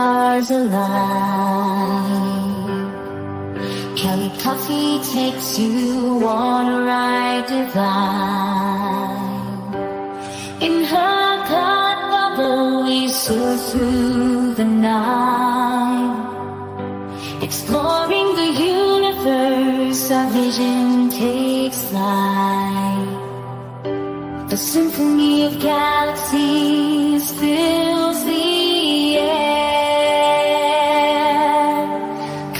stars align. Kelly Coffee takes you on a ride divine. In her God bubble we soar through the night, exploring the universe, our vision takes flight. The symphony of galaxies fills the air.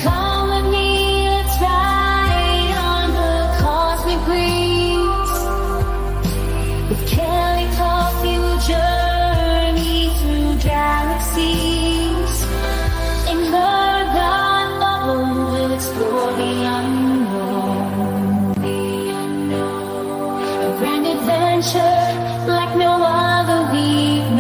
Come with me, let's ride on the cosmic breeze. With Kelly Coffee we'll journey through galaxies. In her God bubble we'll explore the unknown. A grand adventure like no other we've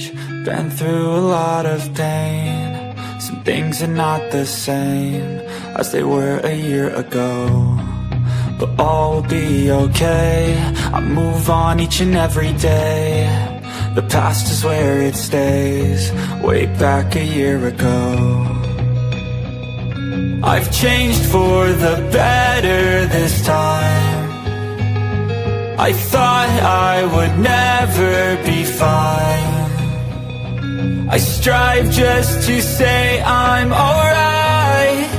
change, been through a lot of pain. Some things are not the same as they were a year ago, but all will be okay. I move on each and every day. The past is where it stays, way back a year ago. I've changed for the better this time. I thought I would never be fine. I strive just to say I'm alright,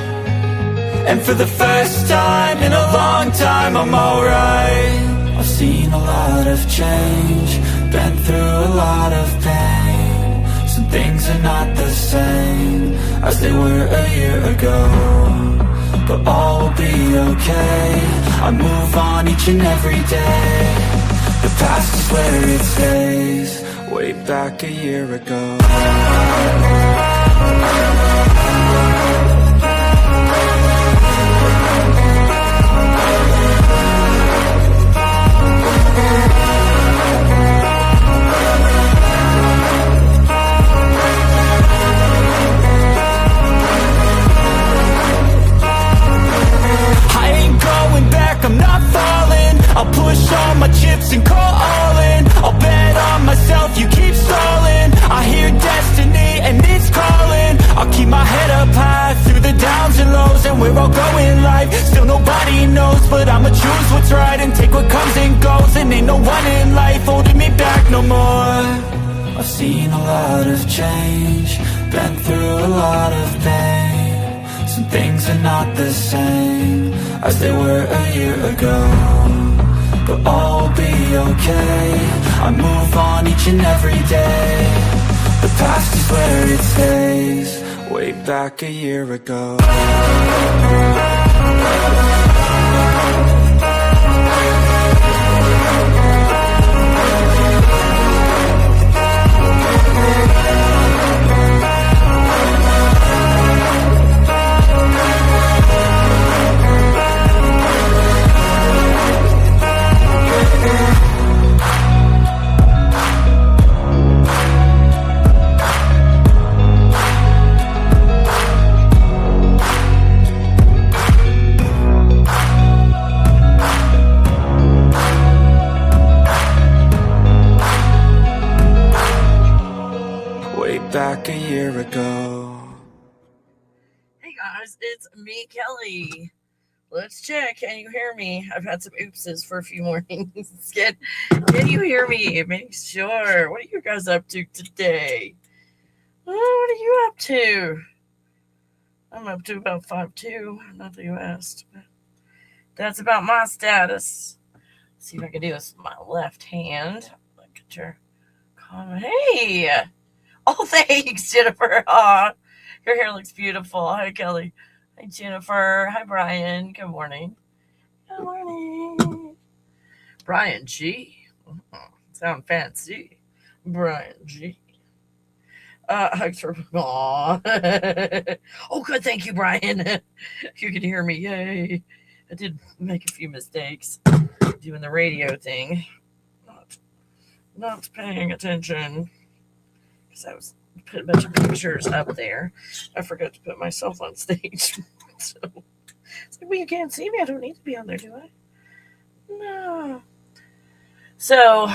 and for the first time in a long time I'm alright. I've seen a lot of change, been through a lot of pain. Some things are not the same as they were a year ago, but all will be okay. I move on each and every day. The past is where it stays, way back a year ago. I'm not falling. I'll push all my chips and call all in. I'll bet on myself, you keep stalling. I hear destiny and it's calling. I'll keep my head up high through the downs and lows, and where I'll go in life still nobody knows, but I'ma choose what's right and take what comes and goes. And ain't no one in life holding me back no more. I've seen a lot of change, been through a lot of pain. Some things are not the same as they were a year ago, but all will be okay. I move on each and every day. The past is where it stays, way back a year ago. Back a year ago. Hey guys, it's me, Kelly. Let's check. Can you hear me? I've had some oopses for a few mornings. Can you hear me? Make sure. What are you guys up to today? Oh, what are you up to? I'm up to about 5'2". Not that you asked, but that's about my status. Let's see if I can do this with my left hand. Look at your comment. Hey! Oh, thanks, Jennifer. Aw, your hair looks beautiful. Hi, Kelly. Hi, Jennifer. Hi, Brian. Good morning. Good morning. Brian G. Sound fancy. Brian G. Hugs for... Aww. Oh, good. Thank you, Brian. You can hear me. Yay. I did make a few mistakes doing the radio thing. Not paying attention. Because I was putting a bunch of pictures up there. I forgot to put myself on stage. So it's like, well, you can't see me. I don't need to be on there, do I? No. So,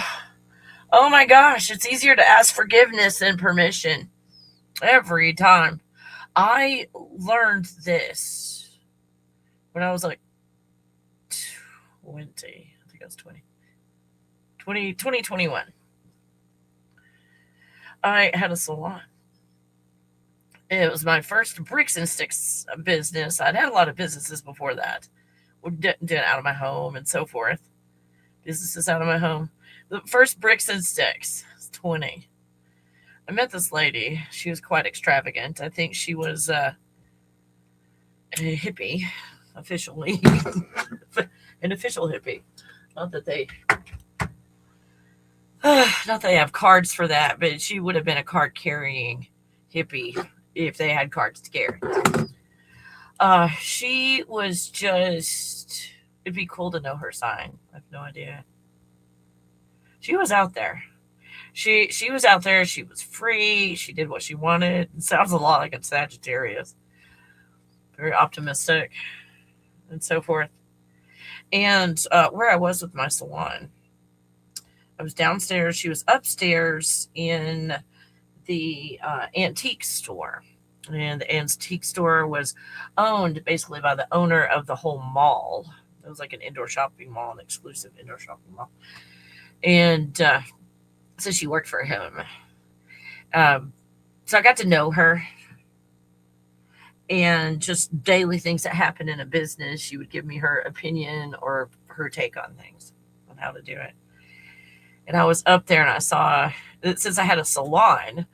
oh my gosh, it's easier to ask forgiveness than permission. Every time. I learned this when I was like 20. I think I was 21. I had a salon. It was my first bricks and sticks business. I'd had a lot of businesses before that. Did it out of my home and so forth. Businesses out of my home. The first bricks and sticks. I was 20. I met this lady. She was quite extravagant. I think she was a hippie, officially. An official hippie. Not that they have cards for that, but she would have been a card-carrying hippie if they had cards to carry. She was just... It'd be cool to know her sign. I have no idea. She was out there. She was out there. She was free. She did what she wanted. It sounds a lot like a Sagittarius. Very optimistic and so forth. And where I was with my salon, I was downstairs. She was upstairs in the antique store. And the antique store was owned basically by the owner of the whole mall. It was like an indoor shopping mall, an exclusive indoor shopping mall. And so she worked for him. So I got to know her. And just daily things that happen in a business, she would give me her opinion or her take on things, on how to do it. And I was up there and I saw, since I had a salon,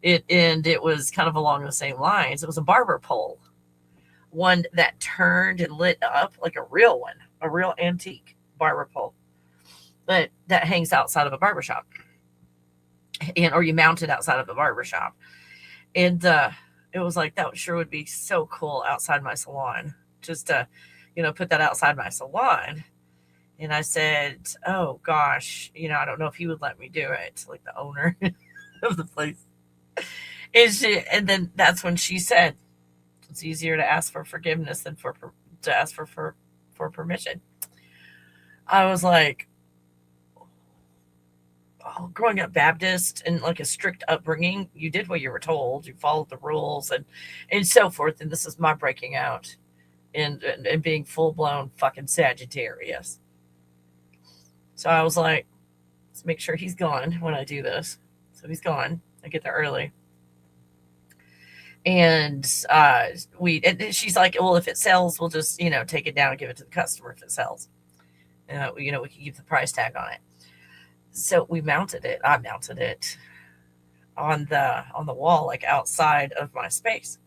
it was kind of along the same lines. It was a barber pole, one that turned and lit up like a real one, a real antique barber pole, but that hangs outside of a barbershop, or you mount it outside of a barbershop. And it was like, that sure would be so cool outside my salon, just to, put that outside my salon. And I said, oh gosh, I don't know if he would let me do it, like the owner of the place. And then that's when she said, it's easier to ask for forgiveness than to ask for permission. I was like, growing up Baptist and like a strict upbringing, you did what you were told, you followed the rules and so forth. And this is my breaking out and being full blown fucking Sagittarius. So I was like, let's make sure he's gone when I do this. So he's gone. I get there early. And she's like, well, if it sells, we'll just, take it down and give it to the customer if it sells. We can keep the price tag on it. So we mounted it. I mounted it on the wall, like outside of my space,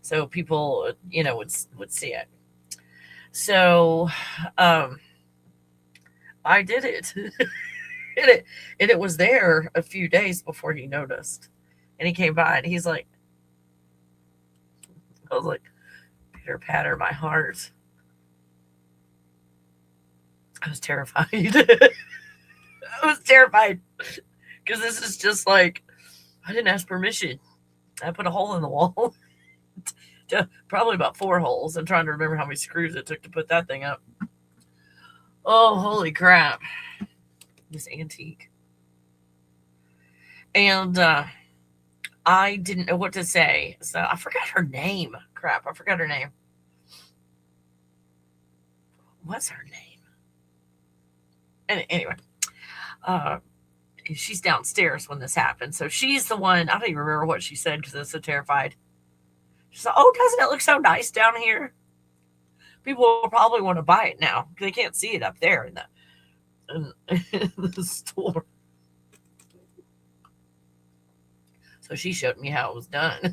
so people, would see it. So, I did it, and it was there a few days before he noticed, and he came by and he's like, I was like, pitter patter my heart. I was terrified. I was terrified because this is just like, I didn't ask permission. I put a hole in the wall, probably about 4 holes. I'm trying to remember how many screws it took to put that thing up. Oh, holy crap. This antique. And I didn't know what to say. So I forgot her name. Crap, I forgot her name. What's her name? And anyway. She's downstairs when this happened. So she's the one, I don't even remember what she said because I was so terrified. She's like, oh, doesn't it look so nice down here? People will probably want to buy it now because they can't see it up there in the store. So she showed me how it was done.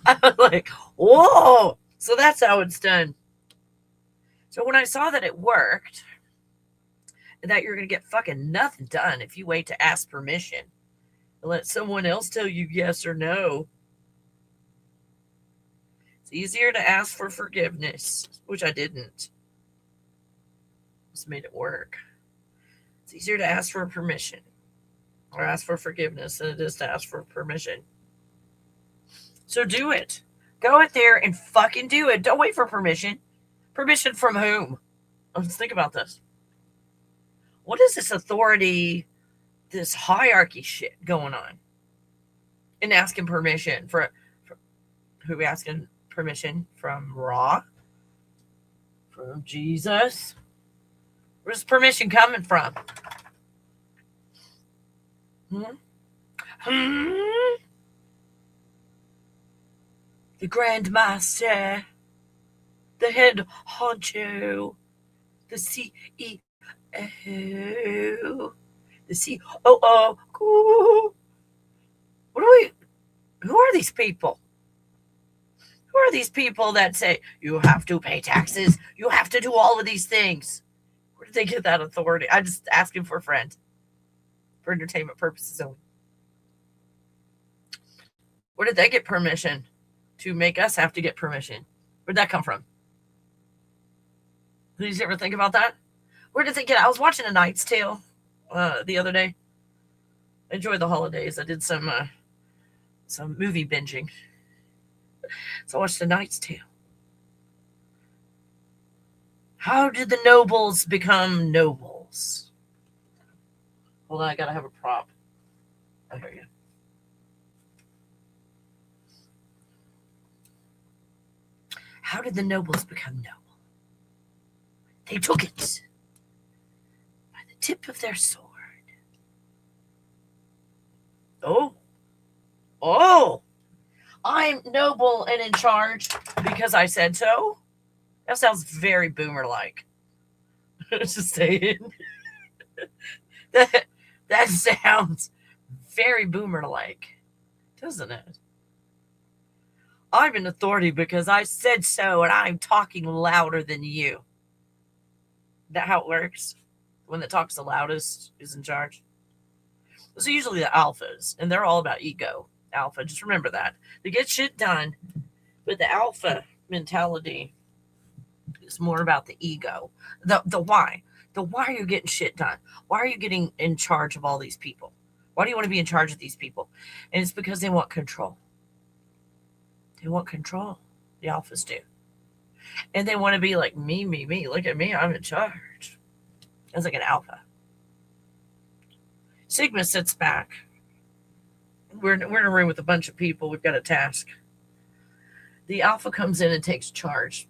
I was like, whoa. So that's how it's done. So when I saw that it worked, that you're going to get fucking nothing done if you wait to ask permission and let someone else tell you yes or no. It's easier to ask for forgiveness, which I didn't. Just made it work. It's easier to ask for permission or ask for forgiveness than it is to ask for permission. So do it. Go out there and fucking do it. Don't wait for permission. Permission from whom? Let's think about this. What is this authority, this hierarchy shit going on? And asking permission for who we asking permission from? Ra? From Jesus? Where's permission coming from? The Grand Master, the head honcho, the CEO. Oh, the COO. Who are these people? Who are these people that say you have to pay taxes? You have to do all of these things. Where did they get that authority? I'm just asking for a friend. For entertainment purposes only. Where did they get permission to make us have to get permission? Where'd that come from? Did you ever think about that? Where did they get it? I was watching A Knight's Tale the other day. I enjoyed the holidays. I did some movie binging. So I watched A Knight's Tale. How did the nobles become nobles? Hold on, I gotta have a prop. Oh, here you go. How did the nobles become noble? They took it by the tip of their sword. Oh, I'm noble and in charge because I said so? That sounds very boomer-like. Just saying. That sounds very boomer-like, doesn't it? I'm in authority because I said so, and I'm talking louder than you. Is that how it works? When the talks the loudest is in charge? Those are usually the alphas, and they're all about ego. Alpha, just remember that. They get shit done, but the alpha mentality is more about the ego. The why. The why are you getting shit done? Why are you getting in charge of all these people? Why do you want to be in charge of these people? And it's because they want control. They want control. The alphas do. And they want to be like, me. Look at me. I'm in charge. It's like an alpha. Sigma sits back. We're in a room with a bunch of people. We've got a task. The alpha comes in and takes charge.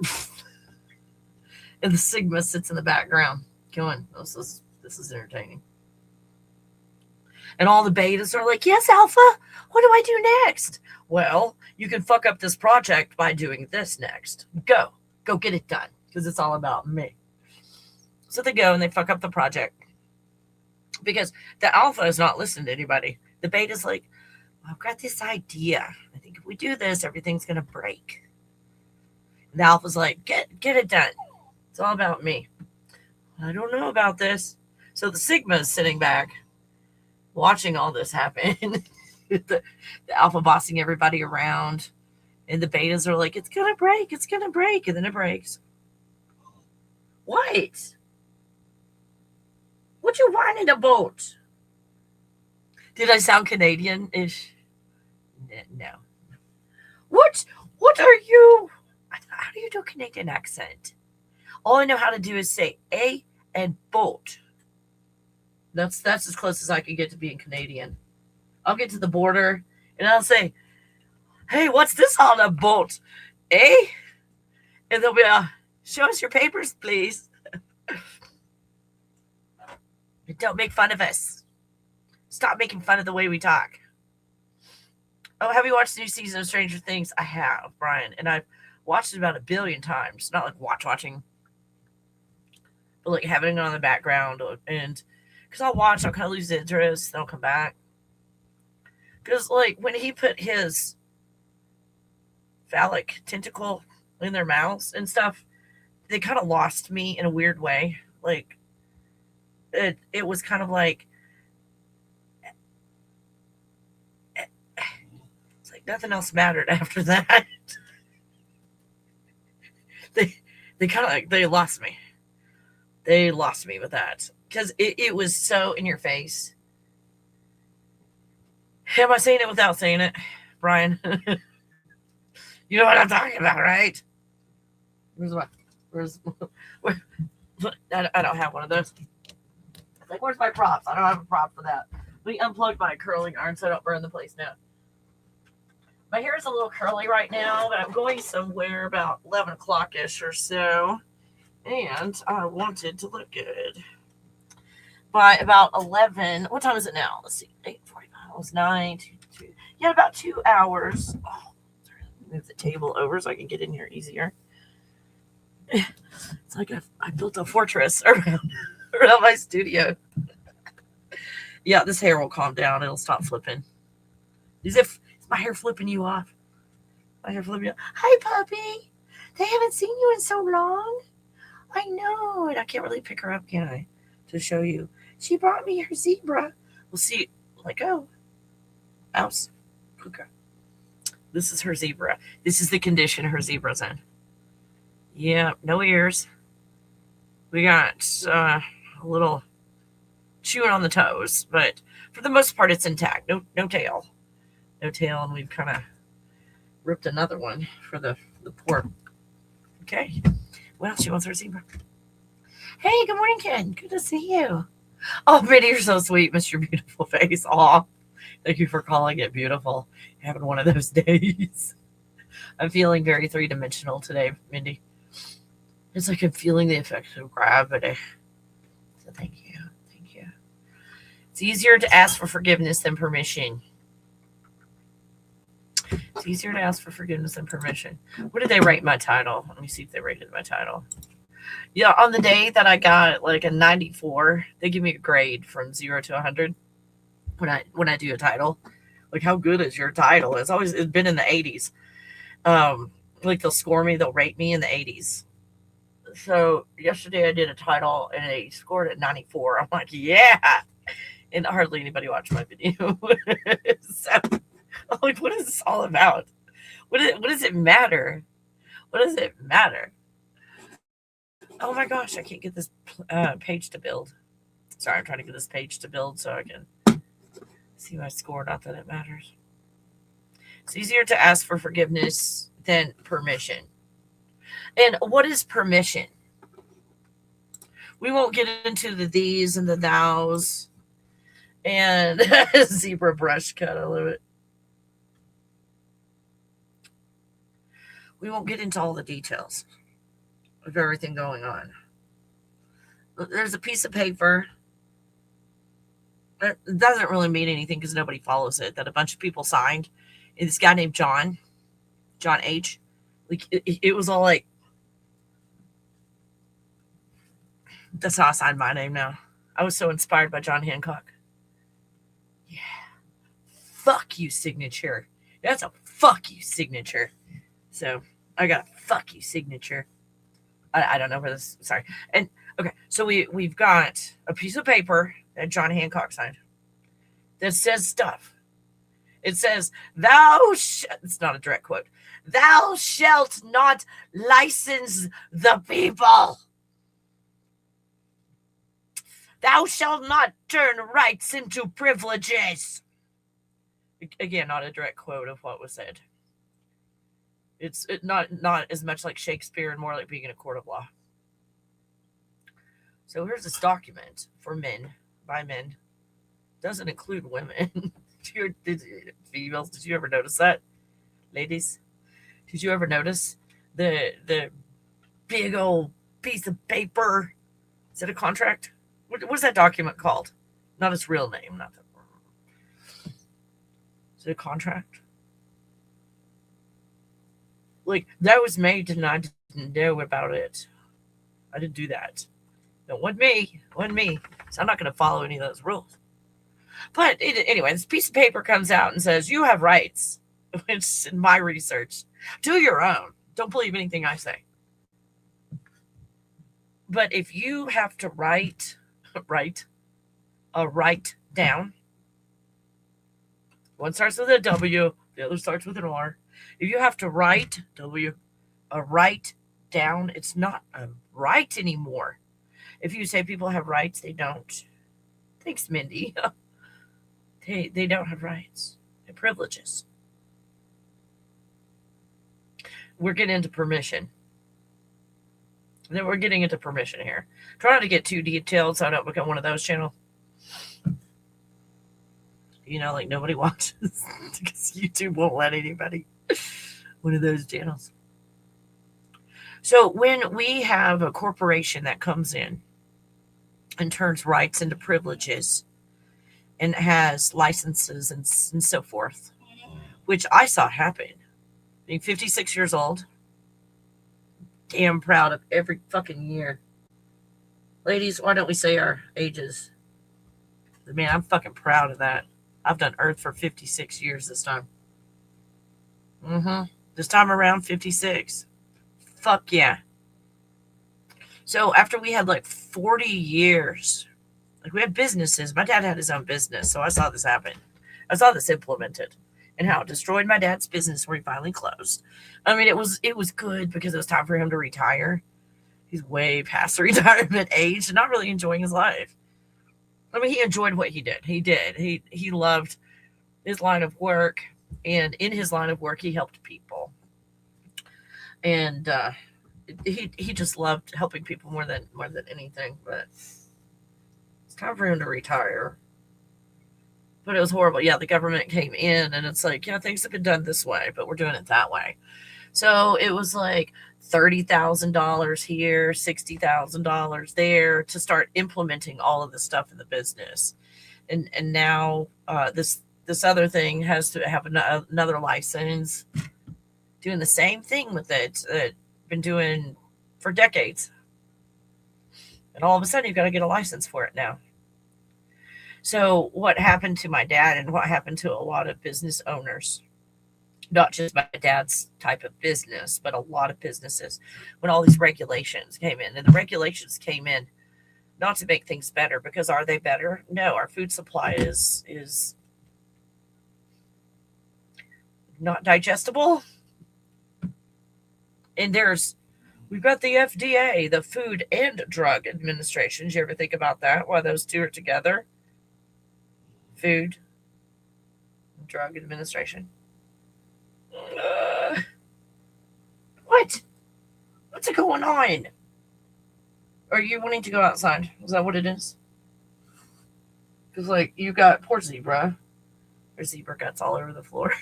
And the Sigma sits in the background going, this is entertaining. And all the betas are like, yes, alpha, what do I do next? Well, you can fuck up this project by doing this next. Go get it done, because it's all about me. So they go and they fuck up the project because the alpha is not listening to anybody. The beta's like, I've got this idea. I think if we do this, everything's going to break. And the alpha's like, get it done. It's all about me. I don't know about this. So the Sigma is sitting back watching all this happen. the alpha bossing everybody around. And the betas are like, it's going to break. It's going to break. And then it breaks. What? What you whining about? Did I sound Canadian-ish? No. What are you? How do you do a Canadian accent? All I know how to do is say A and boat. That's as close as I can get to being Canadian. I'll get to the border and I'll say, hey, what's this on a boat? Eh? And they'll be, show us your papers, please. Don't make fun of us. Stop making fun of the way we talk. Oh, have you watched the new season of Stranger Things? I have, Brian. And I've watched it about 1 billion times. Not like watching. But like having it on the background. And because I'll watch, I'll kind of lose interest. Then I'll come back. Because like when he put his phallic tentacle in their mouths and stuff, they kind of lost me in a weird way. Like it was kind of like, it's like nothing else mattered after that. They kind of like, they lost me. They lost me with that because it was so in your face. Am I saying it without saying it, Brian? You know what I'm talking about, right? I don't have one of those. It's like, where's my props? I don't have a prop for that. Let me unplug my curling iron so I don't burn the place down. My hair is a little curly right now, but I'm going somewhere about 11 o'clock-ish or so. And I wanted to look good. By about 11, what time is it now? Let's see, 8:45. It was 9, 2. Yeah, about 2 hours. Oh, sorry, move the table over so I can get in here easier. It's like I built a fortress around my studio. Yeah, this hair will calm down. It'll stop flipping. Is my hair flipping you off? My hair flipping you off. Hi, puppy. They haven't seen you in so long. I know. And I can't really pick her up, can I? To show you. She brought me her zebra. We'll see. Let go. Mouse. Okay. This is her zebra. This is the condition her zebra's in. Yeah, no ears. We got a little chewing on the toes, but for the most part, it's intact. No tail. No tail, and we've kind of ripped another one for the poor. Okay. Well, she wants her zebra. Hey, good morning, Ken. Good to see you. Oh, Minnie, you're so sweet, Mr. Beautiful Face. Aw. Thank you for calling it beautiful. Having one of those days. I'm feeling very three-dimensional today, Mindy. It's like I'm feeling the effects of gravity. So thank you. Thank you. It's easier to ask for forgiveness than permission. It's easier to ask for forgiveness than permission. What did they rate my title? Let me see if they rated my title. Yeah, on the day that I got like a 94, they give me a grade from 0 to 100 when I do a title. Like, how good is your title? It's been in the 80s. Like, they'll score me, they'll rate me in the 80s. So yesterday I did a title and they scored at 94. I'm like, yeah. And hardly anybody watched my video. So I'm like, what is this all about? What does it matter? What does it matter? Oh my gosh, I can't get this page to build. Sorry, I'm trying to get this page to build so I can see my score. Not that it matters. It's easier to ask for forgiveness than permission. And what is permission? We won't get into the these and the thous and zebra brush cut. I love it. We won't get into all the details of everything going on. There's a piece of paper. It doesn't really mean anything because nobody follows it. That a bunch of people signed. And this guy named John H. Like it was all like, that's how I signed my name now. I was so inspired by John Hancock. Yeah. Fuck you signature. That's a fuck you signature. So I got a fuck you signature. I don't know where this. Sorry. And okay, so we've got a piece of paper that John Hancock signed that says stuff. It says, it's not a direct quote. Thou shalt not license the people. Thou shalt not turn rights into privileges. Again, not a direct quote of what was said. It's not as much like Shakespeare and more like being in a court of law. So here's this document for men, by men. Doesn't include women. Females, did you ever notice that? Ladies, did you ever notice the big old piece of paper? Is it a contract? What's that document called? Not its real name. Not that. Is it a contract? Like, that was made and I didn't know about it. I didn't do that. No, wasn't me. So I'm not going to follow any of those rules. But anyway, this piece of paper comes out and says, you have rights. It's in my research. Do your own. Don't believe anything I say. But if you have to write down, one starts with a W, the other starts with an R. If you have to write write down, it's not a right anymore. If you say people have rights, they don't. Thanks, Mindy. They don't have rights. They're privileges. We're getting into permission. Then we're getting into permission here. Try not to get too detailed so I don't become one of those channels. You know, like nobody watches because YouTube won't let anybody. One of those channels. So when we have a corporation that comes in and turns rights into privileges and has licenses and so forth, which I saw happen, being 56 years old, damn proud of every fucking year. Ladies, why don't we say our ages? Man, I'm fucking proud of that. I've done Earth for 56 years this time. This time around, 56. Fuck yeah. So after we had like 40 years, like we had businesses. My dad had his own business, so I saw this happen. I saw this implemented and how it destroyed my dad's business when he finally closed. I mean, it was good because it was time for him to retire. He's way past the retirement age and not really enjoying his life. I mean, he enjoyed what he did. He did. He loved his line of work, and in his line of work, he helped people, and he just loved helping people more than anything. But it's time for him to retire. But it was horrible. Yeah, the government came in, and it's like, yeah, things have been done this way, but we're doing it that way. So it was like $30,000 here, $60,000 there to start implementing all of the stuff in the business. And now this other thing has to have another license, doing the same thing with it that been doing for decades. And all of a sudden, you've got to get a license for it now. So what happened to my dad and what happened to a lot of business owners, not just my dad's type of business, but a lot of businesses, when all these regulations came in, and the regulations came in not to make things better, because are they better? No, our food supply is not digestible. And we've got the FDA, the Food and Drug Administration. Did you ever think about that? Why those two are together? Food and Drug Administration. What? What's going on? Are you wanting to go outside? Is that what it is? Because, like, you got poor zebra. There's zebra guts all over the floor.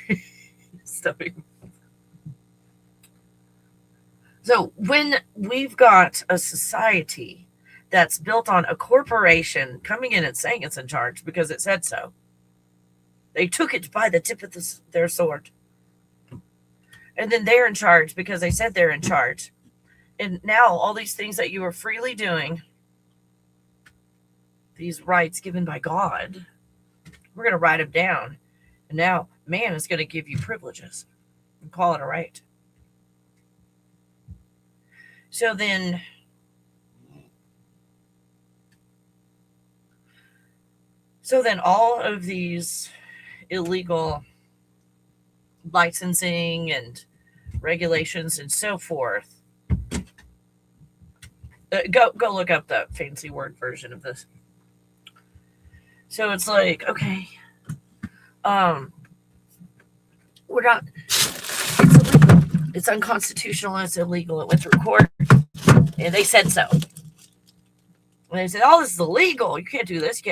Stuffing. So when we've got a society that's built on a corporation coming in and saying it's in charge because it said so, they took it by the tip of their sword. And then they're in charge because they said they're in charge. And now all these things that you were freely doing, these rights given by God, we're going to write them down. And now man is going to give you privileges and call it a right. So then all of these illegal licensing and regulations and so forth. Go look up the fancy word version of this. So it's like, okay, we're not. It's illegal. It's unconstitutional. It's illegal. It went through court, and they said so. And they said, "Oh, this is illegal. You can't do this.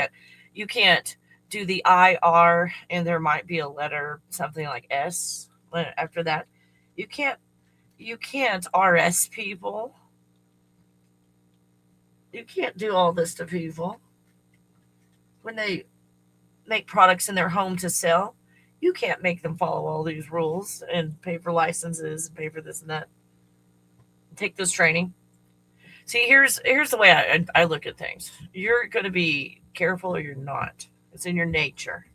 You can't do the IR, and there might be a letter, something like S after that. You can't RS people. You can't do all this to people when they make products in their home to sell. You can't make them follow all these rules and pay for licenses and pay for this and that. Take this training. See, here's the way I look at things. You're going to be careful or you're not. It's in your nature.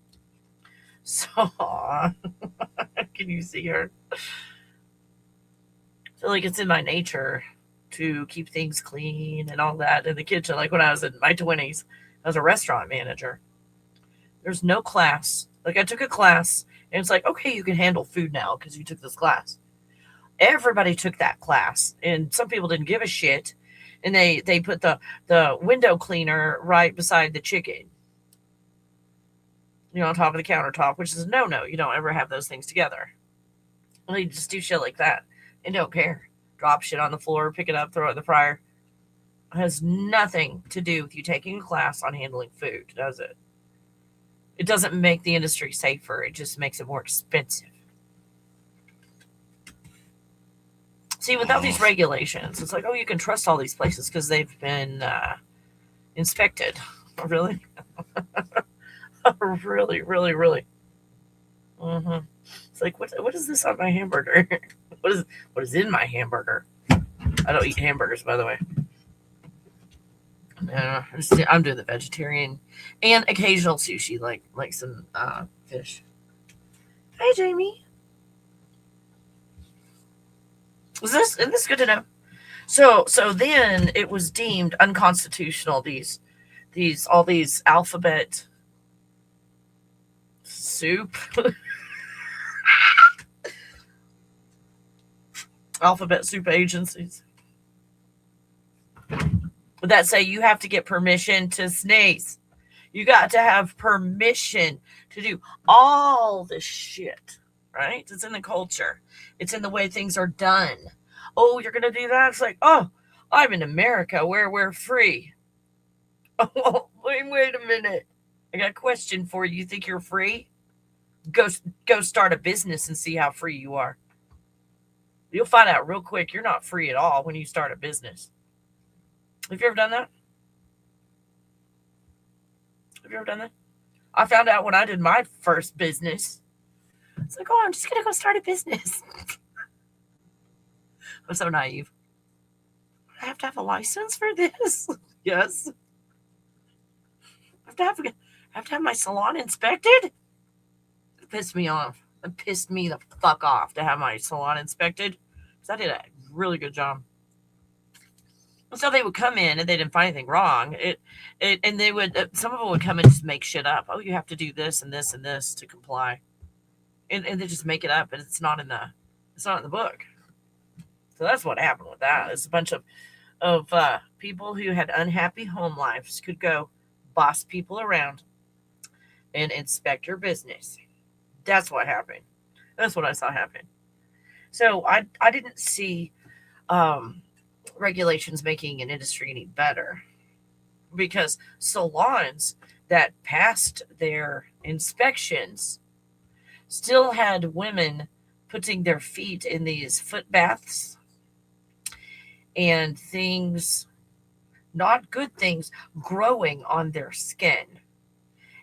So, can you see her? So, like, it's in my nature to keep things clean and all that in the kitchen. Like when I was in my 20s, I was a restaurant manager. There's no class. Like I took a class and it's like, okay, you can handle food now because you took this class. Everybody took that class and some people didn't give a shit. And they put the window cleaner right beside the chicken, on top of the countertop, which is no. You don't ever have those things together. Well, you just do shit like that and don't care. Drop shit on the floor, pick it up, throw it in the fryer. It has nothing to do with you taking a class on handling food, does it? It doesn't make the industry safer. It just makes it more expensive. See, without these regulations, it's like, oh, you can trust all these places because they've been inspected. Really? Really, really, really. Mm-hmm. It's like, what is this on my hamburger? What is in my hamburger? I don't eat hamburgers, by the way. Yeah, I'm doing the vegetarian and occasional sushi, like some fish. Hi, Jamie. Is this good to know? So then it was deemed unconstitutional. All these alphabet soup. Alphabet soup agencies that say you have to get permission to sneeze. You got to have permission to do all this shit, right? It's in the culture. It's in the way things are done. Oh, you're going to do that? It's like, oh, I'm in America where we're free. Oh, wait a minute. I got a question for you. You think you're free? Go start a business and see how free you are. You'll find out real quick you're not free at all when you start a business. Have you ever done that? Have you ever done that? I found out when I did my first business. It's like, oh, I'm just going to go start a business. I'm so naive. I have to have a license for this? Yes. I have to have my salon inspected? It pissed me off. It pissed me the fuck off to have my salon inspected. Because I did a really good job. So they would come in and they didn't find anything wrong. And they would, some of them would come and just make shit up. Oh, you have to do this and this and this to comply. And they just make it up, and it's not in the book. So that's what happened with that. It's a bunch of people who had unhappy home lives could go boss people around and inspect your business. That's what happened. That's what I saw happen. So I didn't see regulations making an industry any better, because salons that passed their inspections still had women putting their feet in these foot baths and things, not good things, growing on their skin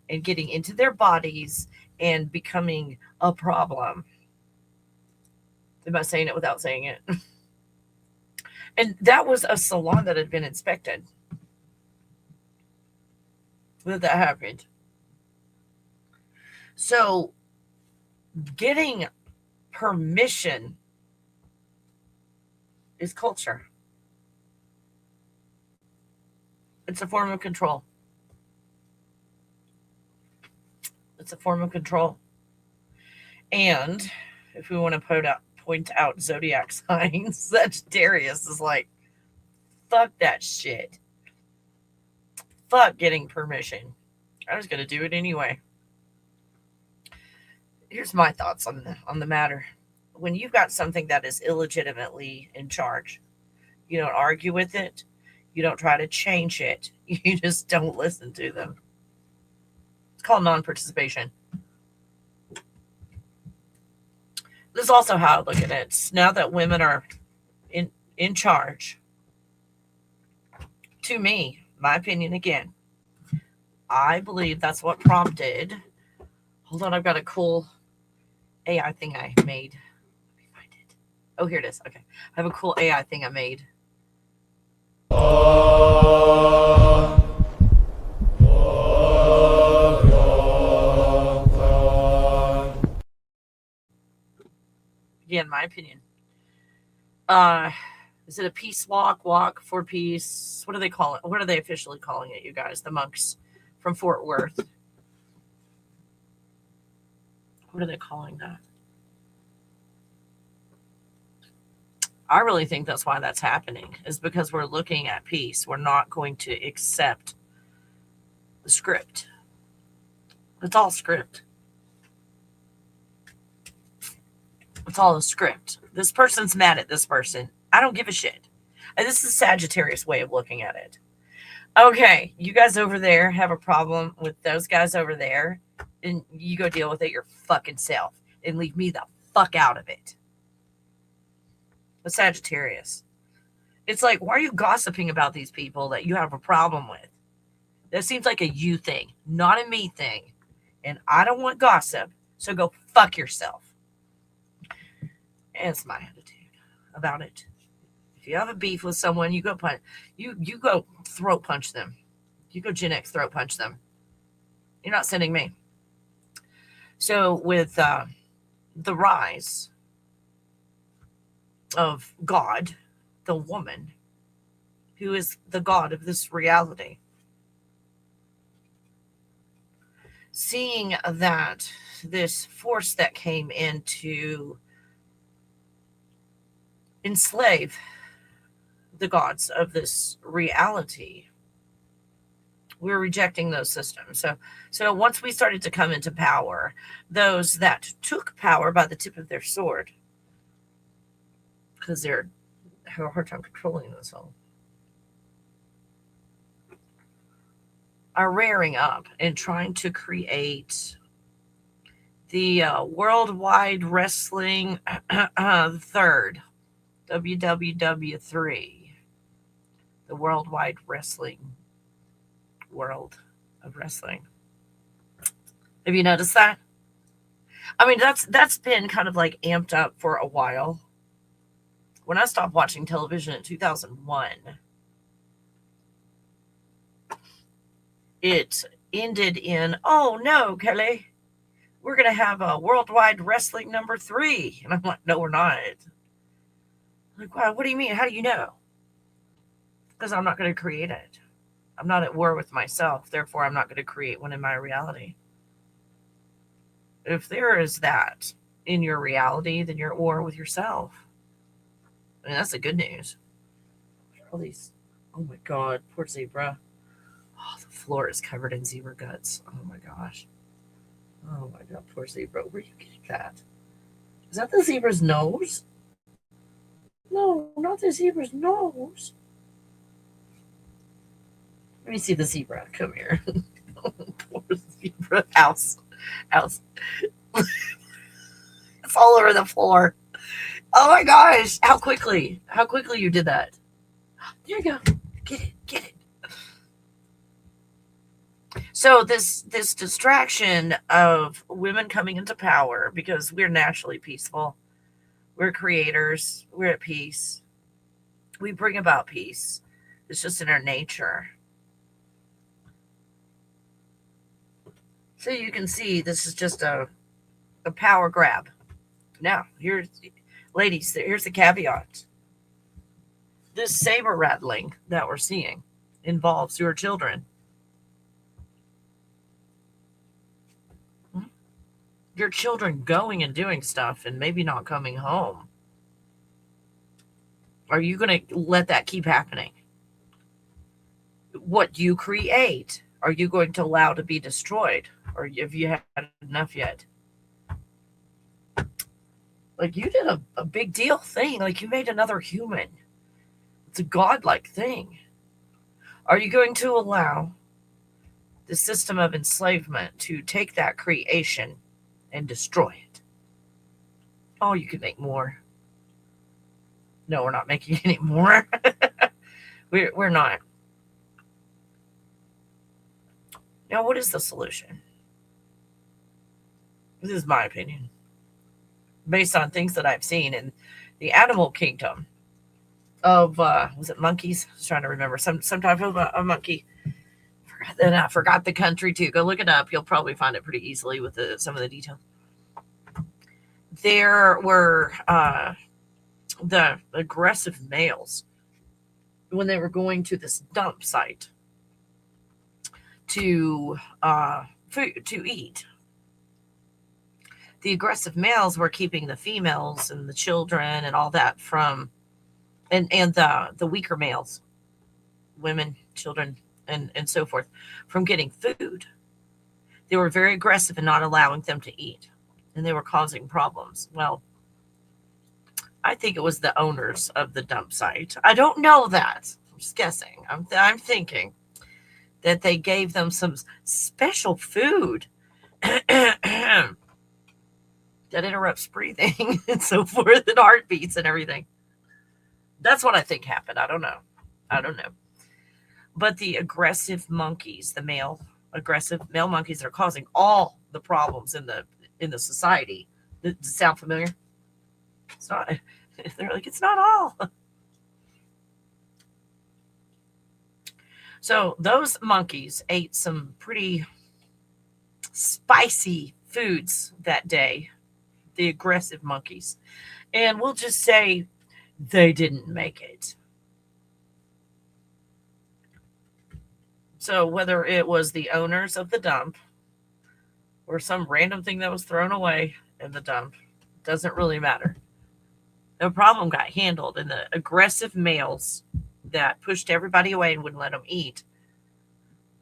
and getting into their bodies and becoming a problem. Am I saying it without saying it? And that was a salon that had been inspected. That happened. So getting permission is culture. It's a form of control. It's a form of control. And if we want to point out zodiac signs, Sagittarius is like, fuck that shit. Fuck getting permission. I was going to do it anyway. Here's my thoughts on the matter. When you've got something that is illegitimately in charge, you don't argue with it. You don't try to change it. You just don't listen to them. It's called non-participation. This is also how I look at it. Now that women are in charge, to me, my opinion again, I believe that's what prompted. Hold on, I've got a cool AI thing I made. Let me find it. Oh, here it is. Okay. I have a cool AI thing I made. Again, my opinion. Is it a peace walk for peace? What do they call it? What are they officially calling it, you guys? The monks from Fort Worth. What are they calling that? I really think that's why that's happening, is because we're looking at peace. We're not going to accept the script. It's all script. It's all a script. This person's mad at this person. I don't give a shit. And this is a Sagittarius way of looking at it. Okay, you guys over there have a problem with those guys over there, and you go deal with it your fucking self and leave me the fuck out of it. The Sagittarius. It's like, why are you gossiping about these people that you have a problem with? That seems like a you thing, not a me thing. And I don't want gossip, so go fuck yourself. And it's my attitude about it. If you have a beef with someone, you go punch. You go throat punch them. You go Gen X throat punch them. You're not sending me. So with the rise of God, the woman, who is the God of this reality, seeing that this force that came in to enslave the gods of this reality We're rejecting those systems. So once we started to come into power, those that took power by the tip of their sword, because they're have a hard time controlling themselves, are rearing up and trying to create the Worldwide Wrestling third, WWW3, the Worldwide Wrestling World of Wrestling. Have you noticed that? I mean, that's been kind of like amped up for a while. When I stopped watching television in 2001, it ended in, oh no, Kelly, we're going to have a Worldwide Wrestling number 3. And I'm like, no, we're not. Like, wow, what do you mean? How do you know? Because I'm not going to create it. I'm not at war with myself. Therefore, I'm not going to create one in my reality. If there is that in your reality, then you're at war with yourself. I mean, that's the good news. All these, oh my God, poor zebra. Oh, the floor is covered in zebra guts. Oh my gosh. Oh my God, poor zebra. Where are you getting that? Is that the zebra's nose? No, not the zebra's nose. Let me see the zebra. Come here. Poor zebra. House. It's all over the floor. Oh my gosh. How quickly you did that. There you go. Get it. So this distraction of women coming into power, because we're naturally peaceful. We're creators. We're at peace. We bring about peace. It's just in our nature. So you can see this is just a power grab. Now, ladies, here's the caveat. This saber rattling that we're seeing involves your children. Your children going and doing stuff and maybe not coming home. Are you going to let that keep happening? What you create, are you going to allow to be destroyed? Or have you had enough yet? Like, you did a big deal thing. Like, you made another human. It's a godlike thing. Are you going to allow the system of enslavement to take that creation and destroy it? Oh, you could make more. No, we're not making any more. We're not. Now, what is the solution? This is my opinion, based on things that I've seen in the animal kingdom of, was it monkeys? I was trying to remember. Some type of a monkey. Then I forgot the country too. Go look it up. You'll probably find it pretty easily with some of the details. There were the aggressive males when they were going to this dump site to eat. The aggressive males were keeping the females and the children and all that from, and the weaker males, women, children, and so forth, from getting food. They were very aggressive in not allowing them to eat, and they were causing problems. Well, I think it was the owners of the dump site. I don't know that. I'm just guessing. I'm thinking that they gave them some special food that interrupts breathing and so forth, and heartbeats and everything. That's what I think happened. I don't know. But the aggressive monkeys, the aggressive male monkeys, are causing all the problems in the society. Does it sound familiar? It's not. They're like, it's not all. So those monkeys ate some pretty spicy foods that day. The aggressive monkeys. And we'll just say they didn't make it. So whether it was the owners of the dump or some random thing that was thrown away in the dump, doesn't really matter. The problem got handled, and the aggressive males that pushed everybody away and wouldn't let them eat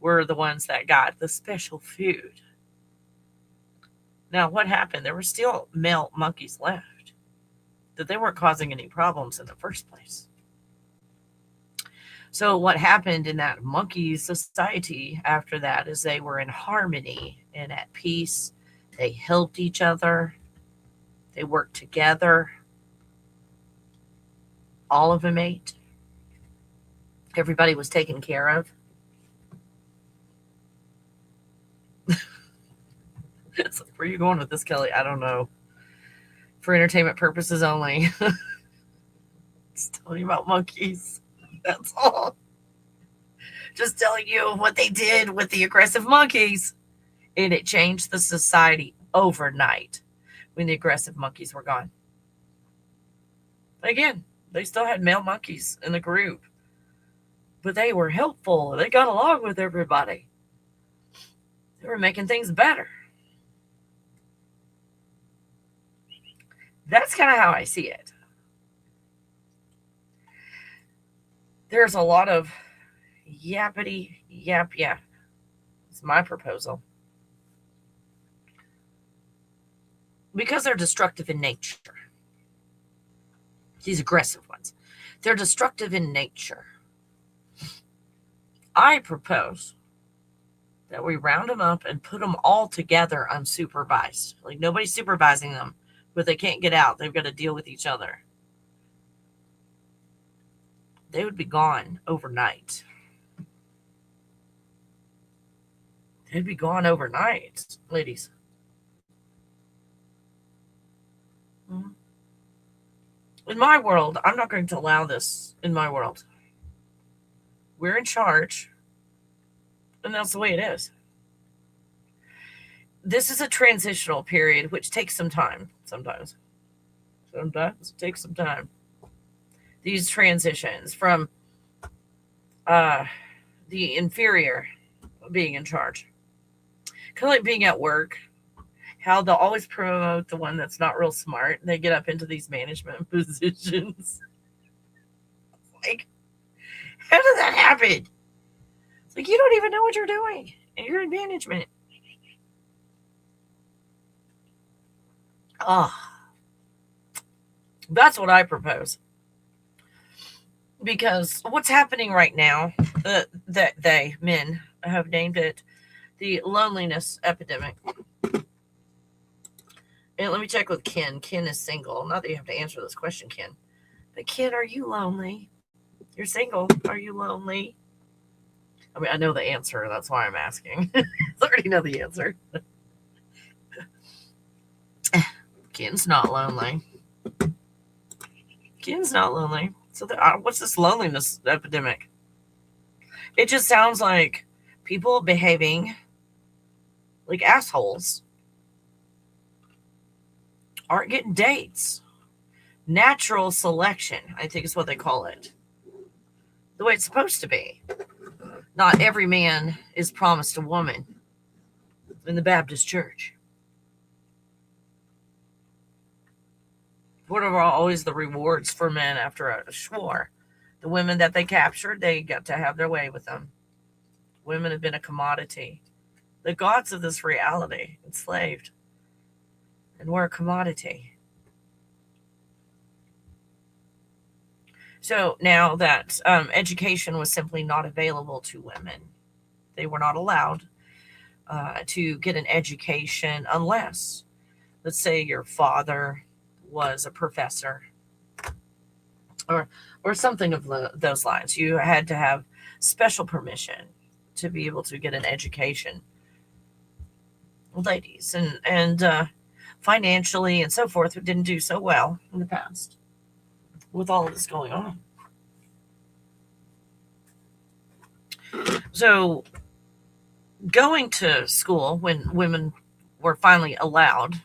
were the ones that got the special food. Now, what happened? There were still male monkeys left, that they weren't causing any problems in the first place. So what happened in that monkey society after that is they were in harmony and at peace. They helped each other. They worked together. All of them ate. Everybody was taken care of. It's like, where are you going with this, Kelly? I don't know. For entertainment purposes only. Just telling you about monkeys. That's all. Just telling you what they did with the aggressive monkeys. And it changed the society overnight when the aggressive monkeys were gone. Again, they still had male monkeys in the group. But they were helpful. They got along with everybody. They were making things better. That's kind of how I see it. There's a lot of yappity yap. It's my proposal. Because they're destructive in nature. These aggressive ones. They're destructive in nature. I propose that we round them up and put them all together unsupervised. Like nobody's supervising them, but they can't get out. They've got to deal with each other. They would be gone overnight. They'd be gone overnight, ladies. In my world, I'm not going to allow this in my world. We're in charge, and that's the way it is. This is a transitional period, which takes some time sometimes. Sometimes it takes some time. These transitions from the inferior being in charge. Kind of like being at work, how they'll always promote the one that's not real smart. They get up into these management positions. Like, how did that happen? It's like, you don't even know what you're doing, and you're in management. That's what I propose. Because what's happening right now, that men have named it the loneliness epidemic. And let me check with Ken. Ken is single. Not that you have to answer this question, Ken. But Ken, are you lonely? You're single. Are you lonely? I mean, I know the answer. That's why I'm asking. I already know the answer. Ken's not lonely. Ken's not lonely. So what's this loneliness epidemic? It just sounds like people behaving like assholes aren't getting dates. Natural selection, I think is what they call it. The way it's supposed to be. Not every man is promised a woman in the Baptist church. What are always the rewards for men after a war? The women that they captured, they got to have their way with them. Women have been a commodity. The gods of this reality, enslaved. And we're a commodity. So now that education was simply not available to women, they were not allowed to get an education unless, let's say, your father was a professor or something of those lines. You had to have special permission to be able to get an education. Ladies, and financially and so forth, who didn't do so well in the past with all of this going on. So going to school when women were finally allowed,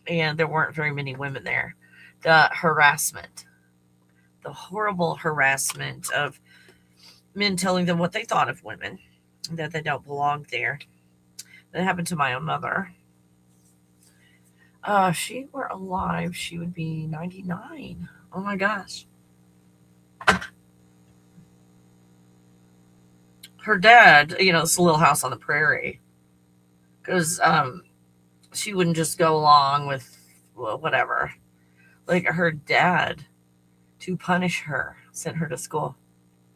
and there weren't very many women there, the harassment, the horrible harassment of men telling them what they thought of women, that they don't belong there. That happened to my own mother. If she were alive, she would be 99. Oh my gosh. her dad, it's a Little House on the Prairie, because she wouldn't just go along with, well, whatever. Like, her dad, to punish her, sent her to school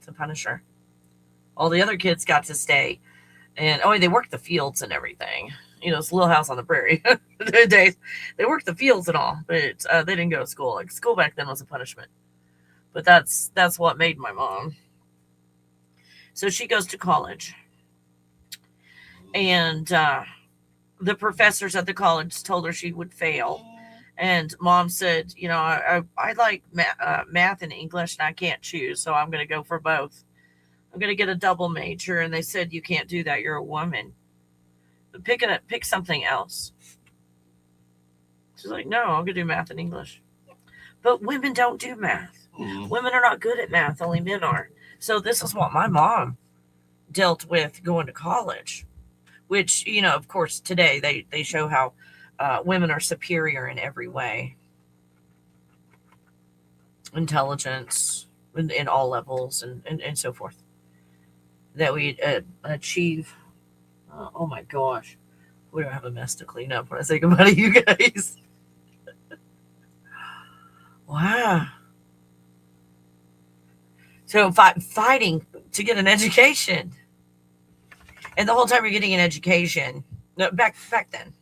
to punish her. All the other kids got to stay, and they worked the fields and everything. It's a Little House on the Prairie. They worked the fields and all, but they didn't go to school. Like, school back then was a punishment. But that's what made my mom. So she goes to college, and the professors at the college told her she would fail. And mom said, I like math and English, and I can't choose, so I'm going to go for both. I'm going to get a double major. And they said, you can't do that. You're a woman. Pick something else. She's like, no, I'm going to do math and English. But women don't do math. Mm-hmm. Women are not good at math. Only men are. So this is what my mom dealt with going to college, which, of course, today they show how women are superior in every way. Intelligence in all levels and so forth. That we achieve. Oh my gosh. We don't have a mess to clean up when I say goodbye to you guys. Wow. So fighting to get an education. And the whole time you're getting an education, back then,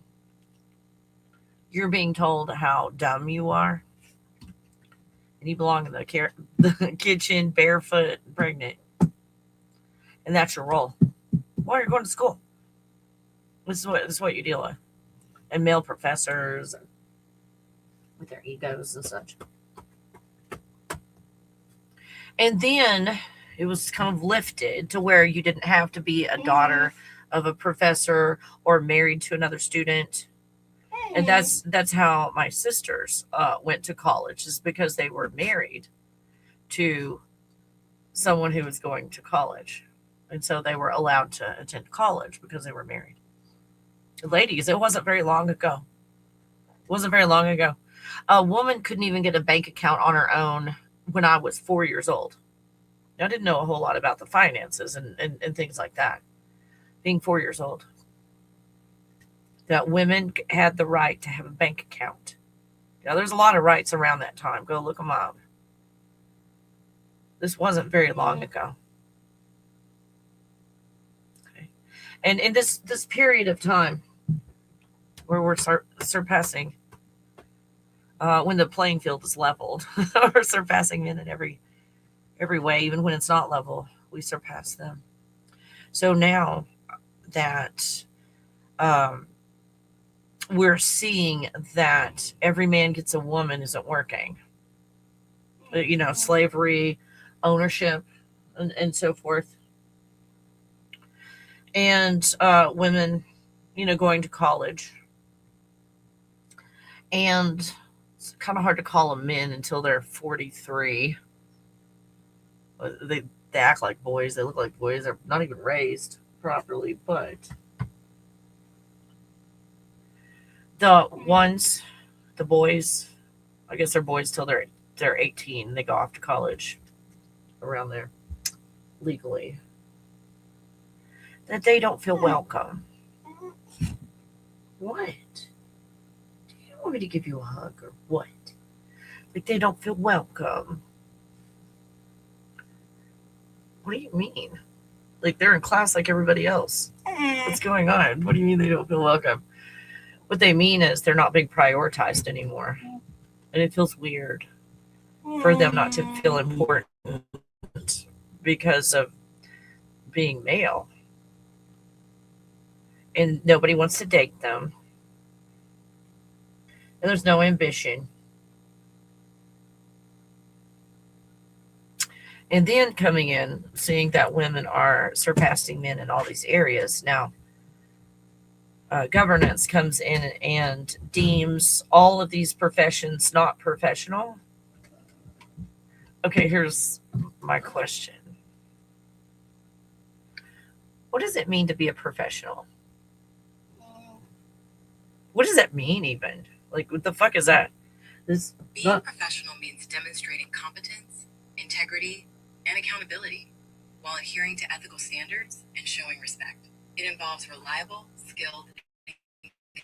you're being told how dumb you are. And you belong in the kitchen, barefoot, pregnant. And that's your role. Why are you going to school? This is what you deal with. And male professors with their egos and such. And then it was kind of lifted to where you didn't have to be a daughter of a professor or married to another student. And that's how my sisters went to college, is because they were married to someone who was going to college. And so they were allowed to attend college because they were married. Ladies, it wasn't very long ago. A woman couldn't even get a bank account on her own when I was 4 years old. I didn't know a whole lot about the finances and things like that. Being 4 years old. That women had the right to have a bank account. Now, there's a lot of rights around that time. Go look them up. This wasn't very long ago. Okay. And in this period of time where we're surpassing, when the playing field is leveled, we're surpassing men in every way, even when it's not level, we surpass them. So now that we're seeing that every man gets a woman isn't working. Slavery, ownership, and so forth. And women, going to college. And it's kind of hard to call them men until they're 43. They act like boys. They look like boys. They're not even raised properly, but the boys, I guess they're boys till they're 18. They go off to college around there legally. That they don't feel welcome. What? Do you want me to give you a hug or what? Like they don't feel welcome. What do you mean? Like they're in class like everybody else. What's going on? What do you mean they don't feel welcome? What they mean is they're not being prioritized anymore. And it feels weird for them not to feel important because of being male. And nobody wants to date them. And there's no ambition. And then coming in, seeing that women are surpassing men in all these areas. Now, governance comes in and deems all of these professions not professional. Okay, here's my question. What does it mean to be a professional? What does that mean even? Like, what the fuck is that? Being professional means demonstrating competence, integrity, and accountability. while adhering to ethical standards and showing respect. It involves reliable, skilled, and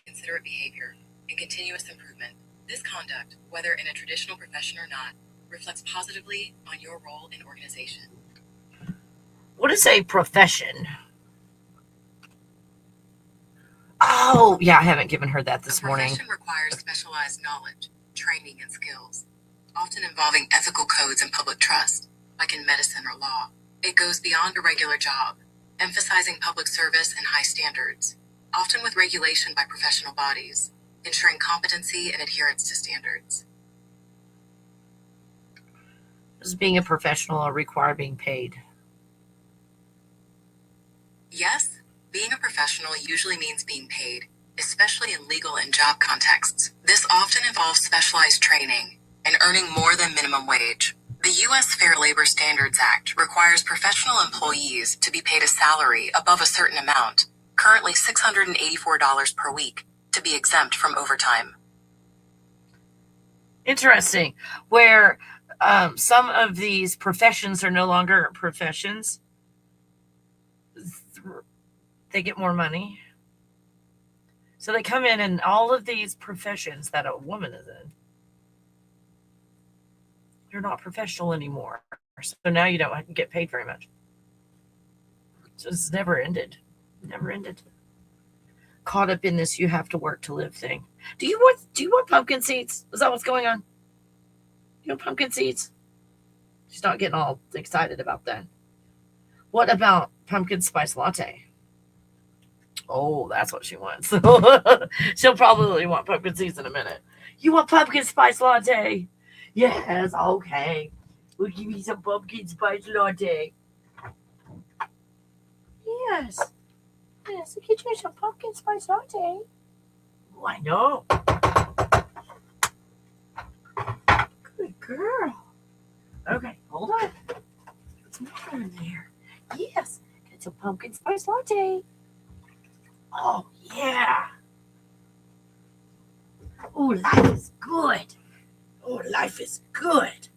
considerate behavior and continuous improvement. This conduct, whether in a traditional profession or not, reflects positively on your role in organization. What is a profession? Oh, yeah, I haven't given her that this morning. A profession requires specialized knowledge, training, and skills, often involving ethical codes and public trust, like in medicine or law. It goes beyond a regular job, emphasizing public service and high standards, often with regulation by professional bodies, ensuring competency and adherence to standards. Does being a professional require being paid? Yes, being a professional usually means being paid, especially in legal and job contexts. This often involves specialized training and earning more than minimum wage. The U.S. Fair Labor Standards Act requires professional employees to be paid a salary above a certain amount, currently $684 per week, to be exempt from overtime. Interesting. Where some of these professions are no longer professions, they get more money. So they come in and all of these professions that a woman is in, you're not professional anymore. So now you don't get paid very much. So it's never ended. Never ended. Caught up in this you have to work to live thing. Do you want pumpkin seeds? Is that what's going on? You want pumpkin seeds? She's not getting all excited about that. What about pumpkin spice latte? Oh, that's what she wants. She'll probably want pumpkin seeds in a minute. You want pumpkin spice latte? Yes, okay. We'll give you some pumpkin spice latte. Yes. Yes, we'll get you some pumpkin spice latte. Oh, I know. Good girl. Okay, hold on. Put some water in there. Yes, get some pumpkin spice latte. Oh, yeah. Oh, life is good. Oh, life is good.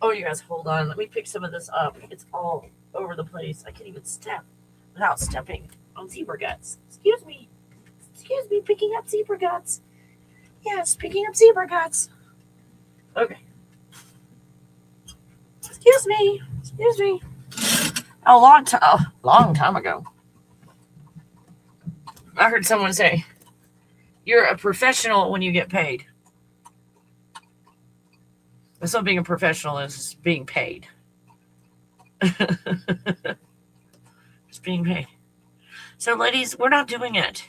Oh, you guys, hold on. Let me pick some of this up. It's all over the place. I can't even step without stepping on zebra guts. Excuse me. Excuse me, picking up zebra guts. Yes, picking up zebra guts. Okay. Excuse me. Excuse me. A long time ago, I heard someone say, you're a professional when you get paid. That's not being a professional, is being paid. It's being paid. So, ladies, we're not doing it.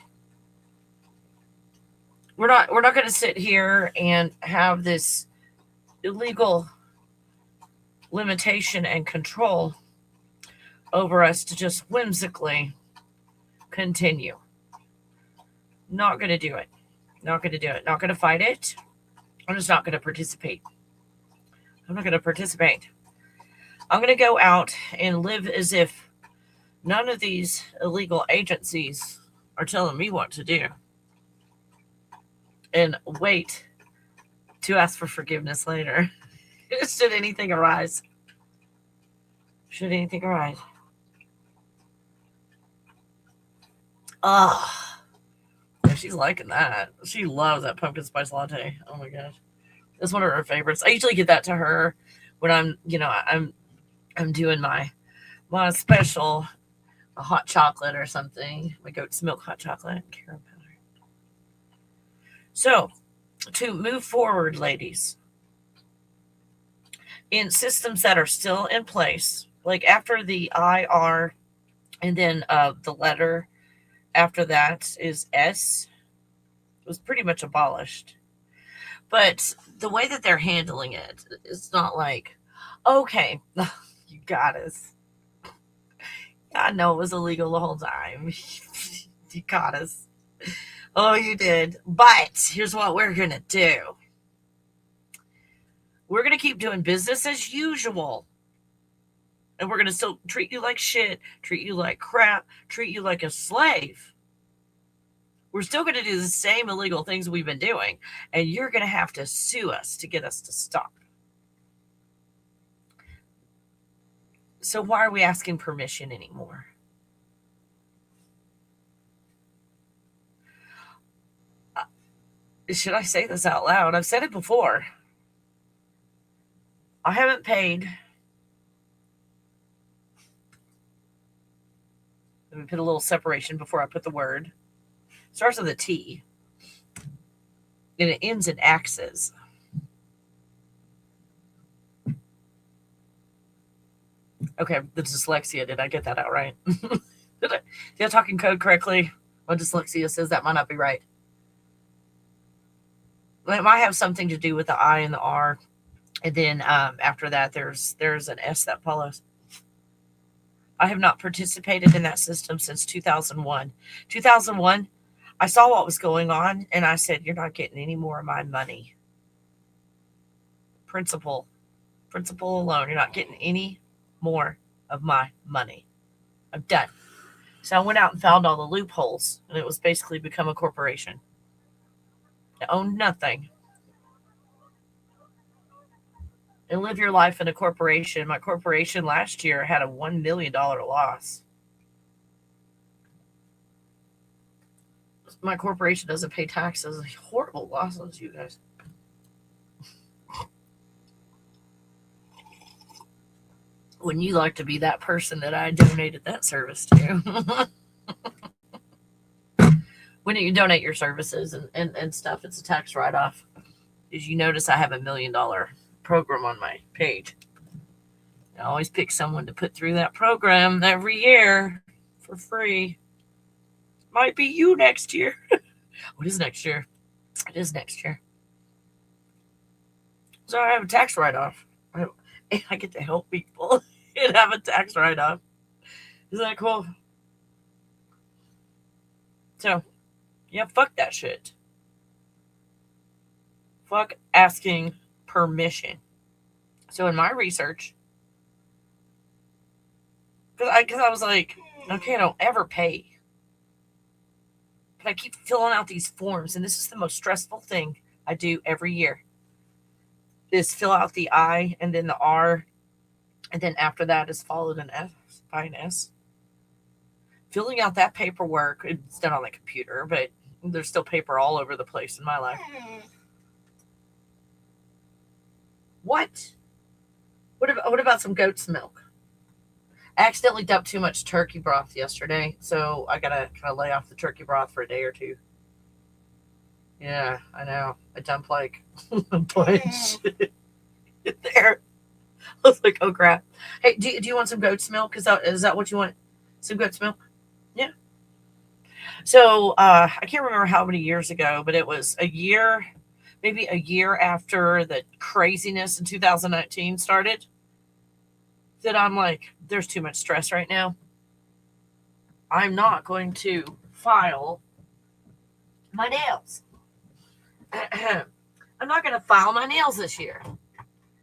We're not going to sit here and have this illegal limitation and control over us to just whimsically continue. Not going to do it. Not going to do it. Not going to fight it. I'm just not going to participate. I'm not going to participate. I'm going to go out and live as if none of these illegal agencies are telling me what to do. And wait to ask for forgiveness later. Should anything arise. Should anything arise. Oh. Yeah, she's liking that. She loves that pumpkin spice latte. Oh my gosh. That's one of her favorites. I usually get that to her when I'm doing my special hot chocolate or something. My goat's milk hot chocolate and caramel powder. So, to move forward, ladies, in systems that are still in place, like after the IR and then the letter after that is S, it was pretty much abolished. But the way that they're handling it, it's not like, okay, you got us. I know it was illegal the whole time. You got us. Oh, you did. But here's what we're going to do. We're going to keep doing business as usual. And we're going to still treat you like shit, treat you like crap, treat you like a slave. We're still going to do the same illegal things we've been doing. And you're going to have to sue us to get us to stop. So why are we asking permission anymore? Should I say this out loud? I've said it before. I haven't paid. Let me put a little separation before I put the word. Starts with a T. And it ends in axes. Okay, the dyslexia. Did I get that out right? Did I talk in code correctly? My dyslexia says that might not be right. It might have something to do with the I and the R. And then after that, there's an S that follows. I have not participated in that system since 2001. 2001, I saw what was going on, and I said, you're not getting any more of my money. Principal alone. You're not getting any more of my money. I'm done. So I went out and found all the loopholes, and it was basically become a corporation. I owned nothing. And live your life in a corporation. My corporation last year had a $1 million loss. My corporation doesn't pay taxes. Horrible losses, you guys. Wouldn't you like to be that person that I donated that service to? When you donate your services and stuff, it's a tax write-off. As you notice, I have $1 million program on my page. I always pick someone to put through that program every year for free. Might be you next year. What is next year? It is next year. So I have a tax write-off. I get to help people and have a tax write-off. Isn't that cool? So, yeah, fuck that shit. Fuck asking permission. So in my research, because I was like, okay, I don't ever pay. But I keep filling out these forms, and this is the most stressful thing I do every year. Is fill out the I and then the R, and then after that is followed by an S. Filling out that paperwork, it's done on the computer, but there's still paper all over the place in my life. What? What about some goat's milk? I accidentally dumped too much turkey broth yesterday, so I gotta kind of lay off the turkey broth for a day or two. Yeah, I know. I dumped like a bunch there. I was like, oh crap. Hey, do you want some goat's milk? Is that what you want? Some goat's milk? Yeah. So I can't remember how many years ago, but it was maybe a year after the craziness in 2019 started, that I'm like, there's too much stress right now. I'm not going to file my nails. I'm not going to file my nails this year.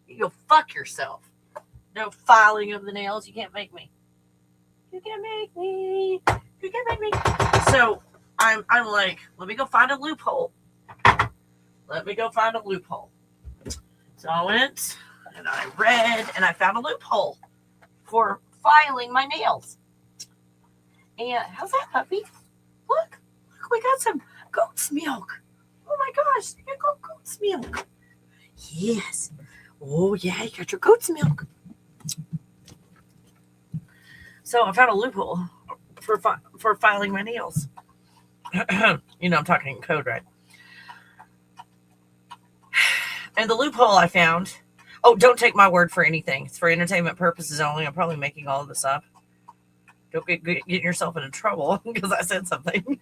You go fuck yourself. No filing of the nails. You can't make me. You can't make me. You can't make me. So I'm like, let me go find a loophole. So I went and I read and I found a loophole for filing my nails. And how's that, puppy? Look, we got some goat's milk. Oh my gosh, you got goat's milk. Yes. Oh yeah, you got your goat's milk. So I found a loophole for filing my nails. You know, I'm talking in code, right? And the loophole I found, don't take my word for anything. It's for entertainment purposes only. I'm probably making all of this up. Don't get yourself into trouble because I said something.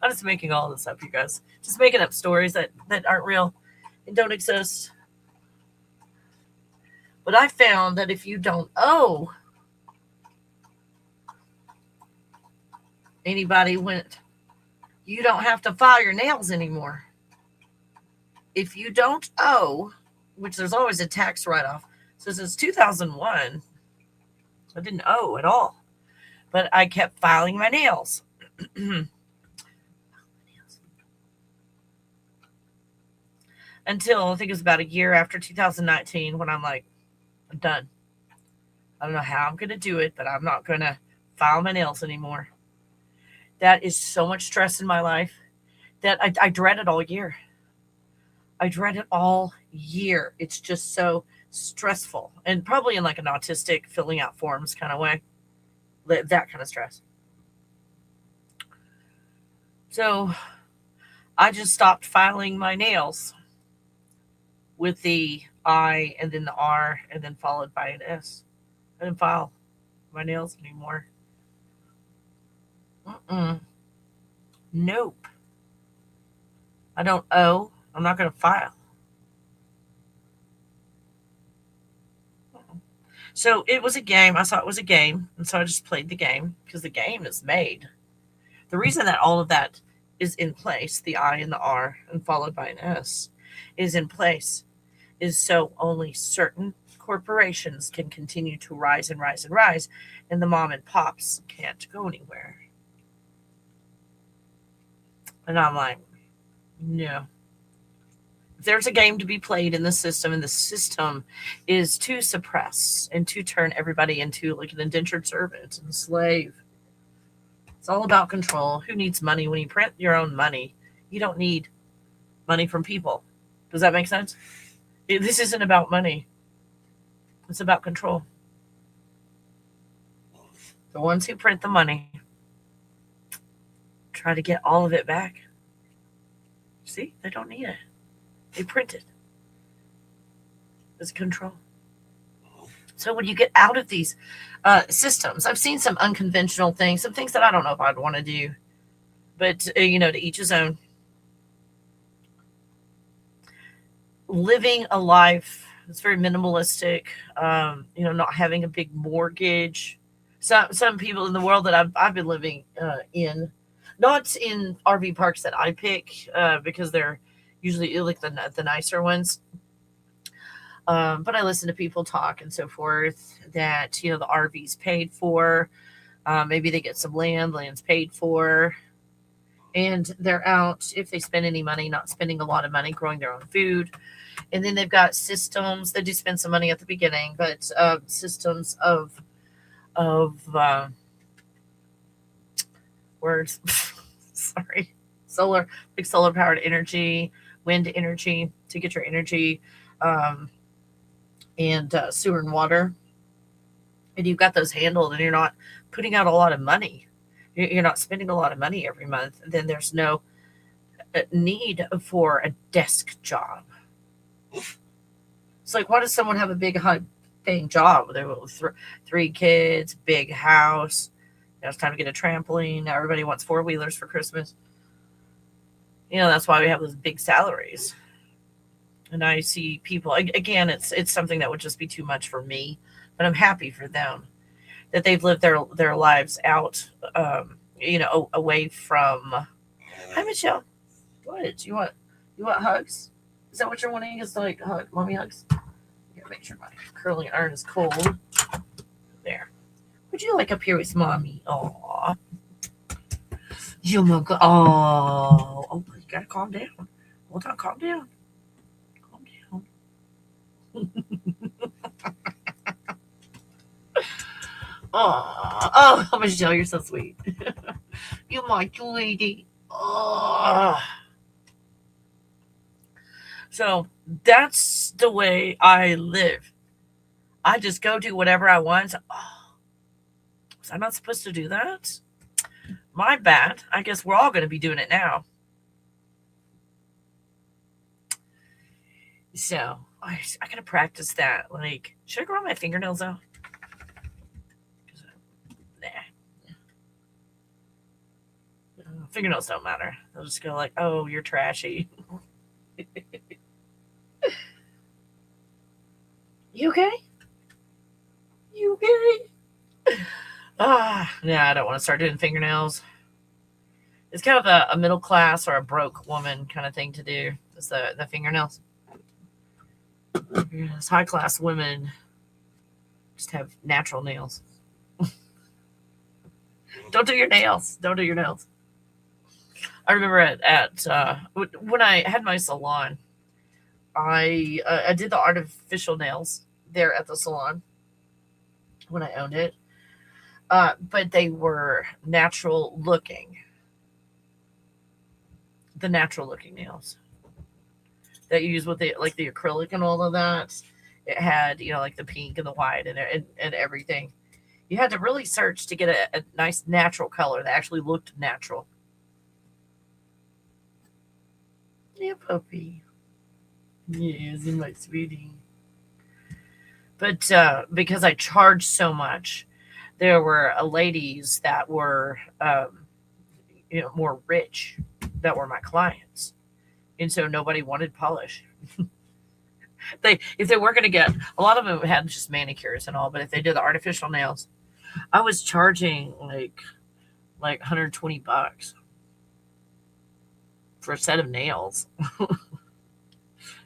I'm just making all this up, you guys. Just making up stories that aren't real and don't exist. But I found that if you don't owe anybody, you don't have to file your nails anymore. If you don't owe, which there's always a tax write-off. So since 2001, I didn't owe at all. But I kept filing my nails. Until I think it was about a year after 2019 when I'm like, I'm done. I don't know how I'm going to do it, but I'm not going to file my nails anymore. That is so much stress in my life that I dread it all year. I dread it all year. It's just so stressful, and probably in like an autistic filling out forms kind of way, that kind of stress. So I just stopped filing my nails with the I and then the R and then followed by an S. I didn't file my nails anymore. Nope. I don't owe. I'm not going to file. So it was a game. I thought it was a game. And so I just played the game because the game is made. The reason that all of that is in place, the I and the R and followed by an S, is in place is so only certain corporations can continue to rise and rise and rise, and the mom and pops can't go anywhere. And I'm like, no. If there's a game to be played in the system, and the system is to suppress and to turn everybody into like an indentured servant and slave. It's all about control. Who needs money? When you print your own money, you don't need money from people. Does that make sense? This isn't about money. It's about control. The ones who print the money try to get all of it back. See, they don't need it. They print it. It's control. So when you get out of these systems, I've seen some unconventional things, some things that I don't know if I'd want to do, but to each his own. Living a life that's very minimalistic, not having a big mortgage. Some people in the world that I've been living in, not in RV parks that I pick because they're usually like the nicer ones. But I listen to people talk and so forth that, the RV's paid for. Maybe they get some land's paid for. And they're out, if they spend any money, not spending a lot of money, growing their own food. And then they've got systems. They do spend some money at the beginning, but systems of words. Sorry. Solar powered energy, wind energy to get your energy, and sewer and water. And you've got those handled, and you're not putting out a lot of money. You're not spending a lot of money every month. Then there's no need for a desk job. It's like, why does someone have a big high-paying job with 3 kids, big house? It's time to get a trampoline. Now everybody wants 4-wheelers for Christmas. That's why we have those big salaries. And I see people, again, it's something that would just be too much for me, but I'm happy for them that they've lived their lives out, away from. Hi, Michelle. What? You want hugs? Is that what you're wanting? Is like mommy hugs? Here, make sure my curling iron is cold. There. Would you like up here with mommy? Aw. You look. Oh, you gotta calm down. Hold on, calm down. Calm down. Oh, Michelle, you're so sweet. You're my lady. Oh. So that's the way I live. I just go do whatever I want. Oh, was I not supposed to do that? My bad. I guess we're all going to be doing it now. So I got to practice that. Like, should I grow my fingernails out? Fingernails don't matter. They'll just go like, oh, you're trashy. You okay? You okay? I don't want to start doing fingernails. It's kind of a middle class or a broke woman kind of thing to do. It's the fingernails. Yes, high class women just have natural nails. Don't do your nails. Don't do your nails. I remember at when I had my salon, I did the artificial nails there at the salon. when I owned it. But they were natural looking. The natural looking nails that you use with the like the acrylic and all of that. It had, like the pink and the white and everything. You had to really search to get a nice natural color that actually looked natural. Yeah, puppy. Yes, and my sweetie. But because I charged so much, there were ladies that were, more rich that were my clients. And so nobody wanted polish. If they were going to get, a lot of them had just manicures and all, but if they did the artificial nails, I was charging like $120 for a set of nails.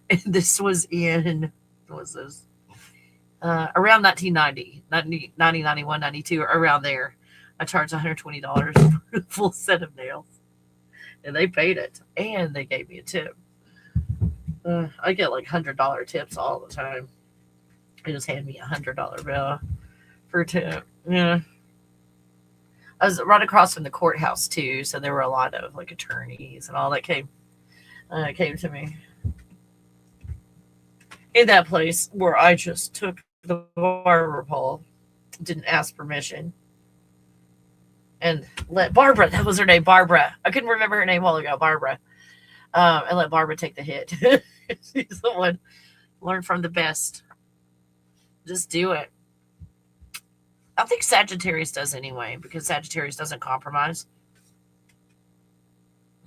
And this was in, what was this? Around 1990, 91, 92, around there. I charged $120 for a full set of nails. And they paid it. And they gave me a tip. I get like $100 tips all the time. They just hand me a $100 bill for a tip. Yeah. I was right across from the courthouse too, so there were a lot of like attorneys and all that came to me. In that place where I just took the barber pole, didn't ask permission, and let Barbara, that was her name, Barbara. I couldn't remember her name a while ago, Barbara. And let Barbara take the hit. She's the one. Learn from the best. Just do it. I think Sagittarius does anyway, because Sagittarius doesn't compromise.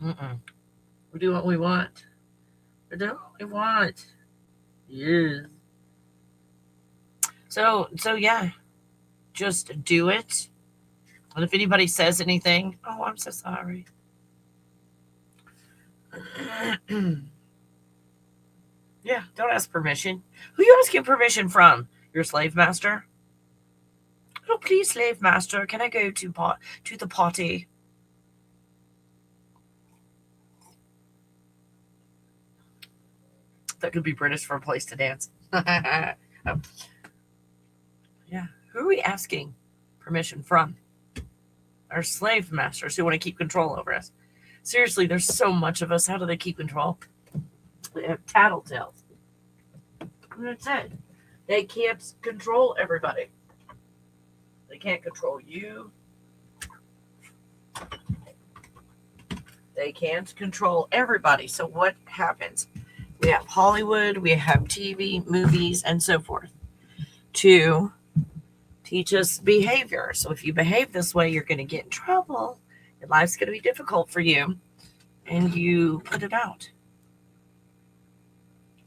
We do what we want. We do what we want. Yes. So yeah, just do it. And if anybody says anything, oh, I'm so sorry. Yeah, don't ask permission. Who you asking permission from? Your slave master? Oh, please, slave master, can I go to the potty? That could be British for a place to dance. Oh. Yeah, who are we asking permission from? Our slave masters who want to keep control over us. Seriously, there's so much of us. How do they keep control? They have tattletales. That's it. They can't control everybody. They can't control you. They can't control everybody. So what happens? We have Hollywood, we have TV, movies, and so forth to teach us behavior. So if you behave this way, you're going to get in trouble. Your life's going to be difficult for you. And you put it out.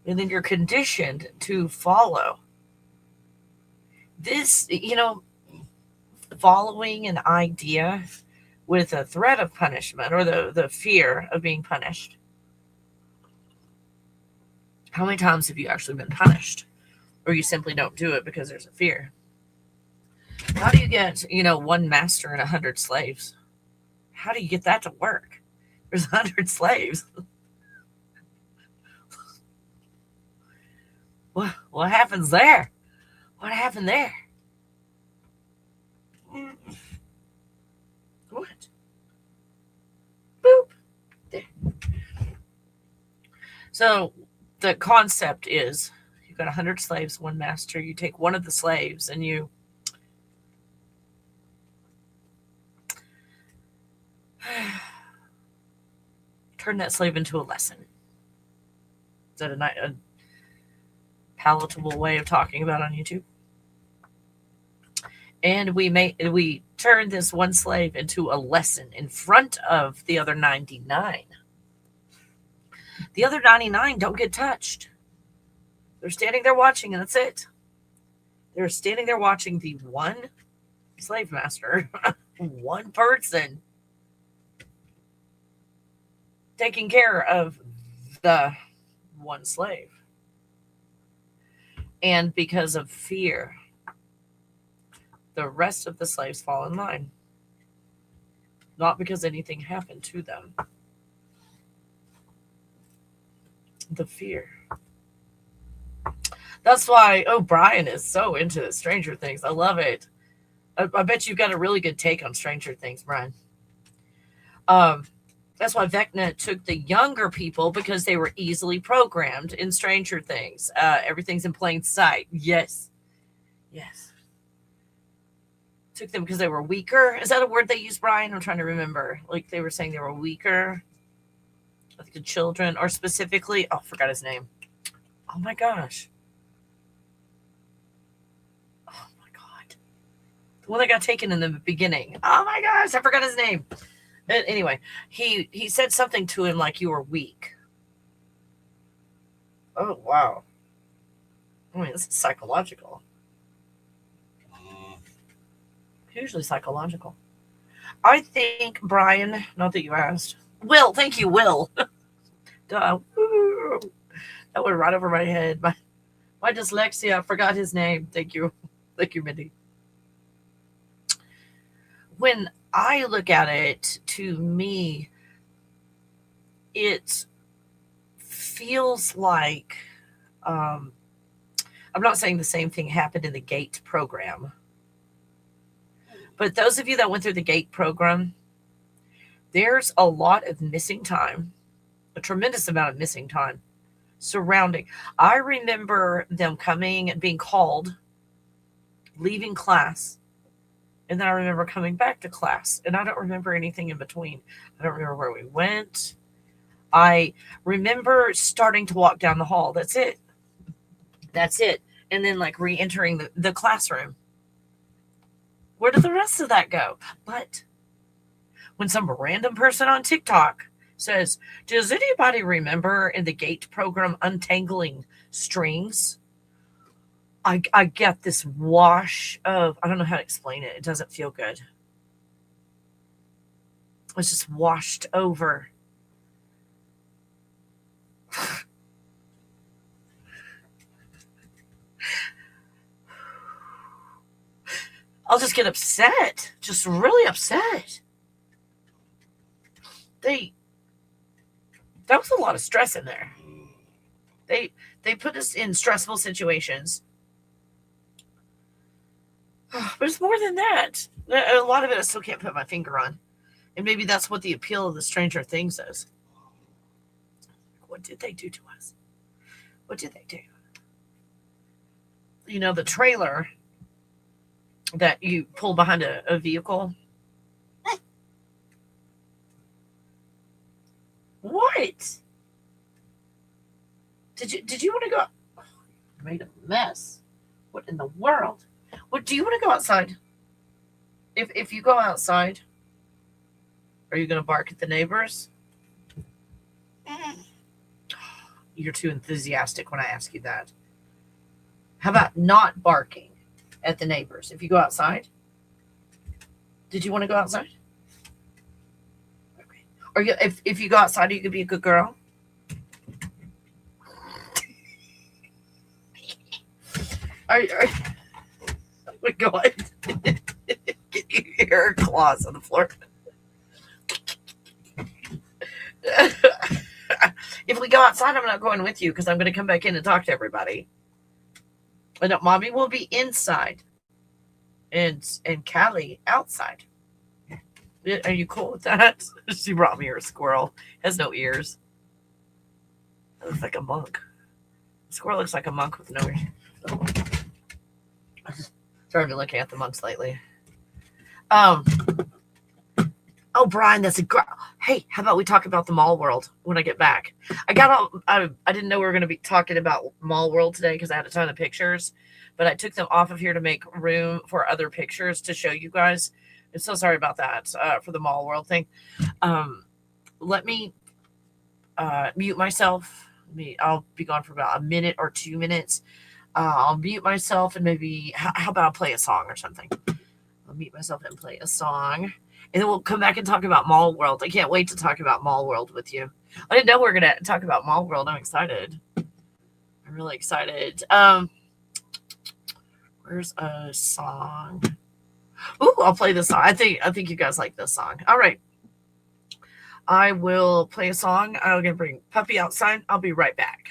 And then you're conditioned to follow. This, following an idea with a threat of punishment or the fear of being punished. How many times have you actually been punished? Or you simply don't do it because there's a fear? How do you get, one master and 100 slaves? How do you get that to work? There's 100 slaves. What happens there? What happened there? What? Boop. There. So the concept is you've got 100 slaves, one master. You take one of the slaves and you turn that slave into a lesson. Is that a palatable way of talking about on YouTube? And we turn this one slave into a lesson in front of the other 99. The other 99 don't get touched. They're standing there watching, and that's it. They're standing there watching the one slave master, one person, taking care of the one slave. And because of fear, the rest of the slaves fall in line. Not because anything happened to them. The fear. That's why O'Brien is so into Stranger Things. I love it. I bet you've got a really good take on Stranger Things, Brian. Um, that's why Vecna took the younger people because they were easily programmed in Stranger Things. Everything's in plain sight. Yes. Yes. Took them because they were weaker. Is that a word they use, Brian? I'm trying to remember. Like they were saying they were weaker. I think the children, or specifically, I forgot his name. Oh my gosh. Oh my God. The one that got taken in the beginning. Oh my gosh, I forgot his name. But anyway, he said something to him like you were weak. Oh wow. I mean, this is psychological. Hugely psychological. I think, Brian, not that you asked. Will, thank you, Will. Duh. That went right over my head. My dyslexia, I forgot his name. Thank you. Thank you, Mindy. When I look at it, to me, it feels like I'm not saying the same thing happened in the GATE program. But those of you that went through the GATE program, there's a lot of missing time, a tremendous amount of missing time surrounding. I remember them coming and being called, leaving class, and then I remember coming back to class, and I don't remember anything in between. I don't remember where we went. I remember starting to walk down the hall. That's it. That's it. And then like re-entering the classroom. Where did the rest of that go? But when some random person on TikTok says, does anybody remember in the GATE program untangling strings? I get this wash of, I don't know how to explain it. It doesn't feel good. It's just washed over. I'll just get upset, just really upset. There was a lot of stress in there. They put us in stressful situations. But it's more than that. A lot of it I still can't put my finger on. And maybe that's what the appeal of the Stranger Things is. What did they do to us? What did they do? You know, the trailer that you pull behind a vehicle. What? Did you want to go? Oh, you made a mess. What in the world? What do you want to go outside? If you go outside, are you going to bark at the neighbors? You're too enthusiastic when I ask you that. How about not barking at the neighbors if you go outside? Did you want to go outside? Okay. Or if you go outside, you could be a good girl. Oh my God. Can you hear her claws on the floor? If we go outside, I'm not going with you because I'm going to come back in and talk to everybody. And Mommy will be inside and Callie outside. Are you cool with that? She brought me her squirrel. Has no ears. It looks like a monk. The squirrel looks like a monk with no ears. Sorry, I've been looking at the monks lately. Oh, Brian, that's a great. Hey, how about we talk about the Mall World when I get back? I didn't know we were going to be talking about Mall World today because I had a ton of pictures, but I took them off of here to make room for other pictures to show you guys. I'm so sorry about that for the Mall World thing. Let me mute myself. I'll be gone for about a minute or 2 minutes. I'll mute myself and maybe, how about I'll play a song or something? I'll mute myself and play a song. And then we'll come back and talk about Mall World. I can't wait to talk about Mall World with you. I didn't know we were going to talk about Mall World. I'm excited. I'm really excited. Where's a song? Ooh, I'll play this song. I think you guys like this song. All right. I will play a song. I'm going to bring Puppy outside. I'll be right back.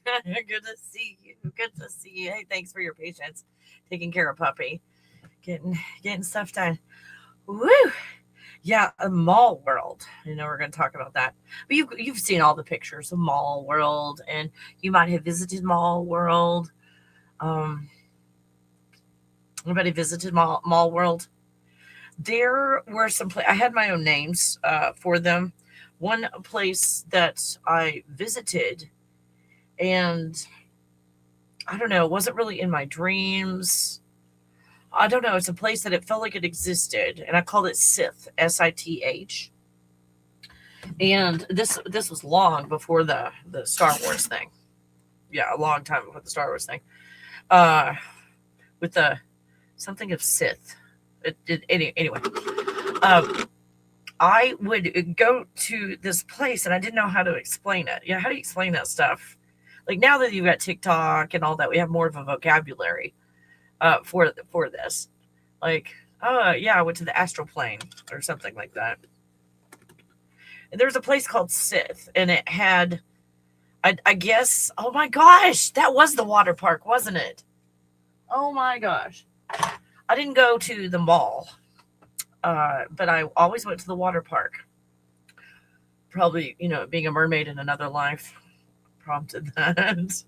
Good to see you. Good to see you. Hey, thanks for your patience. Taking care of puppy. Getting stuff done. Woo! Yeah, a Mall World. We're going to talk about that. But you've seen all the pictures of Mall World, and you might have visited Mall World. Anybody visited Mall World? There were some I had my own names for them. One place that I visited, and I don't know, it wasn't really in my dreams. I don't know. It's a place that it felt like it existed, and I called it Sith, Sith. And this was long before the Star Wars thing. Yeah, a long time before the Star Wars thing. With the something of Sith. Anyway, I would go to this place, and I didn't know how to explain it. How do you explain that stuff? Like, now that you've got TikTok and all that, we have more of a vocabulary for this. Like, I went to the astral plane or something like that. And there was a place called Sith, and it had, I guess, oh my gosh, that was the water park, wasn't it? Oh my gosh. I didn't go to the mall, but I always went to the water park. Probably, being a mermaid in another life prompted that.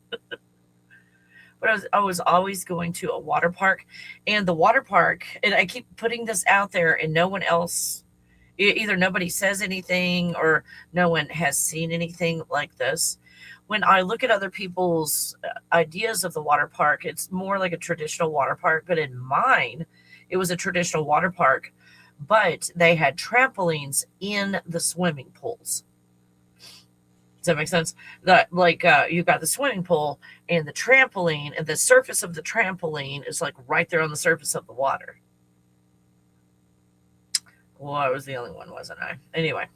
But I was always going to a water park, and the water park, and I keep putting this out there, and no one else, either nobody says anything or no one has seen anything like this. When I look at other people's ideas of the water park, it's more like a traditional water park, but in mine, it was a traditional water park, but they had trampolines in the swimming pools. Does that make sense? You've got the swimming pool and the trampoline, and the surface of the trampoline is like right there on the surface of the water. Well, I was the only one, wasn't I? Anyway,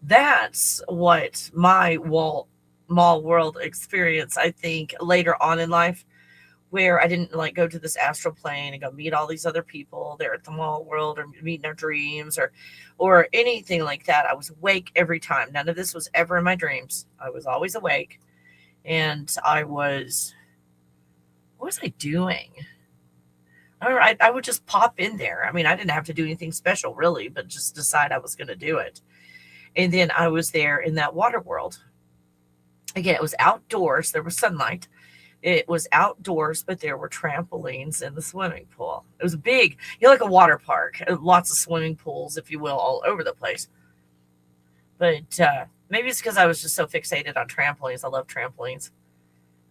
that's what my Mall World experience, I think, later on in life, where I didn't go to this astral plane and go meet all these other people there at the Mall World, or meet in their dreams, or anything like that. I was awake every time. None of this was ever in my dreams. I was always awake. And what was I doing? I would just pop in there. I mean, I didn't have to do anything special really, but just decide I was going to do it. And then I was there in that water world. Again, it was outdoors. There was sunlight. It was outdoors, but there were trampolines in the swimming pool. It was big, like a water park. Lots of swimming pools, if you will, all over the place. But maybe it's because I was just so fixated on trampolines. I love trampolines.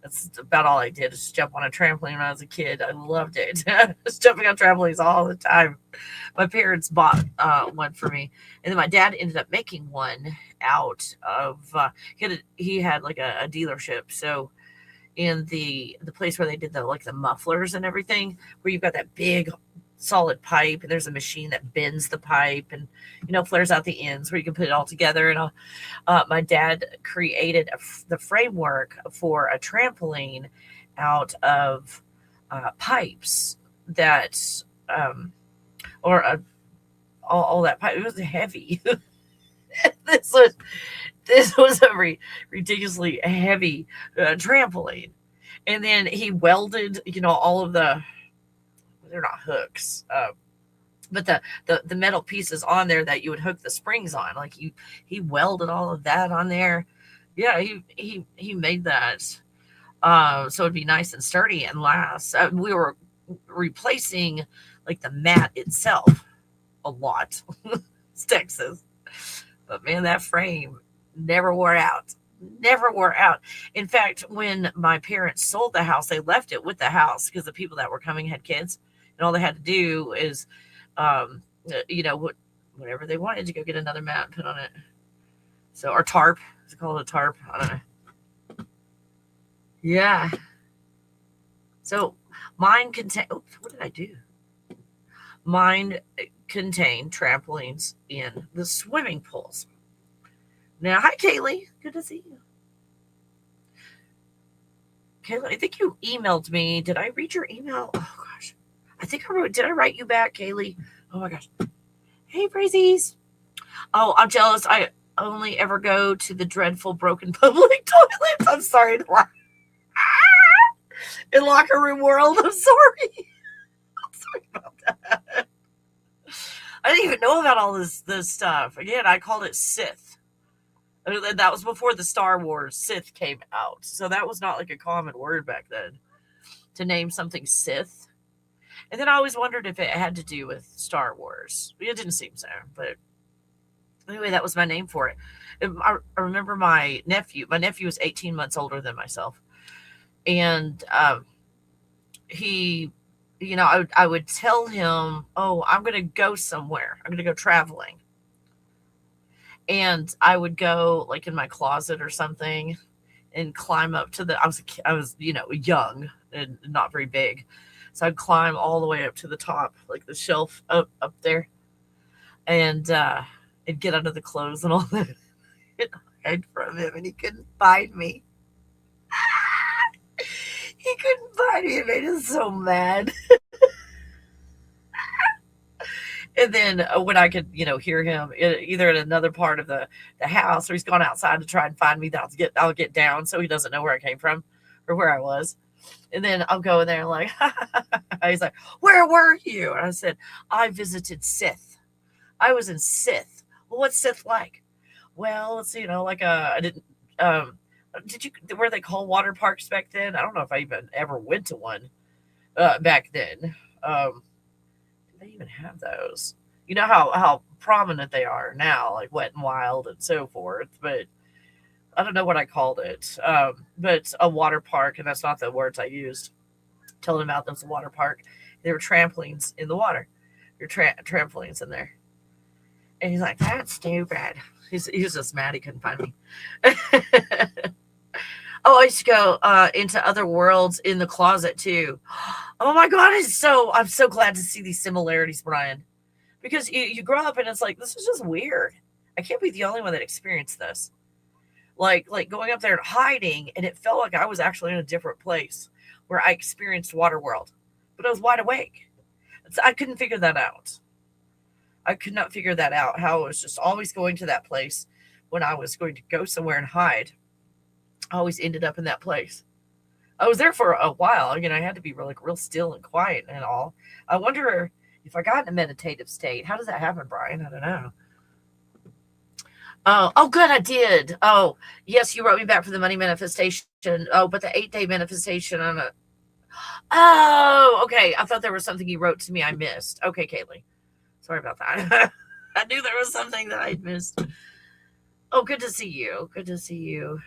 That's about all I did, is just jump on a trampoline when I was a kid. I loved it. Just jumping on trampolines all the time. My parents bought one for me, and then my dad ended up making one out of he had like a dealership. So in the place where they did the mufflers and everything, where you've got that big solid pipe, and there's a machine that bends the pipe and flares out the ends where you can put it all together. And my dad created the framework for a trampoline out of pipes that all that pipe. It was heavy. This was a ridiculously heavy trampoline. And then he welded all of they're not hooks, but the metal pieces on there that you would hook the springs on. Like he welded all of that on there. Yeah, he made that so it'd be nice and sturdy and last. We were replacing the mat itself a lot. It's Texas, but man, that frame never wore out. Never wore out. In fact, when my parents sold the house, they left it with the house because the people that were coming had kids. And all they had to do is, whatever they wanted, to go get another mat and put on it. So, or tarp. Is it called a tarp? I don't know. Yeah. So, mine contained, what did I do? Mine contained trampolines in the swimming pools. Now, hi, Kaylee. Good to see you. Kaylee, I think you emailed me. Did I read your email? Oh, gosh. I think did I write you back, Kaylee? Oh my gosh. Hey, Brazies. Oh, I'm jealous. I only ever go to the dreadful broken public toilet. I'm sorry to laugh. In Locker Room World, I'm sorry. I'm sorry about that. I didn't even know about all this stuff. Again, I called it Sith. And that was before the Star Wars Sith came out. So that was not like a common word back then to name something Sith. And then I always wondered if it had to do with Star Wars. It didn't seem so. But anyway, that was my name for it. I remember my nephew. My nephew was 18 months older than myself. And he, I would tell him, oh, I'm going to go somewhere. I'm going to go traveling. And I would go like in my closet or something and climb up to I was young and not very big. So I'd climb all the way up to the top, like the shelf up there. And I'd get under the clothes and all that. And hide from him, and he couldn't find me. He couldn't find me. It made him so mad. And then when I could, hear him either in another part of the house, or he's gone outside to try and find me, I'll get down so he doesn't know where I came from or where I was. And then I'll go in there and like, he's like, where were you? And I said, I visited Sith. I was in Sith. Well, what's Sith like? Well, it's, like I didn't, were they called water parks back then? I don't know if I even ever went to one back then. Do they even have those? You know how prominent they are now, like Wet and Wild and so forth, but I don't know what I called it. But a water park, and that's not the words I used. Telling him about this water park. There were trampolines in the water. There were trampolines in there. And he's like, that's stupid. He was just mad he couldn't find me. Oh, I used to go into other worlds in the closet too. Oh my God, I'm so glad to see these similarities, Brian. Because you grow up and it's like, this is just weird. I can't be the only one that experienced this. Like going up there and hiding, and it felt like I was actually in a different place where I experienced Waterworld. But I was wide awake. I couldn't figure that out. I could not figure that out, how I was just always going to that place when I was going to go somewhere and hide. I always ended up in that place. I was there for a while. I had to be real still and quiet and all. I wonder if I got in a meditative state. How does that happen, Brian? I don't know. Oh, good, I did. Oh, yes, you wrote me back for the money manifestation. Oh, but the 8-day manifestation on a... Oh, okay. I thought there was something you wrote to me I missed. Okay, Kaylee. Sorry about that. I knew there was something that I'd missed. Oh, good to see you. Good to see you.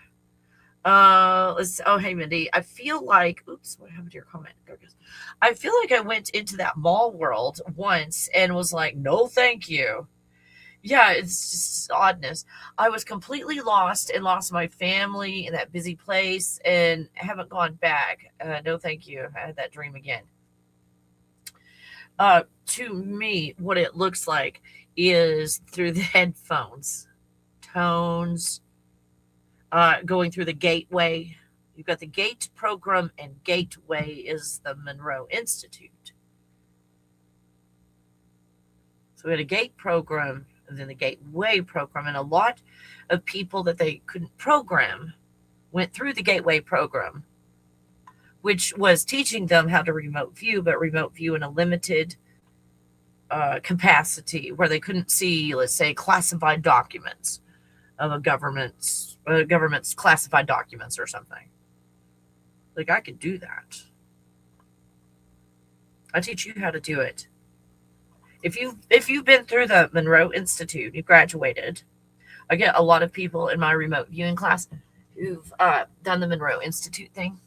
Hey, Mindy. I feel like, oops, what happened to your comment? There it goes. I feel like I went into that mall world once and was like, no, thank you. Yeah, it's just oddness. I was completely lost and lost my family in that busy place and haven't gone back. No, thank you. I had that dream again. To me, what it looks like is through the headphones, tones, going through the gateway. You've got the GATE program, and Gateway is the Monroe Institute. So we had a GATE program and then the Gateway program, and a lot of people that they couldn't program went through the Gateway program, which was teaching them how to remote view, but remote view in a limited capacity where they couldn't see, let's say, classified documents of a government's classified documents or something. Like, I could do that. I teach you how to do it. If you've been through the Monroe Institute, you graduated. I get a lot of people in my remote viewing class who've done the Monroe Institute thing.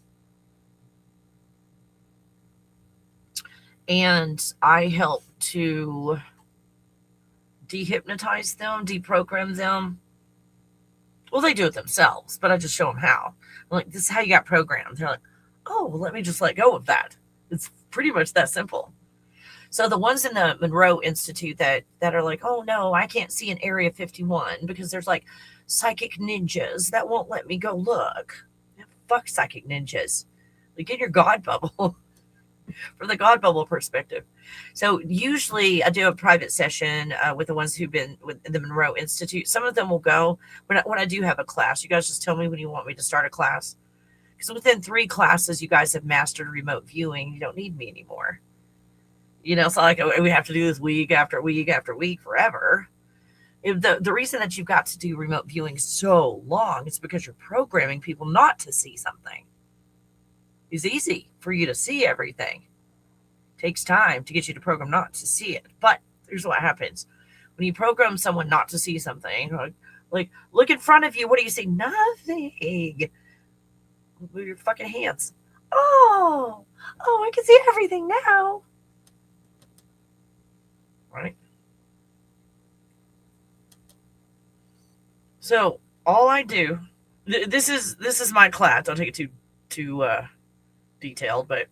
And I help to dehypnotize them, deprogram them. Well, they do it themselves, but I just show them how. I'm like, this is how you got programmed. They're like, oh, well, let me just let go of that. It's pretty much that simple. So the ones in the Monroe Institute that are like, oh, no, I can't see in Area 51 because there's like psychic ninjas that won't let me go look. Fuck psychic ninjas. Like, in your God bubble. from the God Bubble perspective. So usually I do a private session with the ones who've been with the Monroe Institute. Some of them will go when I do have a class. You guys just tell me when you want me to start a class. Because within 3 classes, you guys have mastered remote viewing. You don't need me anymore. You know, it's not like we have to do this week after week after week forever. The reason that you've got to do remote viewing so long is because you're programming people not to see something. It's easy for you to see everything. It takes time to get you to program not to see it. But here's what happens. When you program someone not to see something, like look in front of you, what do you see? Nothing. Move your fucking hands. Oh, I can see everything now. Right? So all I do, this is my class. Don't take it too detailed, but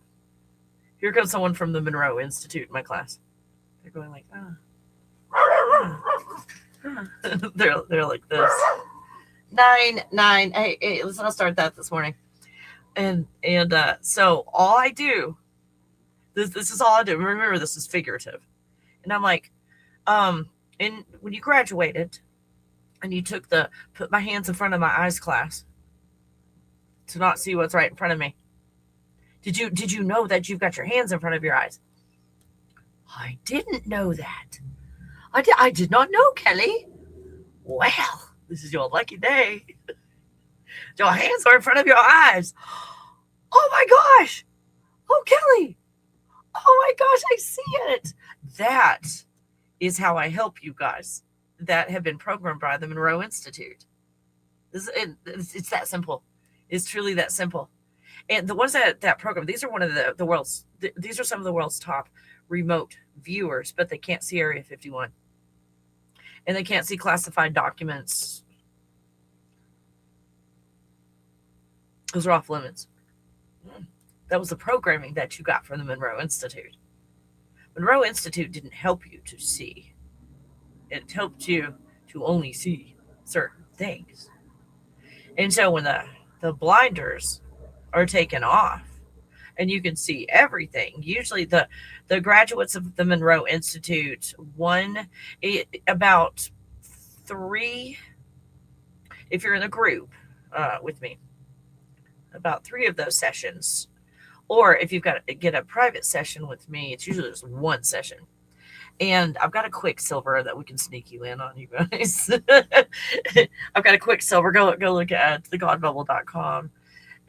here comes someone from the Monroe Institute in my class. They're going like, they're like this. 9. Hey, listen, I'll start that this morning. And so all I do, this is all I do. Remember, this is figurative. And I'm like, and when you graduated and you took the put my hands in front of my eyes class to not see what's right in front of me, did you know that you've got your hands in front of your eyes? I didn't know that. I did not know, Kelly. Well, this is your lucky day. Your hands are in front of your eyes. Oh my gosh. Oh, Kelly. Oh my gosh, I see it. That is how I help you guys that have been programmed by the Monroe Institute. It's that simple. It's truly that simple. And the ones that program, these are one of the world's, these are some of the world's top remote viewers, but they can't see Area 51. And they can't see classified documents. Those are off limits. That was the programming that you got from the Monroe Institute. Monroe Institute didn't help you to see. It helped you to only see certain things. And so when the blinders are taken off and you can see everything, usually the graduates of the Monroe Institute, about 3, if you're in a group with me, about 3 of those sessions, or if you've got to get a private session with me, it's usually just 1 session. And I've got a Quicksilver that we can sneak you in on, you guys. I've got a Quicksilver. Go look at thegodbubble.com.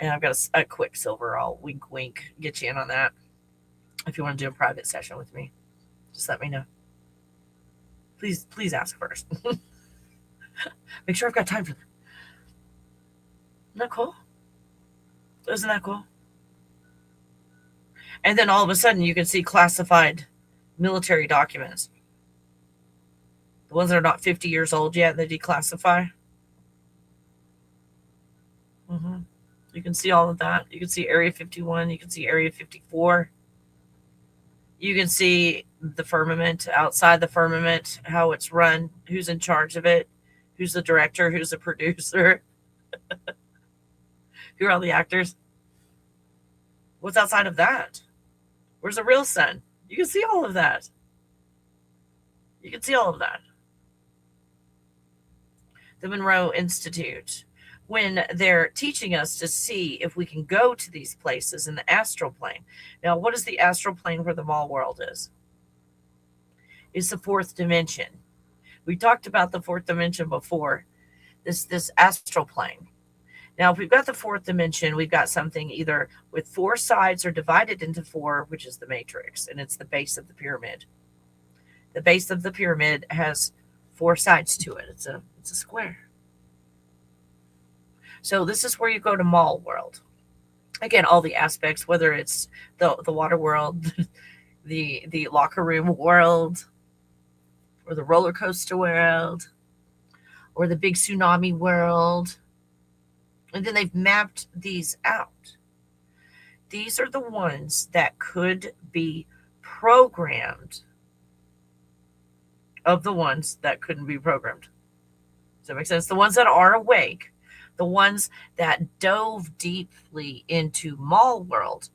And I've got a Quicksilver. I'll wink, get you in on that. If you want to do a private session with me, just let me know. Please ask first. Make sure I've got time for that. Isn't that cool? Isn't that cool? And then all of a sudden you can see classified military documents. The ones that are not 50 years old yet, they declassify. You can see all of that. You can see Area 51. You can see Area 54. You can see the firmament, outside the firmament, how it's run, who's in charge of it, who's the director, who's the producer, who are all the actors. What's outside of that? Where's the real sun? You can see all of that. You can see all of that. The Monroe Institute, when they're teaching us to see if we can go to these places in the astral plane. Now, what is the astral plane where the mall world is? It's the 4th dimension. We talked about the 4th dimension before. This astral plane. Now, if we've got the 4th dimension, we've got something either with 4 sides or divided into 4, which is the matrix, and it's the base of the pyramid. The base of the pyramid has 4 sides to it. It's a square. So this is where you go to mall world. Again, all the aspects, whether it's the water world, the locker room world, or the roller coaster world, or the big tsunami world. And then they've mapped these out. These are the ones that could be programmed of the ones that couldn't be programmed. Does that make sense? The ones that are awake, the ones that dove deeply into mall world.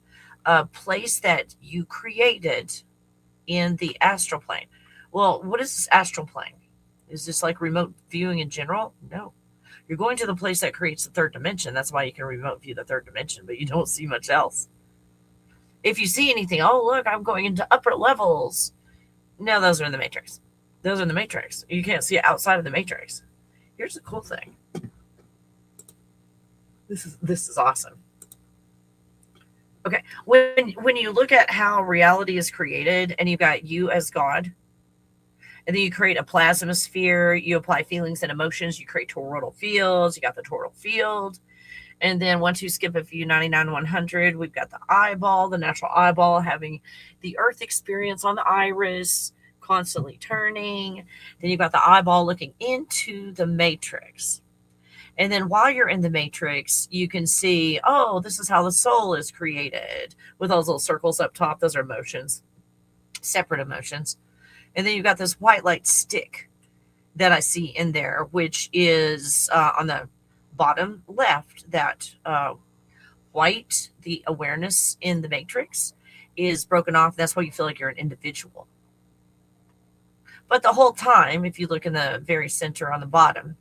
a place that you created in the astral plane. Well, what is this astral plane? Is this like remote viewing in general? No. You're going to the place that creates the third dimension. That's why you can remote view the third dimension, but you don't see much else. If you see anything, oh, look, I'm going into upper levels. No, those are in the Matrix. Those are in the Matrix. You can't see it outside of the Matrix. Here's the cool thing. This is awesome. Okay, when you look at how reality is created, and you've got you as God, and then you create a plasma sphere, you apply feelings and emotions, you create toroidal fields, you got the toroidal field, and then once you skip a few 99, 100, we've got the eyeball, the natural eyeball, having the earth experience on the iris, constantly turning. Then you've got the eyeball looking into the matrix. And then while you're in the matrix, you can see, oh, this is how the soul is created with those little circles up top. Those are emotions, separate emotions. And then you've got this white light stick that I see in there, which is on the bottom left, that white, the awareness in the matrix is broken off. That's why you feel like you're an individual. But the whole time, if you look in the very center on the bottom,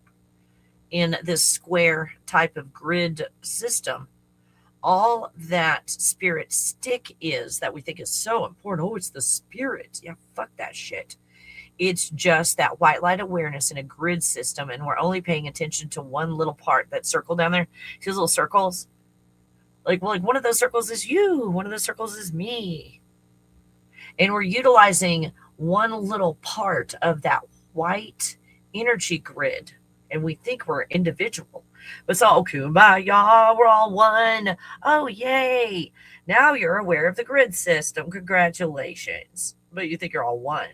in this square type of grid system, all that spirit stick is that we think is so important. Oh, it's the spirit. Yeah, fuck that shit. It's just that white light awareness in a grid system, and we're only paying attention to one little part, that circle down there. See those little circles? Like one of those circles is you, one of those circles is me. And we're utilizing one little part of that white energy grid, and we think we're individual. But it's all kumbaya, we're all one. Oh, yay. Now you're aware of the grid system. Congratulations. But you think you're all one.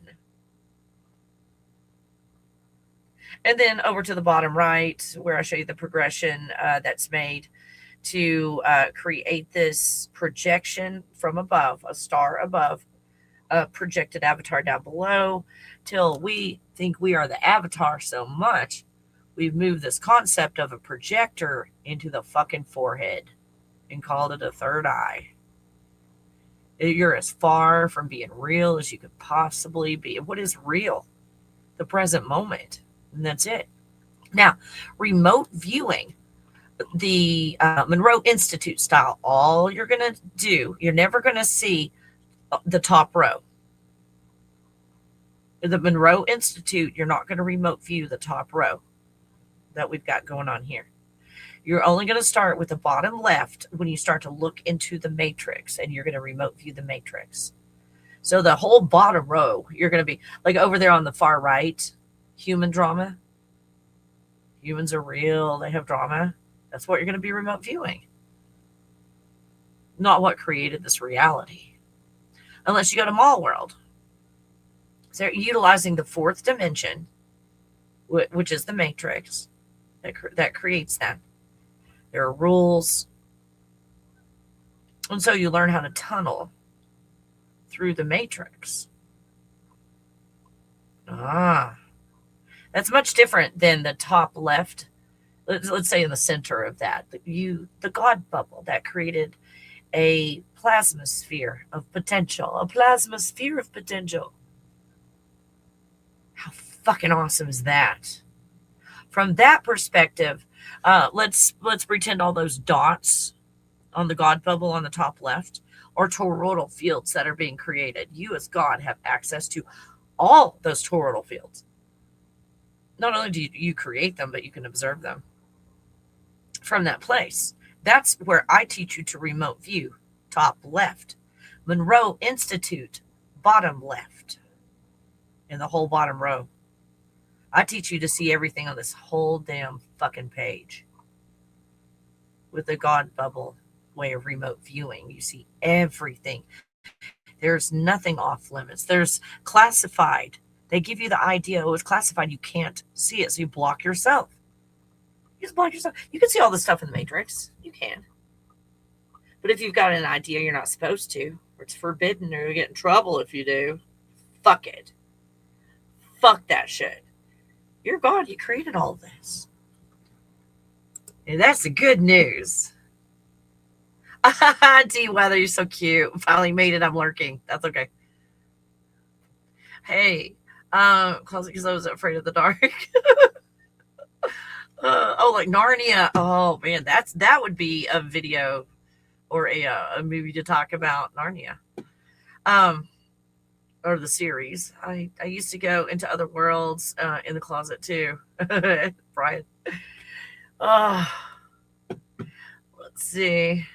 And then over to the bottom right, where I show you the progression that's made to create this projection from above, a star above, a projected avatar down below, till we think we are the avatar so much, we've moved this concept of a projector into the fucking forehead and called it a third eye. You're as far from being real as you could possibly be. What is real? The present moment. And that's it. Now, remote viewing, the Monroe Institute style, all you're going to do, you're never going to see the top row. The Monroe Institute, you're not going to remote view the top row that we've got going on here. You're only going to start with the bottom left when you start to look into the matrix, and you're going to remote view the matrix. So the whole bottom row, you're going to be like over there on the far right, human drama. Humans are real. They have drama. That's what you're going to be remote viewing. Not what created this reality. Unless you go to Mall World. So they're utilizing the fourth dimension, which is the matrix, that creates that. There are rules. And so you learn how to tunnel through the matrix. That's much different than the top left. Let's say in the center of that, the God bubble that created a plasma sphere of potential, a plasma sphere of potential. How fucking awesome is that? From that perspective, let's pretend all those dots on the God bubble on the top left are toroidal fields that are being created. You as God have access to all those toroidal fields. Not only do you create them, but you can observe them from that place. That's where I teach you to remote view, top left. Monroe Institute, bottom left, in the whole bottom row. I teach you to see everything on this whole damn fucking page. With the God bubble way of remote viewing, you see everything. There's nothing off limits. There's classified. They give you the idea, oh, it's classified. You can't see it, so you block yourself. You just block yourself. You can see all the stuff in the Matrix. You can. But if you've got an idea you're not supposed to, or it's forbidden, or you get in trouble if you do, fuck it. Fuck that shit. You're God. You created all this. And that's the good news. D Weather, you're so cute. Finally made it. I'm lurking. That's okay. Hey, closet because I was afraid of the dark. Like Narnia. Oh man, that would be a video or a movie to talk about Narnia. Or the series. I used to go into other worlds in the closet too. Brian. Let's see.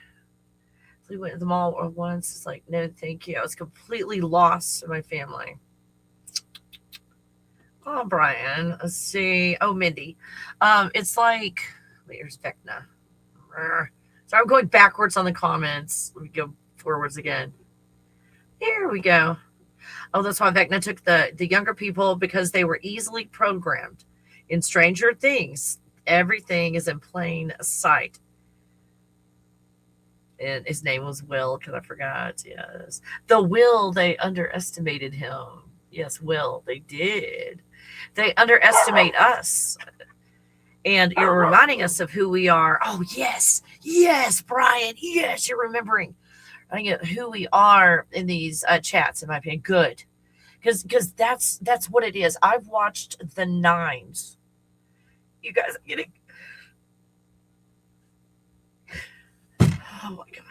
We went to the mall once. It's like, no, thank you. I was completely lost in my family. Oh, Brian. Let's see. Oh, Mindy. It's like, wait, here's Vecna. So I'm going backwards on the comments. Let me go forwards again. Here we go. Oh, that's why Vecna took the younger people, because they were easily programmed. In Stranger Things, everything is in plain sight. And his name was Will, because I forgot. Yes. The Will, they underestimated him. Yes, Will, they did. They underestimate us. And you're reminding us of who we are. Oh, yes. Yes, Brian. Yes, you're remembering who we are in these chats, in my opinion. Good. Because that's what it is. I've watched the Nines. You guys are getting... Oh, my God.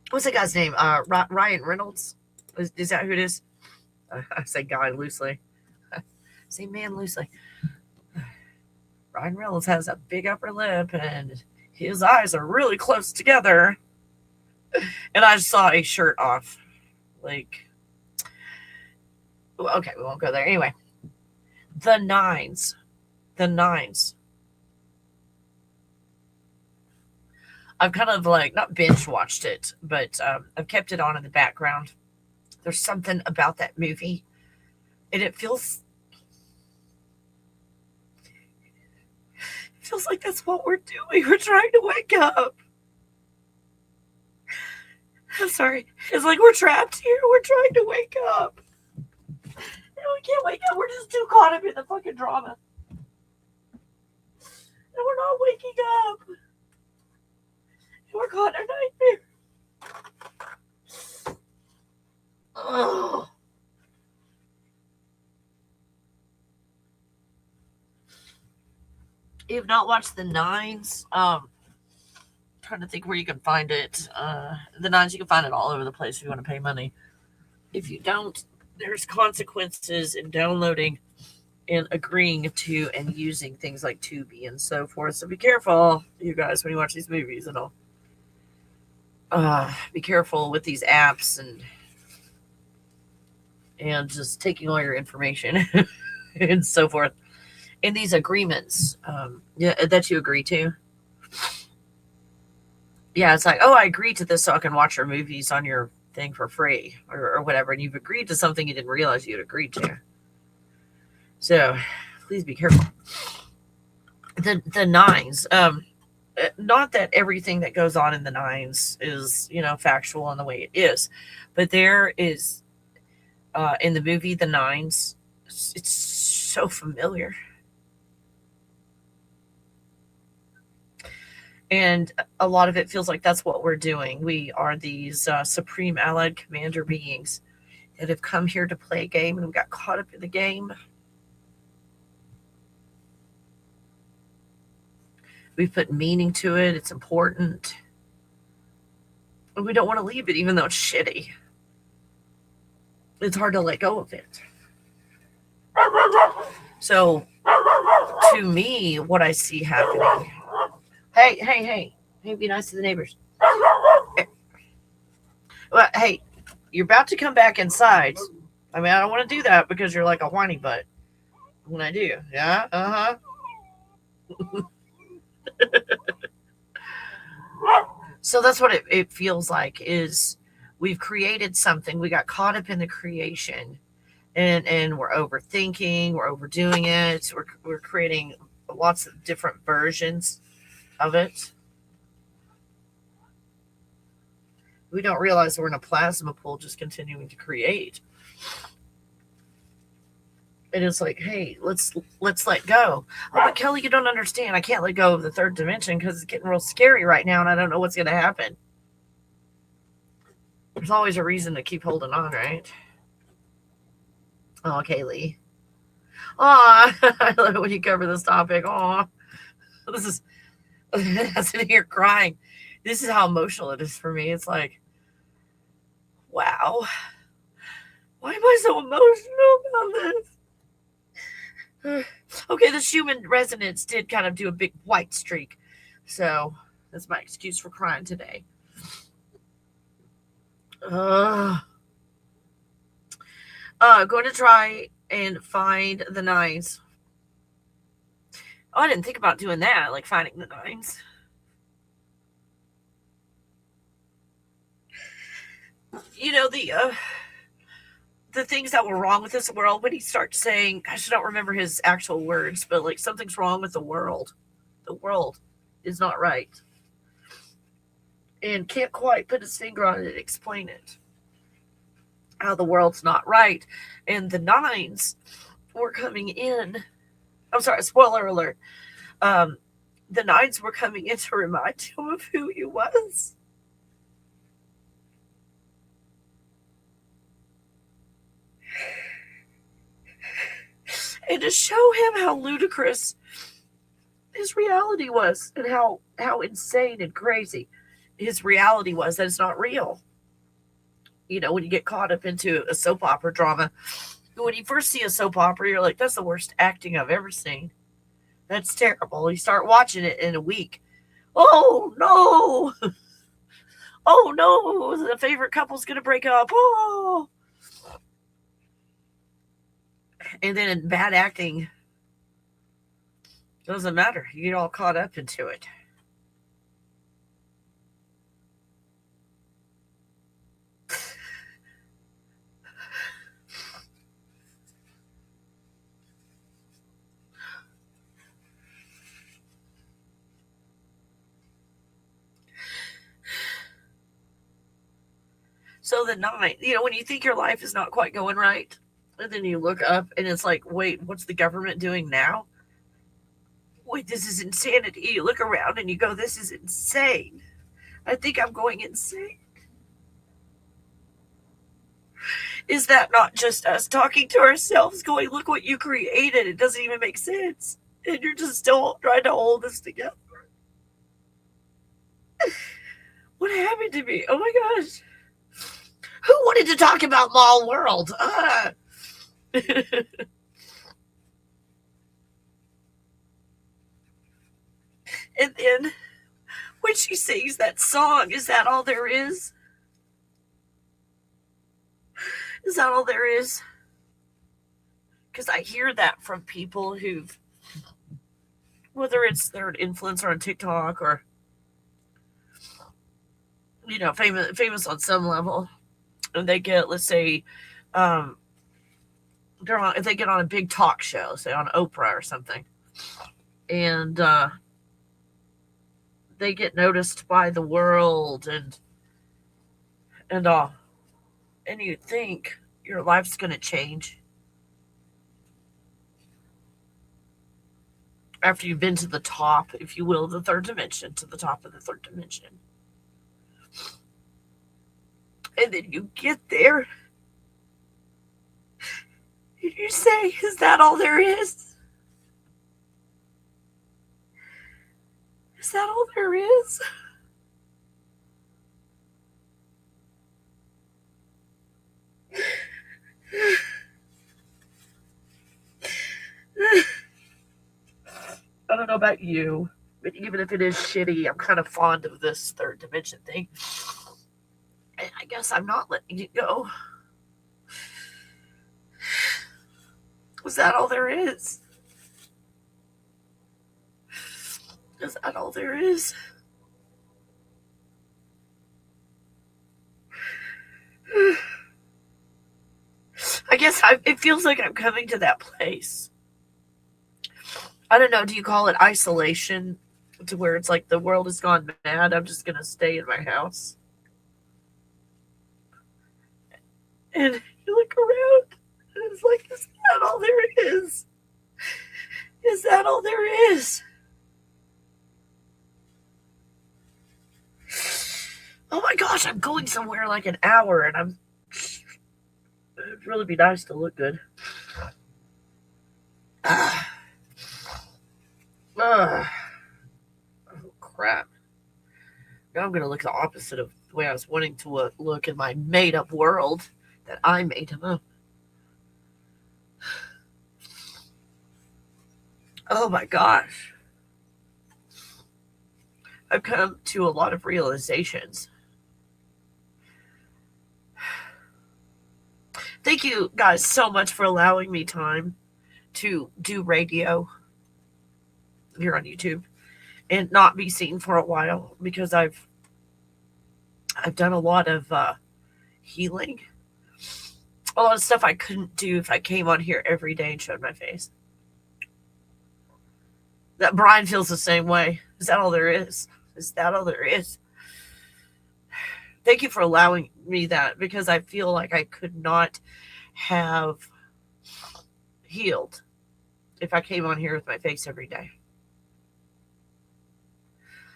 What's that guy's name? Ryan Reynolds? Is that who it is? I say guy loosely. I say man loosely. Ryan Reynolds has a big upper lip, and his eyes are really close together. And I just saw a shirt off. Like, okay, we won't go there. Anyway, the Nines. The Nines. I've kind of like, not binge watched it, but I've kept it on in the background. There's something about that movie, and it feels like that's what we're doing. We're trying to wake up. I'm sorry. It's like we're trapped here. We're trying to wake up. And we can't wake up. We're just too caught up in the fucking drama. And we're not waking up. And we're caught in a nightmare. Oh. You've not watched the Nines? Trying to think where you can find it. The Nines, you can find it all over the place if you want to pay money. If you don't, there's consequences in downloading and agreeing to and using things like Tubi and so forth. So be careful, you guys, when you watch these movies and all. Be careful with these apps and just taking all your information and so forth. And these agreements that you agree to. Yeah, it's like, oh, I agreed to this so I can watch your movies on your thing for free or whatever. And you've agreed to something you didn't realize you'd agreed to. So please be careful. The Nines. Not that everything that goes on in the Nines is, factual in the way it is. But there is, in the movie The Nines, it's so familiar. And a lot of it feels like that's what we're doing. We are these supreme allied commander beings that have come here to play a game, and we got caught up in the game. We've put meaning to it. It's important. And we don't want to leave it, even though it's shitty. It's hard to let go of it. So, to me, what I see happening... Hey, be nice to the neighbors. Well, hey, you're about to come back inside. I mean, I don't want to do that because you're like a whiny butt. When I do. Yeah, So that's what it feels like, is we've created something. We got caught up in the creation, and we're overthinking, we're overdoing it. We're creating lots of different versions of it. We don't realize we're in a plasma pool just continuing to create. And it's like, hey, let's let go. Oh, but Kelly, you don't understand. I can't let go of the third dimension because it's getting real scary right now, and I don't know what's going to happen. There's always a reason to keep holding on, right? Oh, Kaylee. Aw, I love it when you cover this topic. Aw, this is, I'm sitting here crying. This is how emotional it is for me. It's like, wow. Why am I so emotional about this? Okay, the Schumann resonance did kind of do a big white streak. So that's my excuse for crying today. Going to try and find the nines. Oh, I didn't think about doing that, like finding the nines. You know, the things that were wrong with this world, when he starts saying, gosh, I don't remember his actual words, but like something's wrong with the world. The world is not right. And can't quite put his finger on it and explain it. How the world's not right. And the nines were coming in. I'm sorry, spoiler alert. The nines were coming in to remind him of who he was. And to show him how ludicrous his reality was and how insane and crazy his reality was, that it's not real. You know, when you get caught up into a soap opera drama, when you first see a soap opera, you're like, that's the worst acting I've ever seen. That's terrible. You start watching it in a week. Oh, no. Oh, no. The favorite couple's going to break up. Oh. And then in bad acting, doesn't matter. You get all caught up into it. So the nine, you know, when you think your life is not quite going right, and then you look up and it's like, wait, what's the government doing now? Wait, this is insanity. You look around and you go, this is insane. I think I'm going insane. Is that not just us talking to ourselves, going, look what you created? It doesn't even make sense. And you're just still trying to hold this together. What happened to me? Oh my gosh. Who wanted to talk about Mall World? And then when she sings that song, is that all there is? Is that all there is? Because I hear that from people who've, whether it's they're an influencer on TikTok or, you know, famous on some level, and they get, let's say, if they get on a big talk show, say on Oprah or something, and they get noticed by the world and all, and you think your life's going to change after you've been to the top, if you will, the third dimension, to the top of the third dimension. And then you get there and you say, is that all there is? Is that all there is? I don't know about you, but even if it is shitty, I'm kind of fond of this third dimension thing. And I guess I'm not letting it go. Was that all there is? Is that all there is? I guess it feels like I'm coming to that place. I don't know, do you call it isolation? To where it's like the world has gone mad, I'm just going to stay in my house. And you look around, and it's like, is that all there is? Is that all there is? Oh my gosh, I'm going somewhere like an hour, and it'd really be nice to look good. Oh, crap. Now I'm going to look the opposite of the way I was wanting to look in my made-up world that I made him up. Oh my gosh. I've come to a lot of realizations. Thank you guys so much for allowing me time to do radio here on YouTube and not be seen for a while, because I've done a lot of healing, a lot of stuff I couldn't do if I came on here every day and showed my face. That Brian feels the same way. Is that all there is? Is that all there is? Thank you for allowing me that, because I feel like I could not have healed if I came on here with my face every day.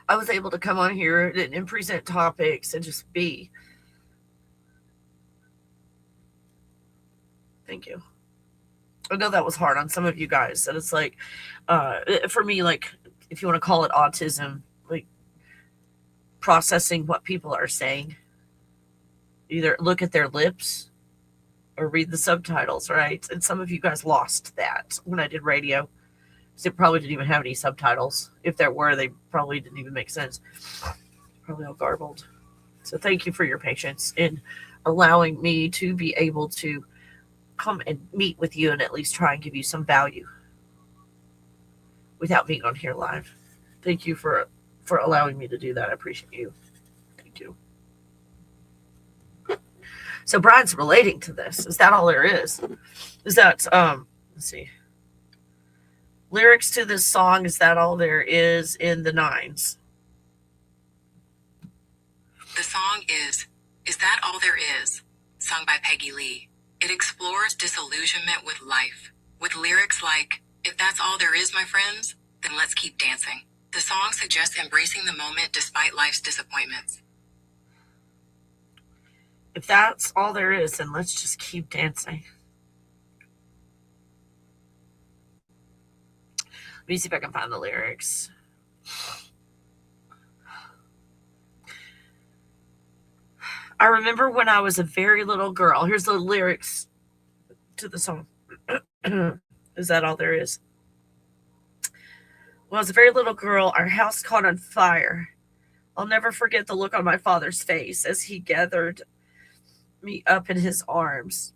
I was able to come on here and present topics and just be. Thank you. I know that was hard on some of you guys. And it's like, for me, like, if you want to call it autism, like processing what people are saying. Either look at their lips or read the subtitles, right? And some of you guys lost that when I did radio. Because it probably didn't even have any subtitles. If there were, they probably didn't even make sense. Probably all garbled. So thank you for your patience in allowing me to be able to come and meet with you and at least try and give you some value without being on here live. Thank you for allowing me to do that. I appreciate you. Thank you. So Brian's relating to this. Is that all there is? Is that, let's see. Lyrics to this song, is that all there is in the 9s? The song Is That All There Is, sung by Peggy Lee. It explores disillusionment with life, with lyrics like, "If that's all there is, my friends, then let's keep dancing." The song suggests embracing the moment despite life's disappointments. If that's all there is, then let's just keep dancing. Let me see if I can find the lyrics. I remember when I was a very little girl. Here's the lyrics to the song. Is that all there is? When I was a very little girl, our house caught on fire. I'll never forget the look on my father's face as he gathered me up in his arms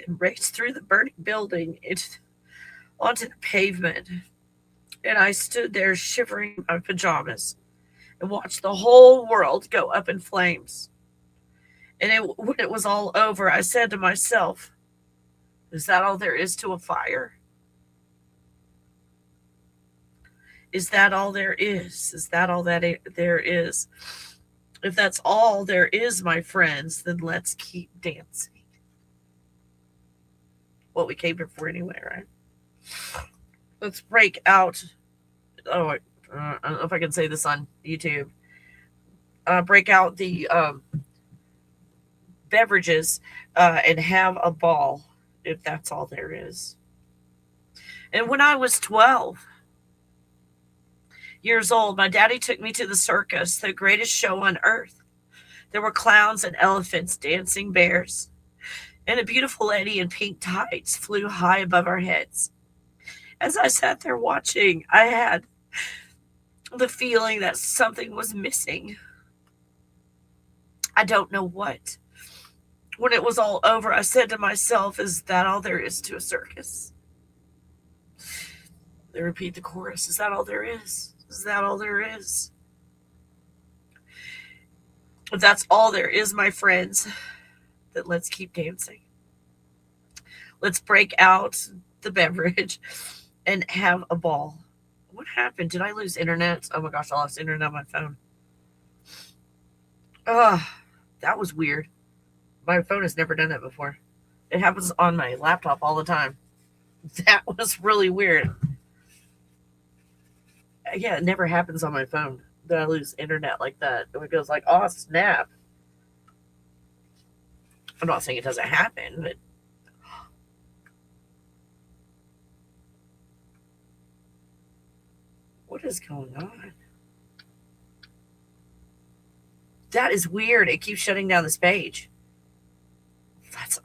and raced through the burning building onto the pavement. And I stood there shivering in my pajamas and watched the whole world go up in flames. And when it was all over, I said to myself, is that all there is to a fire? Is that all there is? Is that all that there is? If that's all there is, my friends, then let's keep dancing. What we came here for anyway, right? Let's break out. Oh, I don't know if I can say this on YouTube. Break out the beverages and have a ball, if that's all there is. And when I was 12 years old, my daddy took me to the circus, the greatest show on earth. There were clowns and elephants, dancing bears, and a beautiful lady in pink tights flew high above our heads. As I sat there watching, I had the feeling that something was missing. I don't know what. When it was all over, I said to myself, is that all there is to a circus? They repeat the chorus. Is that all there is? Is that all there is? If that's all there is, my friends, then let's keep dancing. Let's break out the beverage and have a ball. What happened? Did I lose internet? Oh my gosh, I lost internet on my phone. That was weird. My phone has never done that before. It happens on my laptop all the time. That was really weird. Yeah, it never happens on my phone that I lose internet like that. It goes like, oh, snap. I'm not saying it doesn't happen, but what is going on? That is weird. It keeps shutting down this page.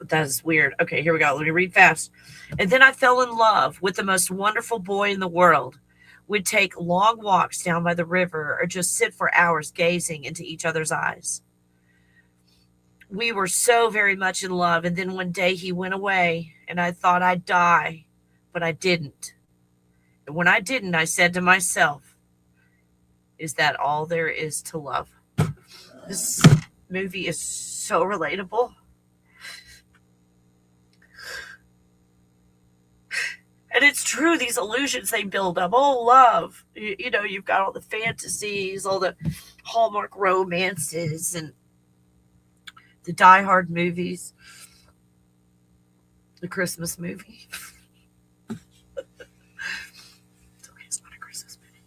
That is weird. Okay, here we go. Let me read fast. And then I fell in love with the most wonderful boy in the world. We'd take long walks down by the river or just sit for hours gazing into each other's eyes. We were so very much in love, and then one day he went away, and I thought I'd die, but I didn't. And when I didn't, I said to myself, is that all there is to love? This movie is so relatable. And it's true, these illusions they build up. Oh, love. You know, you've got all the fantasies, all the Hallmark romances, and the Die Hard movies, the Christmas movie. It's okay, it's not a Christmas movie.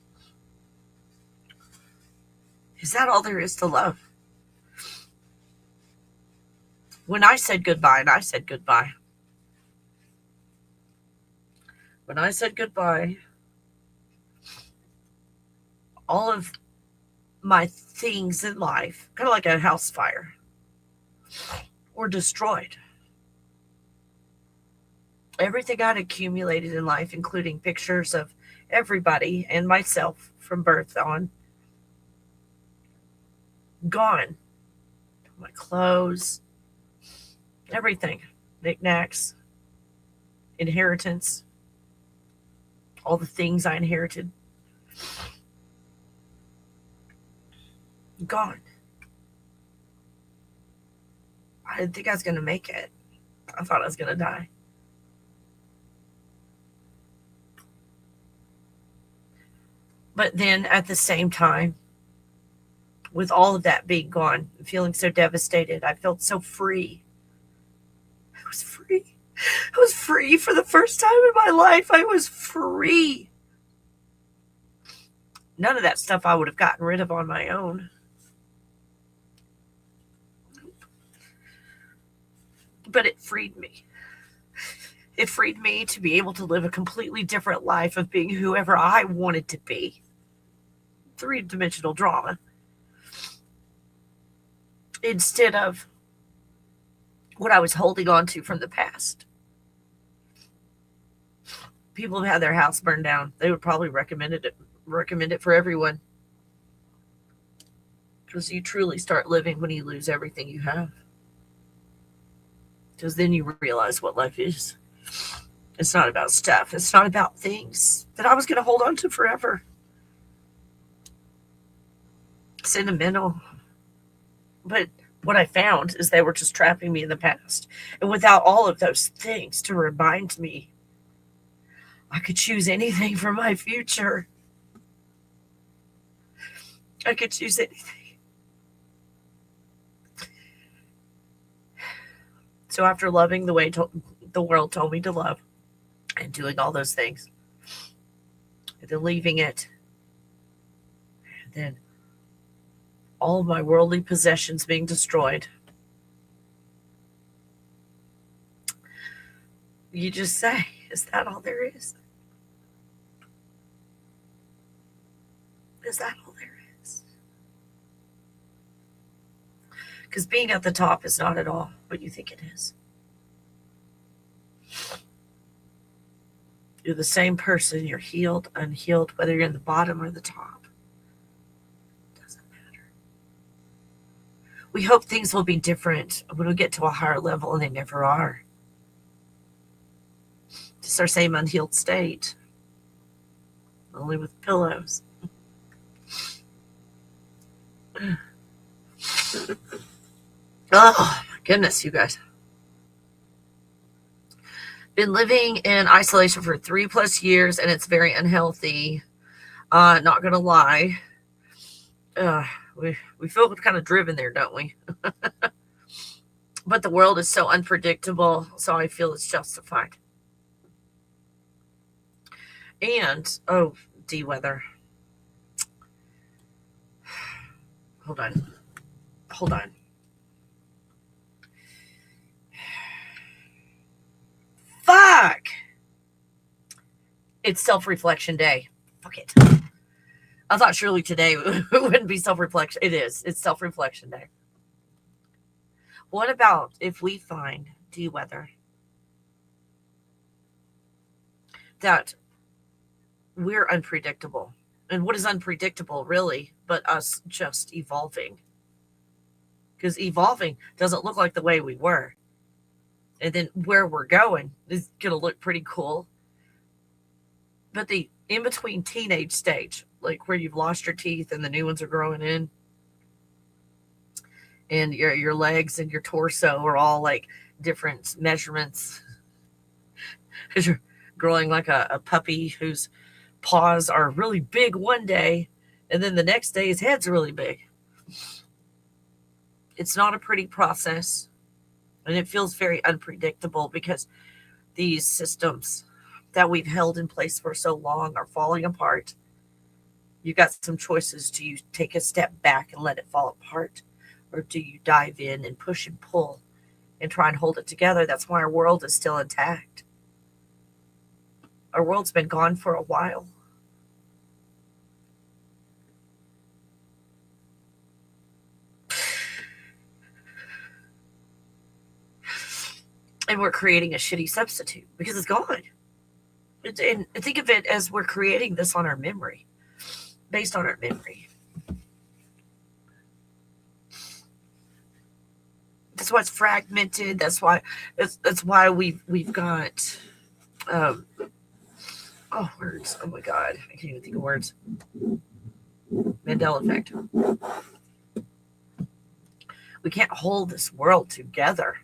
Is that all there is to love? When I said goodbye, and I said goodbye. When I said goodbye, all of my things in life, kind of like a house fire, were destroyed. Everything I'd accumulated in life, including pictures of everybody and myself from birth on, gone. My clothes, everything, knickknacks, inheritance, all the things I inherited, gone. I didn't think I was going to make it. I thought I was going to die. But then at the same time, with all of that being gone, feeling so devastated, I felt so free. I was free. I was free for the first time in my life. I was free. None of that stuff I would have gotten rid of on my own. But it freed me. It freed me to be able to live a completely different life of being whoever I wanted to be. Three-dimensional drama. Instead of what I was holding on to from the past. People have had their house burned down. They would probably recommend it for everyone. Because you truly start living when you lose everything you have. Because then you realize what life is. It's not about stuff. It's not about things that I was going to hold on to forever. Sentimental. But what I found is they were just trapping me in the past. And without all of those things to remind me, I could choose anything for my future. I could choose anything. So after loving the way the world told me to love and doing all those things, and then leaving it, and then all of my worldly possessions being destroyed, you just say, is that all there is? Is that all there is? Because being at the top is not at all what you think it is. You're the same person. You're healed, unhealed, whether you're in the bottom or the top. Doesn't matter. We hope things will be different when we get to a higher level, and they never are. Just our same unhealed state. Only with pillows. Oh, my goodness, you guys. Been living in isolation for 3+ years, and it's very unhealthy. Not gonna lie. We feel kind of driven there, don't we? But the world is so unpredictable, so I feel it's justified. And, D-weather. Hold on. Fuck! It's self-reflection day. Fuck it. I thought surely today wouldn't be self-reflection. It is. It's self-reflection day. What about if we find, D-Weather, that we're unpredictable? And what is unpredictable, really, but us just evolving? Because evolving doesn't look like the way we were. And then where we're going is going to look pretty cool. But the in-between teenage stage, like where you've lost your teeth and the new ones are growing in, and your legs and your torso are all like different measurements, because you're growing like a puppy whose paws are really big one day, and then the next day his head's really big. It's not a pretty process, and it feels very unpredictable because these systems that we've held in place for so long are falling apart. You got some choices. Do you take a step back and let it fall apart? Or do you dive in and push and pull and try and hold it together? That's why our world is still intact. Our world's been gone for a while. And we're creating a shitty substitute because it's gone. And think of it as we're creating this on our memory, based on our memory. That's why it's fragmented. That's why we've got words. Oh my God, I can't even think of words. Mandela effect. We can't hold this world together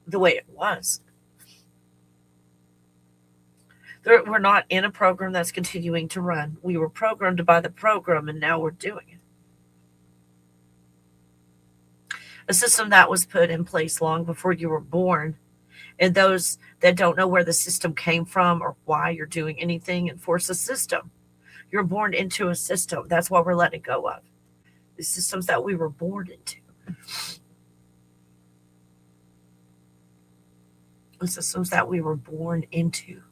the way it was. We're not in a program that's continuing to run. We were programmed by the program, and now we're doing it. A system that was put in place long before you were born. And those that don't know where the system came from or why you're doing anything, enforce a system. You're born into a system. That's what we're letting go of. The systems that we were born into. The systems that we were born into.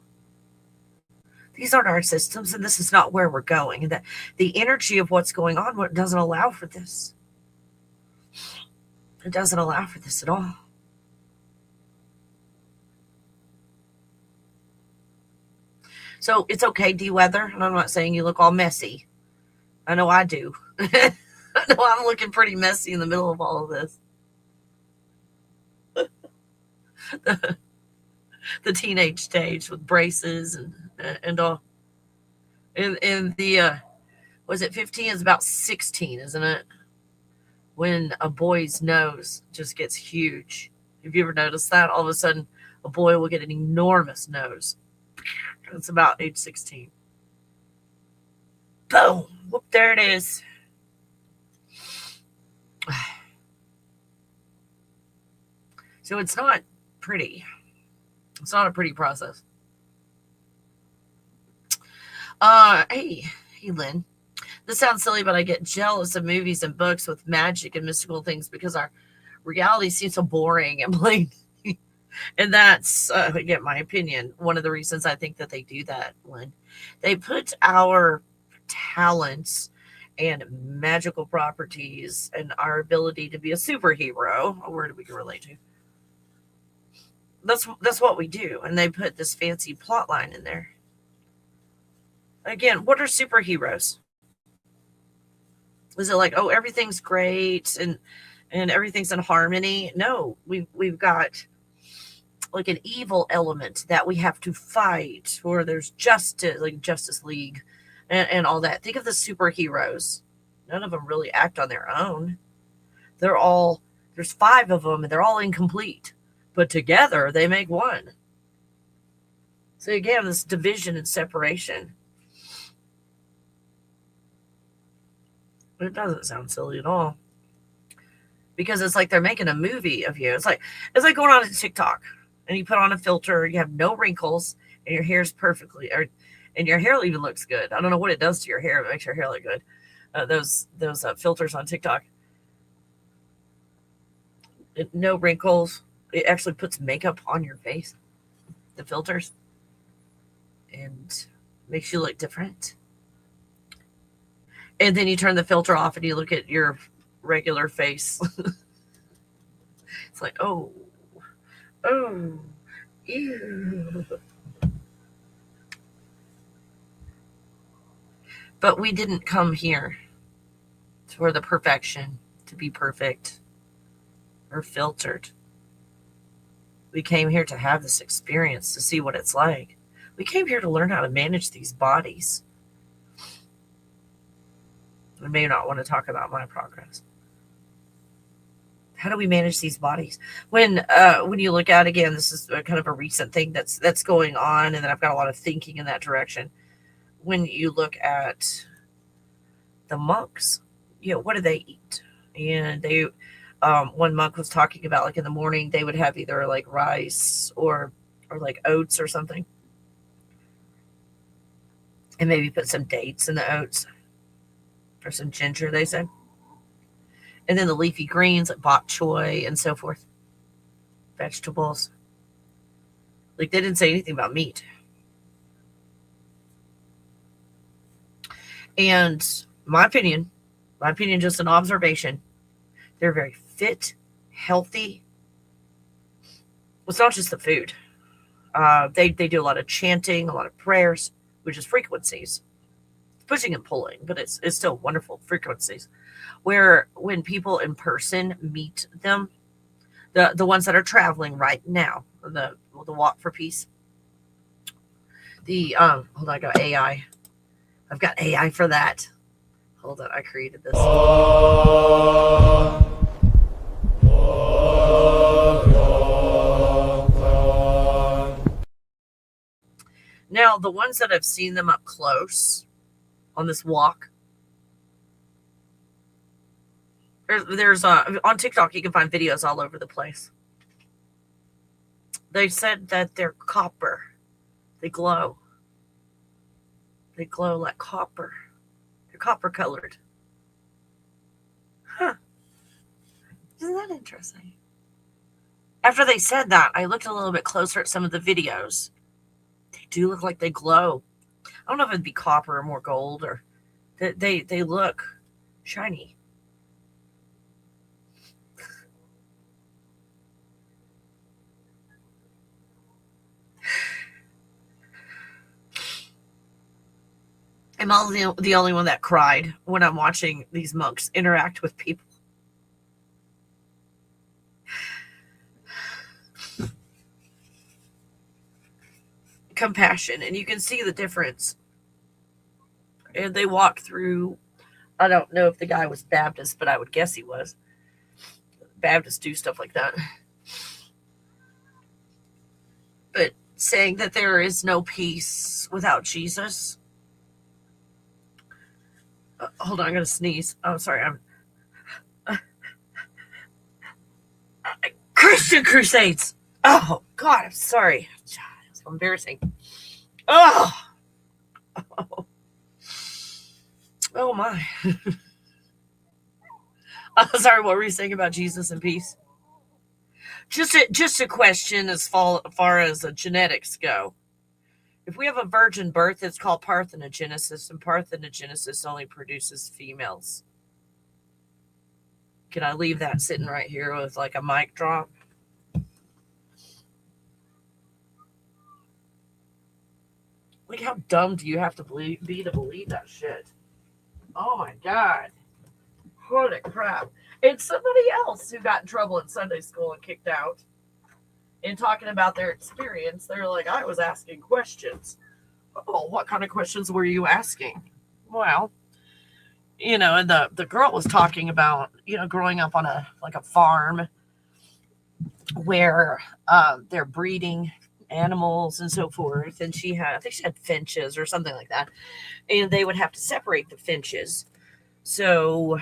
These aren't our systems, and this is not where we're going. And the energy of what's going on doesn't allow for this. It doesn't allow for this at all. So it's okay, D-Weather, and I'm not saying you look all messy. I know I do. I know I'm looking pretty messy in the middle of all of this. The teenage stage with braces and all. And the was it 15? It's about 16, isn't it? When a boy's nose just gets huge. Have you ever noticed that? All of a sudden, a boy will get an enormous nose. It's about age 16. Boom. Whoop, there it is. So it's not pretty. It's not a pretty process. Hey, Lynn. This sounds silly, but I get jealous of movies and books with magic and mystical things because our reality seems so boring and plain. And that's, again, my opinion, one of the reasons I think that they do that, Lynn. They put our talents and magical properties and our ability to be a superhero, a word we can relate to. That's what we do. And they put this fancy plot line in there. Again, what are superheroes? Is it like, oh, everything's great and everything's in harmony? No, we've got like an evil element that we have to fight, or there's justice, like Justice League and all that. Think of the superheroes. None of them really act on their own. There's 5 of them and they're all incomplete, but together they make one. So again, this division and separation. But it doesn't sound silly at all. Because it's like they're making a movie of you. It's like going on to TikTok and you put on a filter, you have no wrinkles, and your hair's perfectly, and your hair even looks good. I don't know what it does to your hair, but it makes your hair look good. Those filters on TikTok. No wrinkles. It actually puts makeup on your face. the filters, and makes you look different. And then you turn the filter off and you look at your regular face. It's like, oh, ew. But we didn't come here for the perfection, to be perfect or filtered. We came here to have this experience, to see what it's like. We came here to learn how to manage these bodies. I may not want to talk about my progress. How do we manage these bodies? When you look at, again, this is kind of a recent thing that's going on, and then I've got a lot of thinking in that direction. When you look at the monks, what do they eat? And they, one monk was talking about, like, in the morning they would have either like rice or like oats or something, and maybe put some dates in the oats or some ginger, they said. And then the leafy greens like bok choy and so forth, vegetables. Like, they didn't say anything about meat. And my opinion, just an observation, they're very fit, healthy. It's not just the food. They do a lot of chanting, a lot of prayers, which is frequencies. Pushing and pulling, but it's still wonderful frequencies. Where when people in person meet them, the ones that are traveling right now, the Walk for Peace. Hold on, I got AI. I've got AI for that. Hold on, I created this. Now, the ones that I've seen them up close on this walk, there's on TikTok, you can find videos all over the place. They said that they're copper. They glow. They glow like copper. They're copper colored. Huh. Isn't that interesting? After they said that, I looked a little bit closer at some of the videos. They do look like they glow. I don't know if it'd be copper or more gold, or they look shiny. Am I the only one that cried when I'm watching these monks interact with people? Compassion, and you can see the difference. And they walk through, I don't know if the guy was Baptist, but I would guess he was. Baptists do stuff like that. But saying that there is no peace without Jesus. Hold on, I'm going to sneeze. Oh, sorry. Christian Crusades. Oh, God, I'm sorry. It's so embarrassing. Oh, my. I'm sorry, what were you saying about Jesus and peace? Just a question as far as genetics go. If we have a virgin birth, it's called parthenogenesis, and parthenogenesis only produces females. Can I leave that sitting right here with like a mic drop? Like, how dumb do you have to be to believe that shit? Oh my God. Holy crap. It's somebody else who got in trouble in Sunday school and kicked out. And talking about their experience, they're like, I was asking questions. Oh, what kind of questions were you asking? Well, and the girl was talking about, growing up on a farm where they're breeding animals and so forth. And I think she had finches or something like that. And they would have to separate the finches. So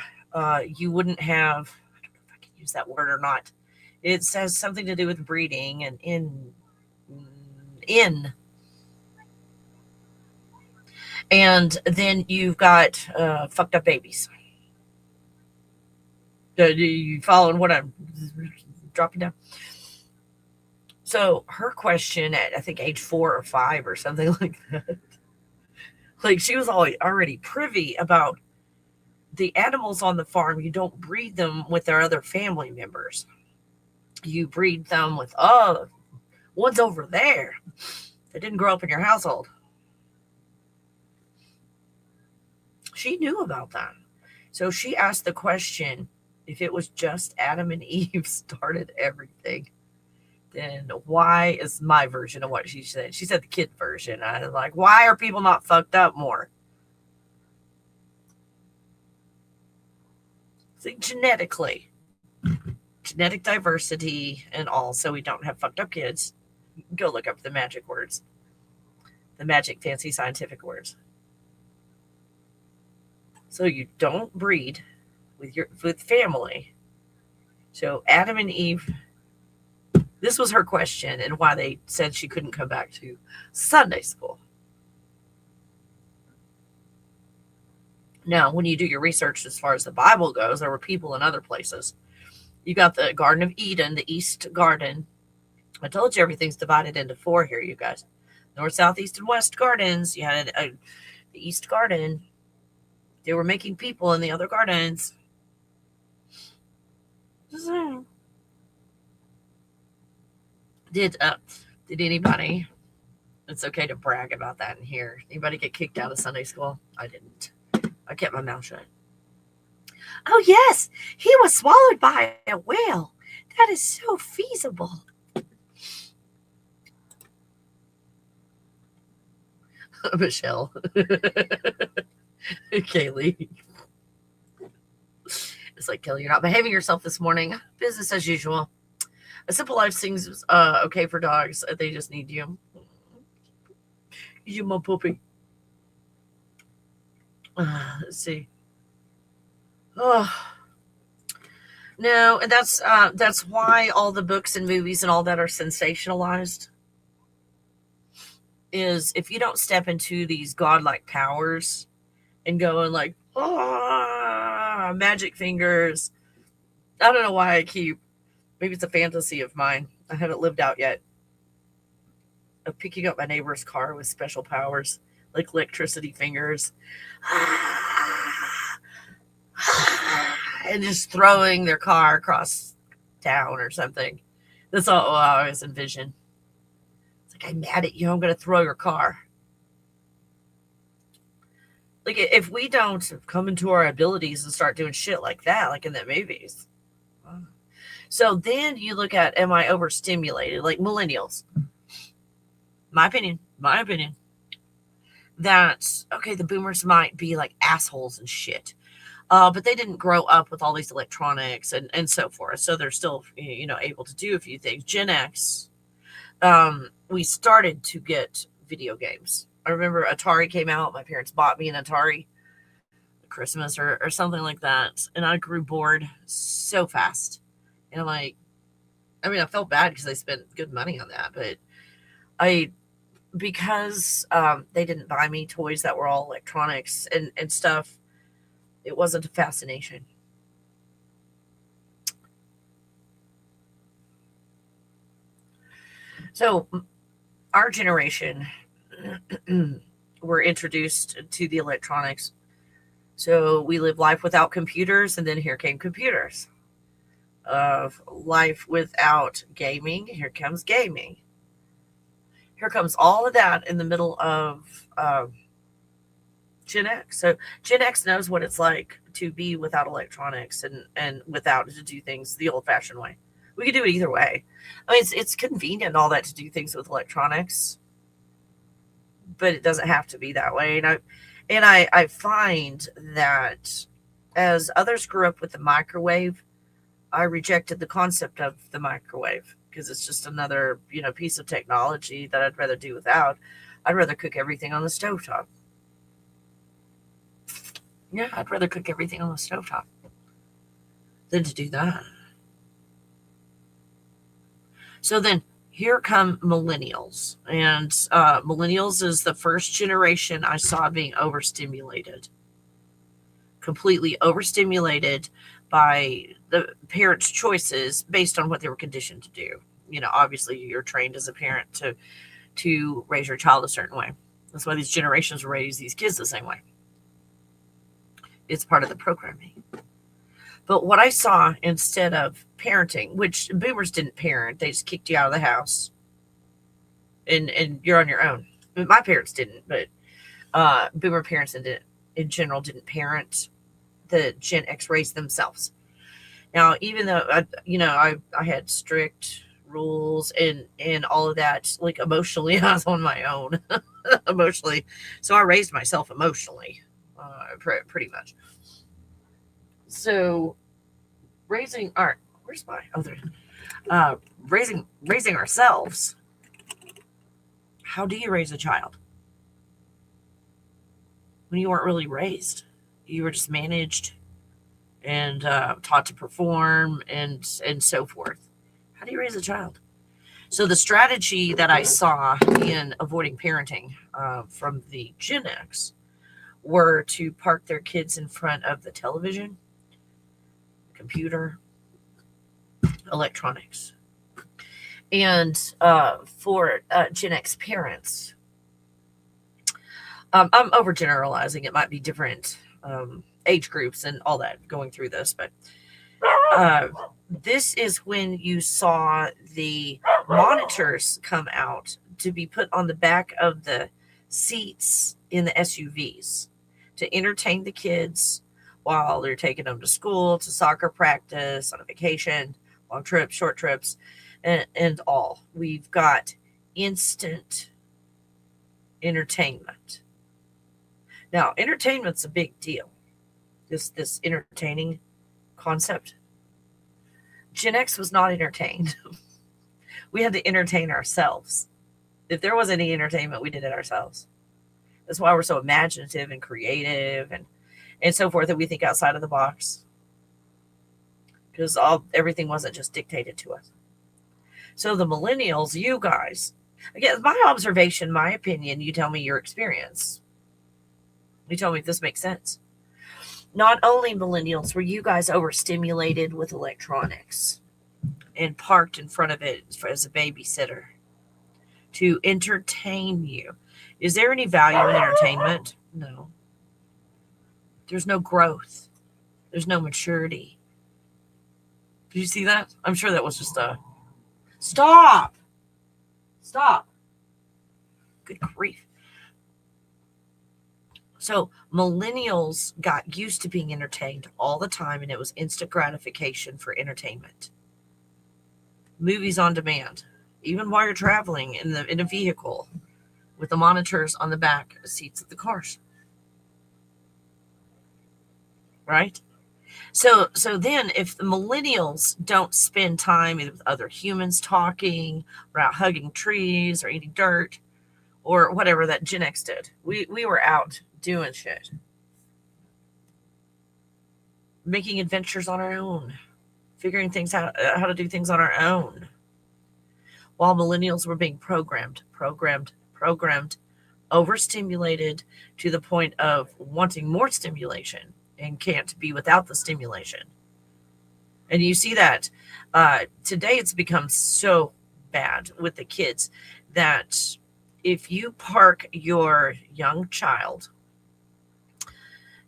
you wouldn't have, I don't know if I can use that word or not. It says something to do with breeding and and then you've got fucked up babies. You following what I'm dropping down? So her question at, I think, age 4 or 5 or something like that, like she was already privy about the animals on the farm. You don't breed them with their other family members. You breed them with, oh, one's over there. They didn't grow up in your household. She knew about that. So she asked the question, if it was just Adam and Eve started everything, then why is my version of what she said? She said the kid version. I was like, why are people not fucked up more? Think genetically, genetic diversity and all, so we don't have fucked up kids. Go look up the magic words, the magic fancy scientific words. So you don't breed with family. So Adam and Eve, this was her question and why they said she couldn't come back to Sunday school. Now, when you do your research as far as the Bible goes, there were people in other places. You got the Garden of Eden, the East Garden. I told you everything's divided into 4 here, you guys. North, South, East, and West gardens. You had the East Garden. They were making people in the other gardens. Did anybody, it's okay to brag about that in here, anybody get kicked out of Sunday school? I didn't. I kept my mouth shut. Oh, yes, he was swallowed by a whale. That is so feasible. Michelle. Kaylee. It's like, Kelly, you're not behaving yourself this morning. Business as usual. A Simple Life sings okay for dogs. They just need you. You, my puppy. Let's see. Oh. No, and that's why all the books and movies and all that are sensationalized. Is if you don't step into these godlike powers and go and like, magic fingers. I don't know why I keep, maybe it's a fantasy of mine. I haven't lived out yet. Of picking up my neighbor's car with special powers, like electricity fingers. And just throwing their car across town or something. That's all I always envision. It's like, I'm mad at you, I'm going to throw your car. Like, if we don't come into our abilities and start doing shit like that, like in the movies. So then you look at, am I overstimulated? Like millennials. My opinion. That, okay, the boomers might be like assholes and shit. But they didn't grow up with all these electronics and so forth. So they're still, able to do a few things. Gen X, we started to get video games. I remember Atari came out. My parents bought me an Atari at Christmas or something like that. And I grew bored so fast. And I'm like, I felt bad because I spent good money on that. But because they didn't buy me toys that were all electronics and stuff, it wasn't a fascination. So our generation were introduced to the electronics. So we lived life without computers, and then here came computers. Of life without gaming, here comes gaming. Here comes all of that in the middle of Gen X. So Gen X knows what it's like to be without electronics and without to do things the old-fashioned way. We could do it either way. It's convenient and all that to do things with electronics, but it doesn't have to be that way. And I find that as others grew up with the microwave, I rejected the concept of the microwave because it's just another, piece of technology that I'd rather do without. I'd rather cook everything on the stovetop. Yeah, I'd rather cook everything on the stovetop than to do that. So then here come millennials. And millennials is the first generation I saw being overstimulated. Completely overstimulated by the parents' choices based on what they were conditioned to do. obviously you're trained as a parent to raise your child a certain way. That's why these generations raise these kids the same way. It's part of the programming. But what I saw instead of parenting, which boomers didn't parent, they just kicked you out of the house and you're on your own. My parents didn't, but boomer parents in general didn't parent. The Gen X raised themselves. Now, even though I had strict rules and all of that, like emotionally, I was on my own emotionally. So I raised myself emotionally, pretty much. So raising ourselves. How do you raise a child when you weren't really raised? You were just managed and taught to perform and so forth. How do you raise a child? So the strategy that I saw in avoiding parenting from the Gen X were to park their kids in front of the television, computer, electronics. And for Gen X parents, I'm overgeneralizing. It might be different age groups and all that going through this, but this is when you saw the monitors come out to be put on the back of the seats in the SUVs to entertain the kids while they're taking them to school, to soccer practice, on a vacation, long trips, short trips, and all. We've got instant entertainment. Now, entertainment's a big deal. This entertaining concept. Gen X was not entertained. We had to entertain ourselves. If there was any entertainment, we did it ourselves. That's why we're so imaginative and creative and so forth, that we think outside of the box. Because everything wasn't just dictated to us. So the millennials, you guys, again, my observation, my opinion, you tell me your experience. You tell me if this makes sense. Not only millennials were you guys overstimulated with electronics and parked in front of it as a babysitter to entertain you. Is there any value in entertainment? No. There's no growth. There's no maturity. Did you see that? I'm sure that was just a... Stop! Good grief. So millennials got used to being entertained all the time, and it was instant gratification for entertainment. Movies on demand, even while you're traveling in a vehicle with the monitors on the back seats of the cars. Right? So then if the millennials don't spend time either with other humans talking or out hugging trees or eating dirt or whatever that Gen X did, we were out doing shit, making adventures on our own, figuring things out, how to do things on our own, while millennials were being programmed, overstimulated to the point of wanting more stimulation and can't be without the stimulation. And you see that today it's become so bad with the kids that if you park your young child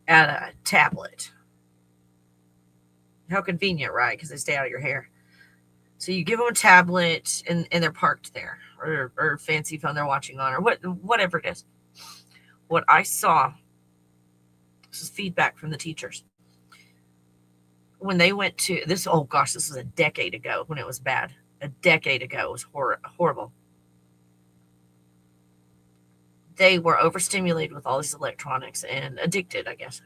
at a tablet, how convenient, right? Because they stay out of your hair. So you give them a tablet and they're parked there, or fancy phone they're watching on, or whatever it is. What I saw, this is feedback from the teachers. When they went to this, oh gosh, this was a decade ago when it was bad. A decade ago, it was horrible. They were overstimulated with all these electronics and addicted, I guess.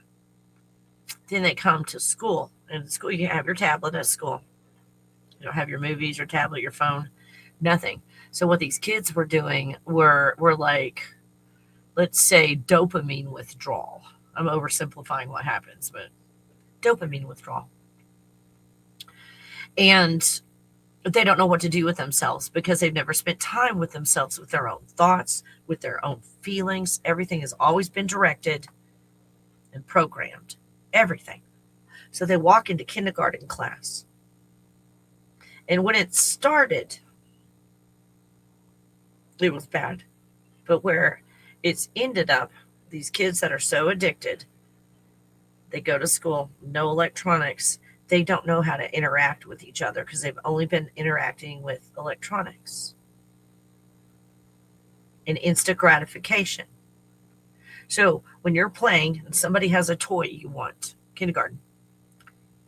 Then they come to school. And at school, you have your tablet at school. You don't have your movies, your tablet, your phone, nothing. So what these kids were doing were like, let's say, dopamine withdrawal. I'm oversimplifying what happens, but dopamine withdrawal. And they don't know what to do with themselves because they've never spent time with themselves, with their own thoughts, with their own feelings. Everything has always been directed and programmed. Everything. So they walk into kindergarten class. And when it started, It was bad. But where it's ended up, these kids that are so addicted, they go to school, no electronics. They don't know how to interact with each other because they've only been interacting with electronics and instant gratification. So when you're playing and somebody has a toy you want, kindergarten,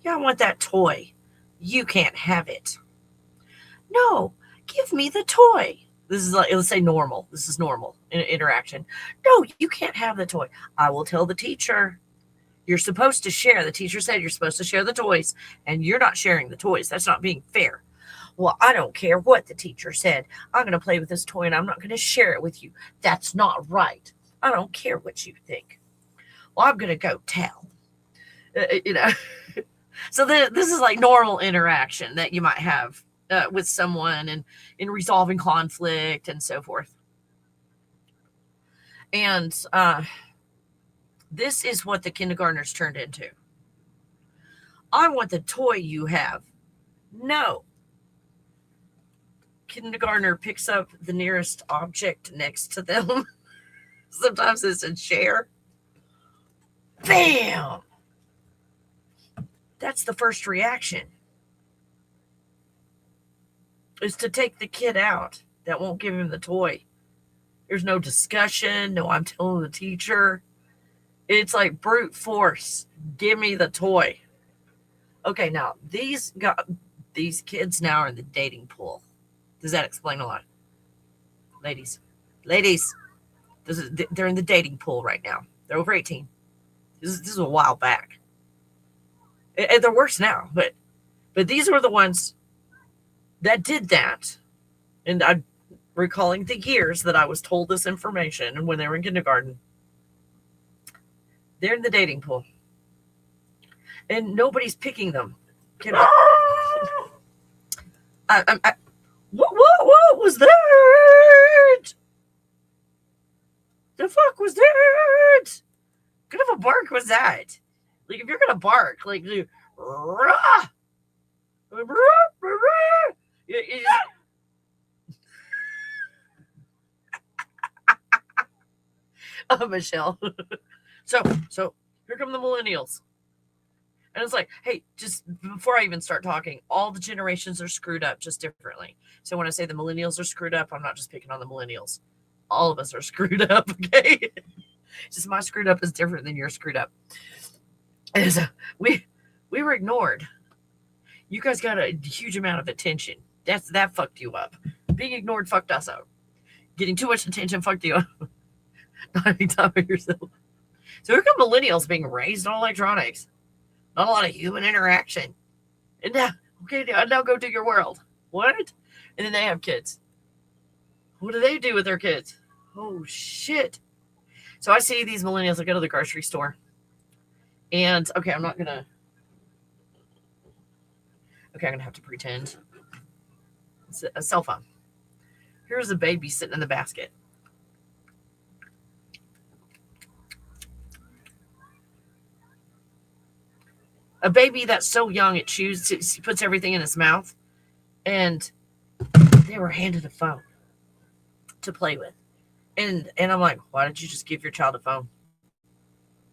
yeah, I want that toy. You can't have it. No, give me the toy. This is like, let's say normal. This is normal interaction. No, you can't have the toy. I will tell the teacher. You're supposed to share. The teacher said you're supposed to share the toys, and you're not sharing the toys. That's not being fair. Well, I don't care what the teacher said. I'm going to play with this toy, and I'm not going to share it with you. That's not right. I don't care what you think. Well, I'm going to go tell. So this is like normal interaction that you might have with someone and in resolving conflict and so forth. And this is what the kindergartners turned into. I want the toy you have. No. Kindergartner picks up the nearest object next to them. Sometimes it's a chair. Bam! That's the first reaction. Is to take the kid out that won't give him the toy. There's no discussion. No, I'm telling the teacher. It's like brute force. Give me the toy. Okay, now these kids now are in the dating pool. Does that explain a lot? Ladies, they're in the dating pool right now. They're over 18. This is a while back. And they're worse now, but these were the ones that did that. And I'm recalling the years that I was told this information, and when they were in kindergarten, they're in the dating pool. And nobody's picking them. What was that? The fuck was that? What kind of a bark was that? Like, if you're gonna bark, like, rah, rah, rah, oh, Michelle. So here come the millennials. And it's like, hey, just before I even start talking, all the generations are screwed up just differently. So when I say the millennials are screwed up, I'm not just picking on the millennials. All of us are screwed up, okay? Just my screwed up is different than your screwed up. And so we were ignored. You guys got a huge amount of attention. That fucked you up. Being ignored fucked us up. Getting too much attention fucked you up. Not having time for yourself. So here come millennials being raised on electronics. Not a lot of human interaction. And now, okay, now go do your world. What? And then they have kids. What do they do with their kids? Oh, shit. So I see these millennials. I go to the grocery store. And, okay, I'm going to have to pretend. It's a cell phone. Here's a baby sitting in the basket. A baby that's so young it chews, it puts everything in its mouth. And they were handed a phone to play with. And I'm like, why did you just give your child a phone?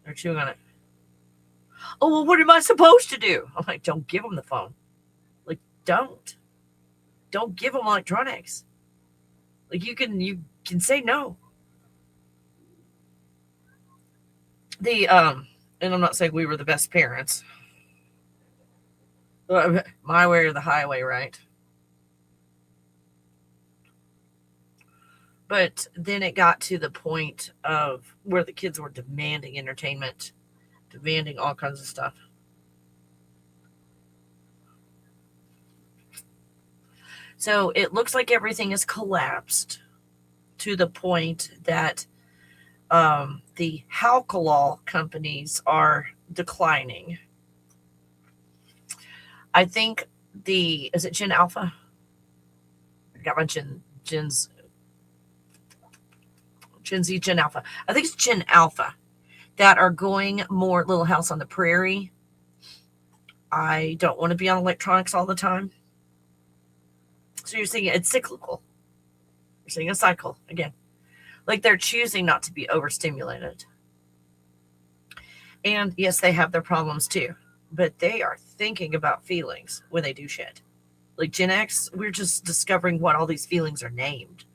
They're chewing on it. Oh, well, what am I supposed to do? I'm like, don't give them the phone. Like, don't give them electronics. Like, you can say no. And I'm not saying we were the best parents. My way or the highway, right? But then it got to the point of where the kids were demanding entertainment, demanding all kinds of stuff. So it looks like everything has collapsed to the point that the alcohol companies are declining. I think is it Gen Alpha? I got my Gen Z, Gen Alpha. I think it's Gen Alpha that are going more Little House on the Prairie. I don't want to be on electronics all the time. So you're seeing it's cyclical. We're seeing a cycle again. Like they're choosing not to be overstimulated. And yes, they have their problems too, but they are thinking about feelings when they do shit. Like Gen X, we're just discovering what all these feelings are named.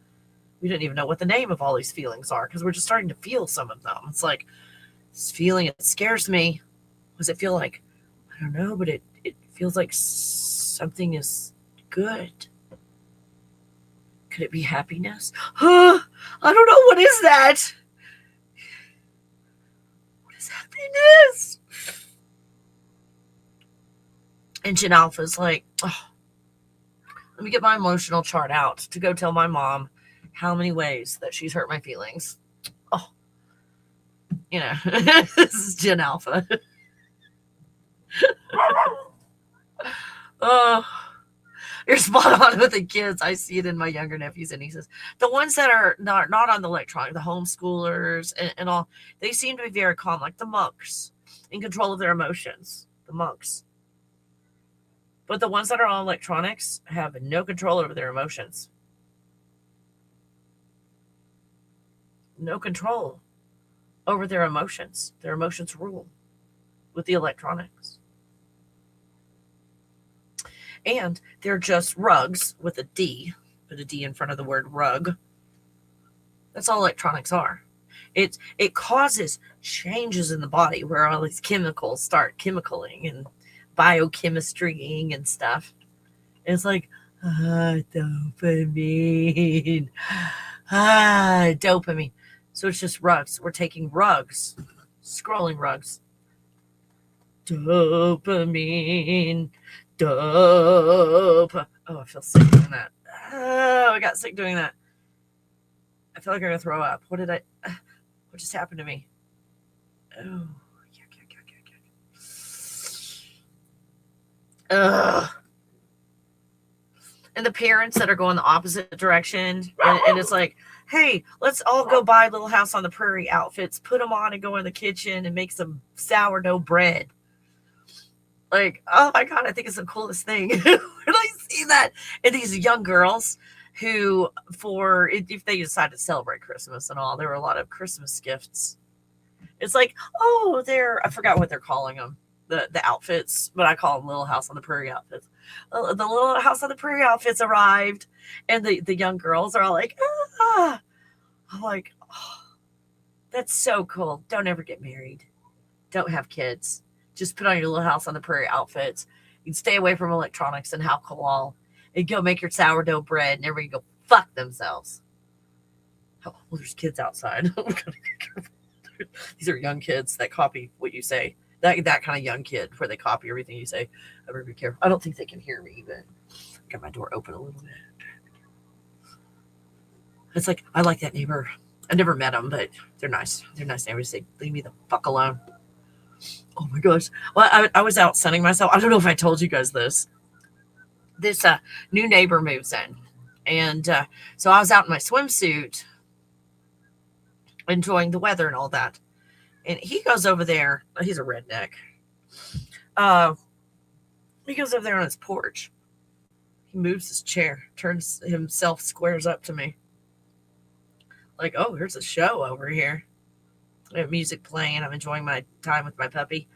We don't even know what the name of all these feelings are because we're just starting to feel some of them. It's like, this feeling, it scares me. What does it feel like? I don't know, but it feels like something is good. Could it be happiness? I don't know. What is that? What is happiness? And Gen Alpha's like, oh, let me get my emotional chart out to go tell my mom how many ways that she's hurt my feelings. Oh, you know, this is Gen Alpha. Oh, you're spot on with the kids. I see it in my younger nephews and nieces. The ones that are not on the electronic, the homeschoolers and all, they seem to be very calm, like the monks, in control of their emotions. The monks. But the ones that are on electronics have no control over their emotions. No control over their emotions. Their emotions rule with the electronics. And they're just rugs with a D. Put a D in front of the word rug. That's all electronics are. It causes changes in the body where all these chemicals start chemicaling and biochemistrying and stuff. And it's like, dopamine. Dopamine. So it's just rugs. We're taking rugs, scrolling rugs. Dopamine. Dope. Oh, I feel sick doing that. Oh, I got sick doing that. I feel like I'm going to throw up. What just happened to me? Oh, Ugh. And the parents that are going the opposite direction, and it's like, hey, let's all go buy Little House on the Prairie outfits, put them on and go in the kitchen and make some sourdough bread. Like, oh my God, I think it's the coolest thing. When I see that, and these young girls who, if they decide to celebrate Christmas and all, there were a lot of Christmas gifts. It's like, oh, I forgot what they're calling them. The outfits, but I call them Little House on the Prairie outfits. The Little House on the Prairie outfits arrived, and the young girls are all like, ah. I'm like, oh, that's so cool. Don't ever get married. Don't have kids. Just put on your Little House on the Prairie outfits. You can stay away from electronics and alcohol, and go make your sourdough bread, and everybody go fuck themselves. Oh, well, there's kids outside. These are young kids that copy what you say. That kind of young kid where they copy everything you say. I better be careful. I don't think they can hear me, but I got my door open a little bit. It's like, I like that neighbor. I never met them, but they're nice. They're nice neighbors. They leave me the fuck alone. Oh my gosh. Well, I was out sunning myself. I don't know if I told you guys this. This new neighbor moves in. And so I was out in my swimsuit enjoying the weather and all that. And he goes over there. He's a redneck. He goes over there on his porch. He moves his chair, turns himself, squares up to me. Like, oh, here's a show over here. I have music playing. I'm enjoying my time with my puppy.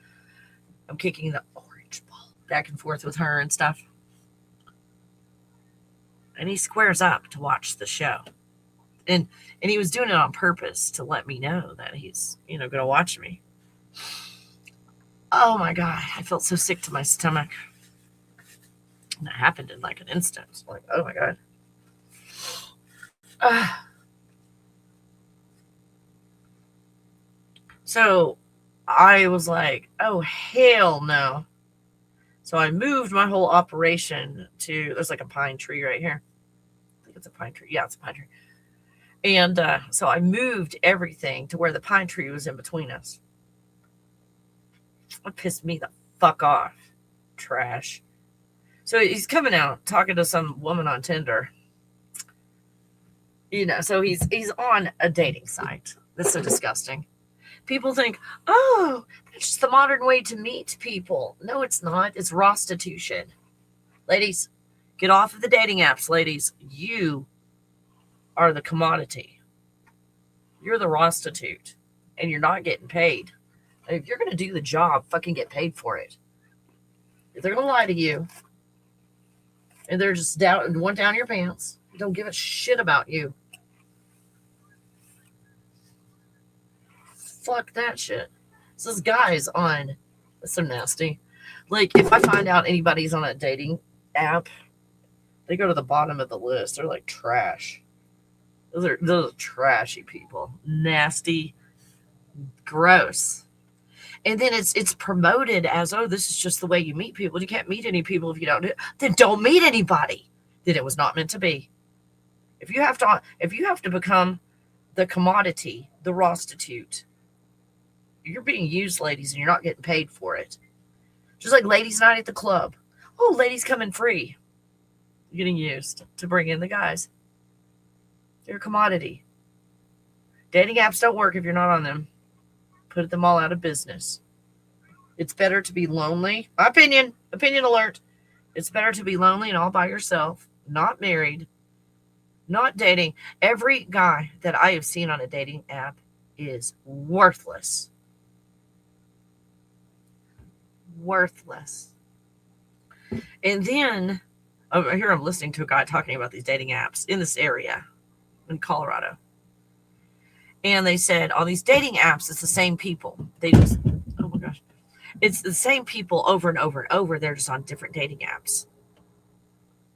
I'm kicking the orange ball back and forth with her and stuff. And he squares up to watch the show. And he was doing it on purpose to let me know that he's, going to watch me. Oh my God. I felt so sick to my stomach. And that happened in like an instant. Like, oh my God. So I was like, oh, hell no. So I moved my whole operation to, there's like a pine tree right here. I think it's a pine tree. Yeah, it's a pine tree. And so I moved everything to where the pine tree was in between us. It pissed me the fuck off. Trash. So he's coming out talking to some woman on Tinder. So he's on a dating site. That's so disgusting. People think, oh, that's just the modern way to meet people. No, it's not. It's prostitution. Ladies, get off of the dating apps, ladies. You are the commodity. You're the prostitute, and you're not getting paid. And if you're going to do the job, fucking get paid for it. If they're going to lie to you, and they're just one down your pants, don't give a shit about you. Fuck that shit. So this guy's on, that's so nasty. Like, if I find out anybody's on a dating app, they go to the bottom of the list. They're like trash. Those are trashy people. Nasty, gross. And then it's promoted as, oh, this is just the way you meet people. You can't meet any people if you don't do it. Then don't meet anybody. Then it was not meant to be. If you have to become the commodity, the prostitute, you're being used, ladies, and you're not getting paid for it. Just like ladies' night at the club. Oh, ladies come in free. You're getting used to bring in the guys. They're a commodity. Dating apps don't work if you're not on them. Put them all out of business. It's better to be lonely. Opinion alert. It's better to be lonely and all by yourself, not married, not dating. Every guy that I have seen on a dating app is worthless. Worthless. And then, here I'm listening to a guy talking about these dating apps in this area in Colorado. And they said on these dating apps, it's the same people. They just, oh my gosh. It's the same people over and over and over. They're just on different dating apps.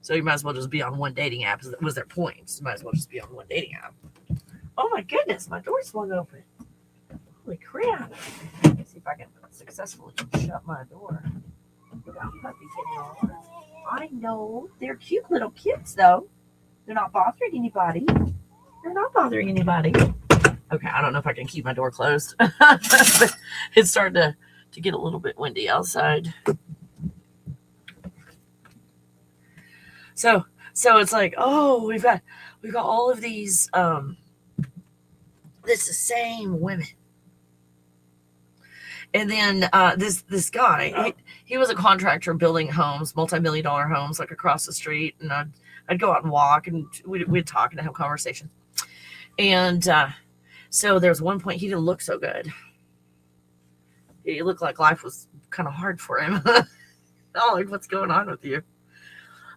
So you might as well just be on one dating app. Was their point? You might as well just be on one dating app. Oh my goodness, my door swung open. Holy crap. Let's see if I can successfully shut my door without puppies getting all over. I know. They're cute little kids, though. They're not bothering anybody. They're not bothering anybody. Okay, I don't know if I can keep my door closed. But it's starting to get a little bit windy outside. So it's like, oh, we've got all of these it's the same women. And then this guy, he was a contractor building homes, multi-million-dollar homes, like across the street. And I'd go out and walk, and we'd talk and have conversations. And so there was one point he didn't look so good. He looked like life was kind of hard for him. Oh, like, what's going on with you?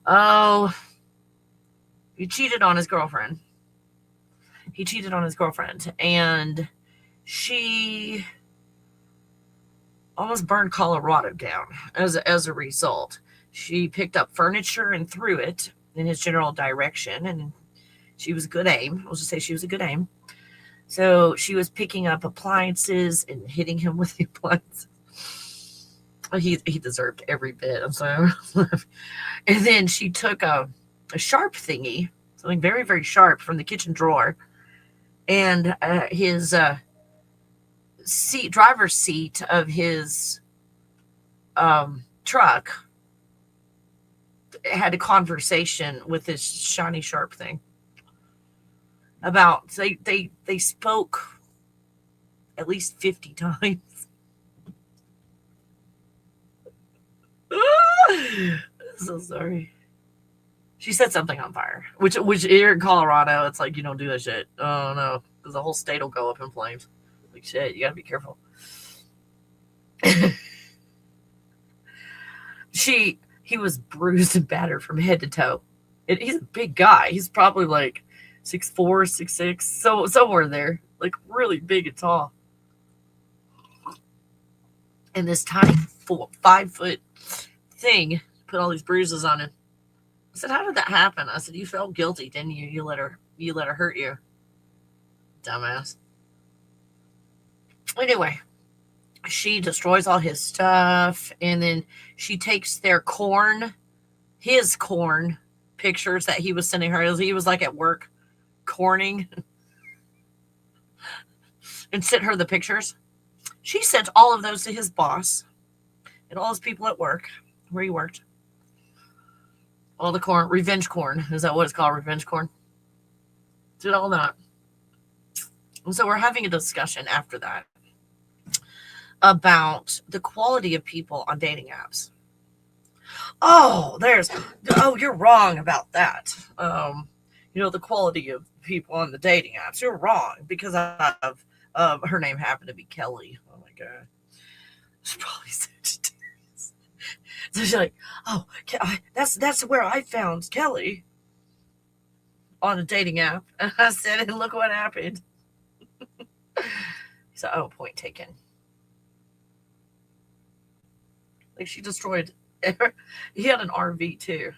Oh, he cheated on his girlfriend. And she almost burned Colorado down as a result. She picked up furniture and threw it in his general direction, and she was a good aim. I'll just say she was a good aim. So she was picking up appliances and hitting him with the appliances. He deserved every bit. I'm sorry. And then she took a sharp thingy, something very, very sharp from the kitchen drawer, and his driver's seat of his truck had a conversation with this shiny sharp thing. About they spoke at least 50 times. So sorry. She set something on fire, which here in Colorado, it's like, you don't do that shit. Oh no, because the whole state will go up in flames. Like, shit, you gotta be careful. He was bruised and battered from head to toe. He's a big guy. He's probably like 6'4", 6'6", so somewhere there, like really big and tall. And this tiny 5-foot thing put all these bruises on him. I said, "How did that happen?" I said, "You felt guilty, didn't you? You let her hurt you, dumbass." Anyway, she destroys all his stuff, and then she takes his corn pictures that he was sending her. He was like at work corning and sent her the pictures. She sent all of those to his boss and all his people at work where he worked. All the corn, revenge corn. Is that what it's called? Revenge corn? Did all that. And so we're having a discussion after that about the quality of people on dating apps. Oh, you're wrong about that. The quality of people on the dating apps. You're wrong because of her name happened to be Kelly. Oh my god, she's probably Sagittarius. So she's like, oh, that's where I found Kelly on a dating app. And I said, and look what happened. So, oh, point taken. Like she destroyed. He had an RV too.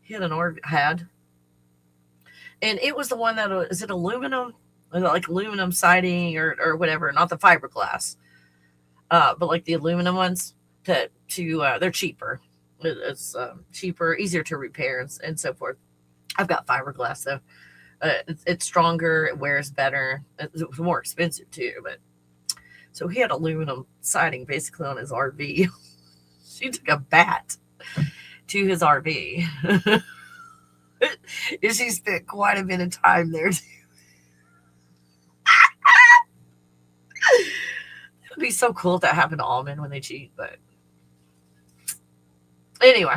He had an RV, and it was the one that is it aluminum, like aluminum siding or whatever, not the fiberglass, but like the aluminum ones. They're cheaper. It's cheaper, easier to repair, and so forth. I've got fiberglass though. It's stronger, it wears better. It's more expensive too, but so he had aluminum siding basically on his RV. She took a bat to his RV. And she spent quite a bit of time there too. It would be so cool if that happened to all men when they cheat, but anyway,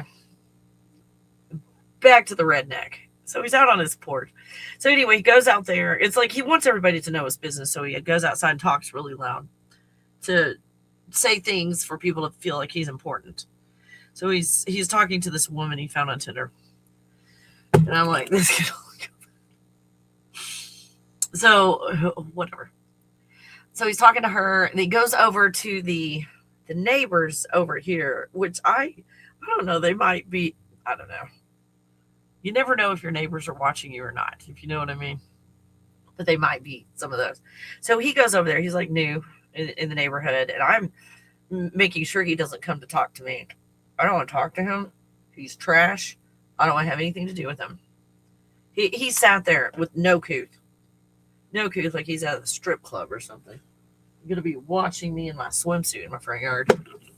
back to the redneck. So he's out on his porch. So anyway, he goes out there. It's like he wants everybody to know his business, so he goes outside and talks really loud to say things for people to feel like he's important. So he's talking to this woman he found on Tinder. And I'm like, this kid. So whatever. So he's talking to her, and he goes over to the neighbors over here, which I don't know, they might be, I don't know. You never know if your neighbors are watching you or not, if you know what I mean. But they might be some of those. So he goes over there. He's like new in the neighborhood, and I'm making sure he doesn't come to talk to me. I don't want to talk to him. He's trash. I don't want to have anything to do with him. He sat there with no couth. No couth, like he's at a strip club or something. You're going to be watching me in my swimsuit in my front yard.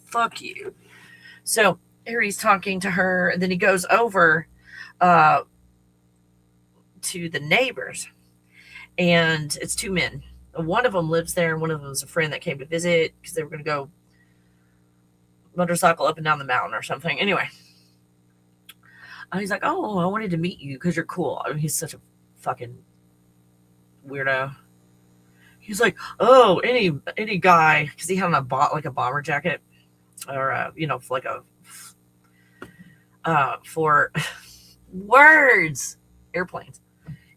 Fuck you. So here he's talking to her, and then he goes over to the neighbors, and it's two men. One of them lives there, and one of them is a friend that came to visit because they were going to go motorcycle up and down the mountain or something. Anyway, he's like, oh, I wanted to meet you because you're cool. I mean, he's such a fucking weirdo. He's like, oh, any guy, because he had like a bomber jacket, or like a for words, airplanes,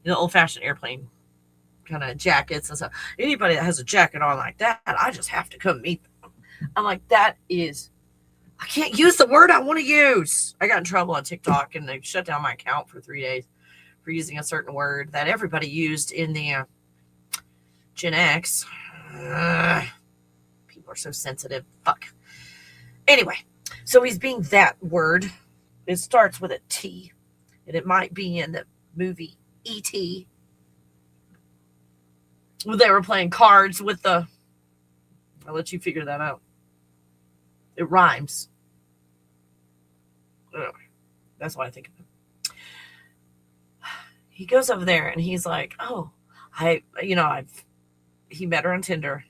old-fashioned airplane kind of jackets and stuff. Anybody that has a jacket on like that, I just have to come meet them. I'm like, I can't use the word I want to use. I got in trouble on TikTok, and they shut down my account for 3 days for using a certain word that everybody used in the Gen X. People are so sensitive. Fuck. Anyway, so he's being that word. It starts with a T, and it might be in the movie E.T. They were playing cards with the... I'll let you figure that out. It rhymes. Ugh. That's what I think of him. He goes over there, and he's like, oh, he met her on Tinder.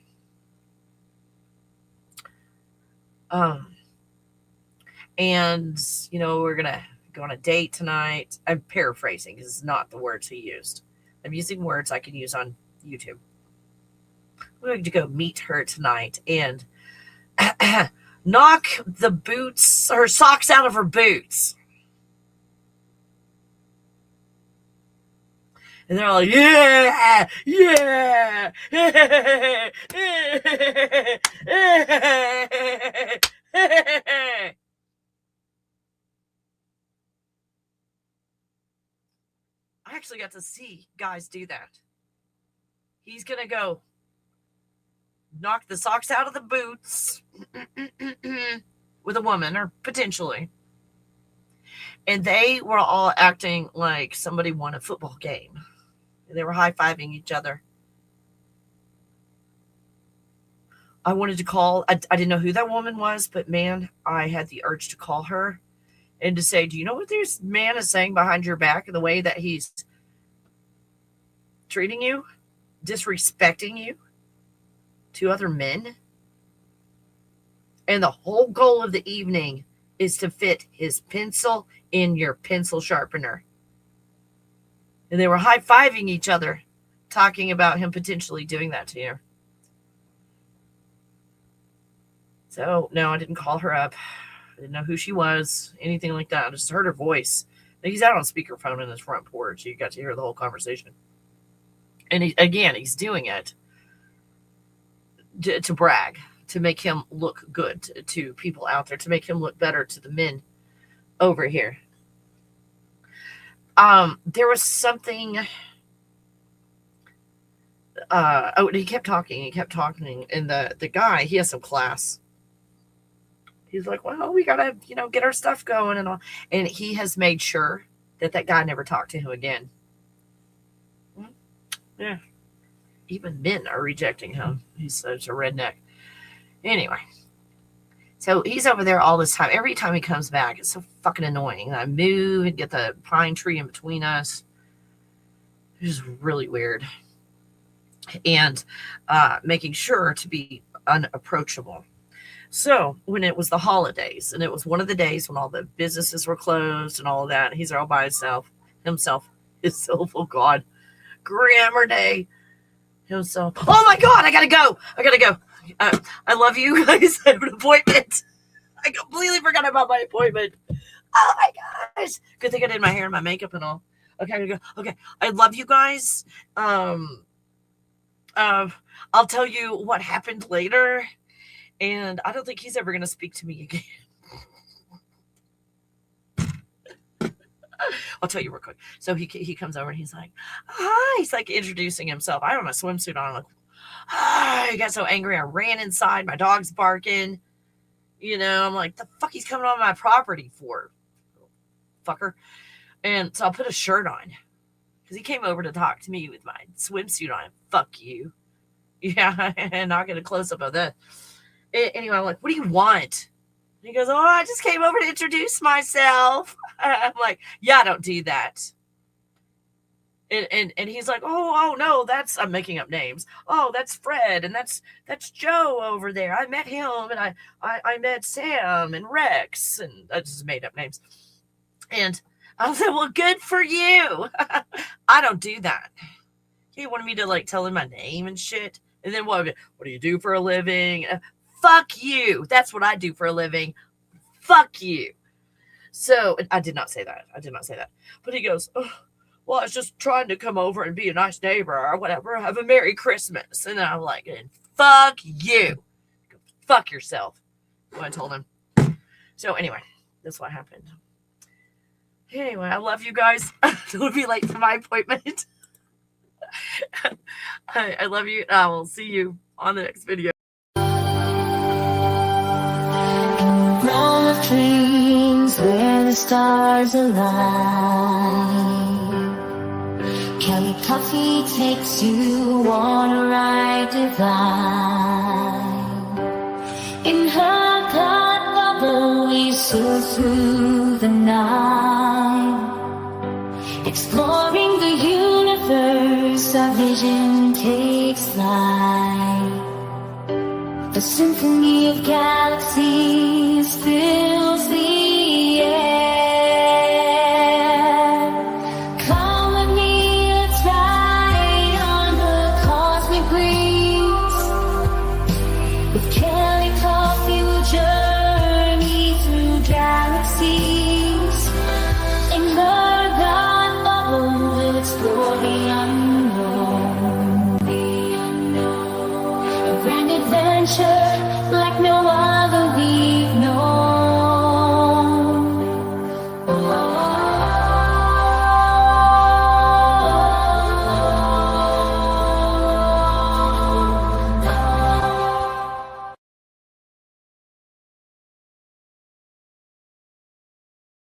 And, we're going to go on a date tonight. I'm paraphrasing because it's not the words he used. I'm using words I can use on YouTube. We're going to go meet her tonight and knock her socks out of her boots. And they're like, yeah, yeah. I actually got to see guys do that. He's going to go knock the socks out of the boots with a woman, or potentially. And they were all acting like somebody won a football game. They were high-fiving each other. I wanted to call. I didn't know who that woman was, but man, I had the urge to call her and to say, do you know what this man is saying behind your back and the way that he's treating you, disrespecting you to other men? And the whole goal of the evening is to fit his pencil in your pencil sharpener. And they were high-fiving each other, talking about him potentially doing that to you. So, no, I didn't call her up. I didn't know who she was, anything like that. I just heard her voice. He's out on speakerphone in his front porch. You got to hear the whole conversation. And he's doing it to brag, to make him look good to people out there, to make him look better to the men over here. There was something. He kept talking, and the guy, he has some class. He's like, well, we gotta, get our stuff going and all. And he has made sure that guy never talked to him again. Yeah. Even men are rejecting him. He's such a redneck. Anyway. So he's over there all this time. Every time he comes back, it's so fucking annoying. I move and get the pine tree in between us. It's just really weird. And making sure to be unapproachable. So when it was the holidays, and it was one of the days when all the businesses were closed and all of that, he's there all by himself, oh God, grammar day, himself. Oh my God, I gotta go. I love you guys. I have an appointment. I completely forgot about my appointment. Oh my gosh. Good thing I did my hair and my makeup and all. Okay, I gotta go. Okay, I love you guys. I'll tell you what happened later. And I don't think he's ever going to speak to me again. I'll tell you real quick. So he comes over and he's like, hi. He's like introducing himself. I have my swimsuit on. I'm like, hi. I got so angry. I ran inside. My dog's barking. I'm like, the fuck he's coming on my property for? Fucker. And so I put a shirt on. Because he came over to talk to me with my swimsuit on. Fuck you. Yeah, and not get a close-up of that. Anyway, I'm like, what do you want? And he goes, oh, I just came over to introduce myself. I'm like, yeah, I don't do that. And he's like, oh no, I'm making up names. Oh, that's Fred, and that's Joe over there. I met him, and I met Sam and Rex, and I just made up names. And I was like, well, good for you. I don't do that. He wanted me to tell him my name and shit. And then what do you do for a living? Fuck you. That's what I do for a living. Fuck you. So I did not say that. But he goes, oh, well, I was just trying to come over and be a nice neighbor or whatever. Have a Merry Christmas. And I'm like, fuck you. Fuck yourself. What I told him. So anyway, that's what happened. Anyway, I love you guys. Don't be late for my appointment. I love you. I will see you on the next video. Realm of dreams where the stars align. Kelly Coffee takes you on a ride divine. In her God bubble we soar through the night. Exploring the universe, our vision takes flight. The symphony of galaxies fills the air. Come with me, let's ride on the cosmic breeze. With Kelly Coffee, we'll journey through galaxies. In her God bubble, we'll explore the unknown. A grand adventure like no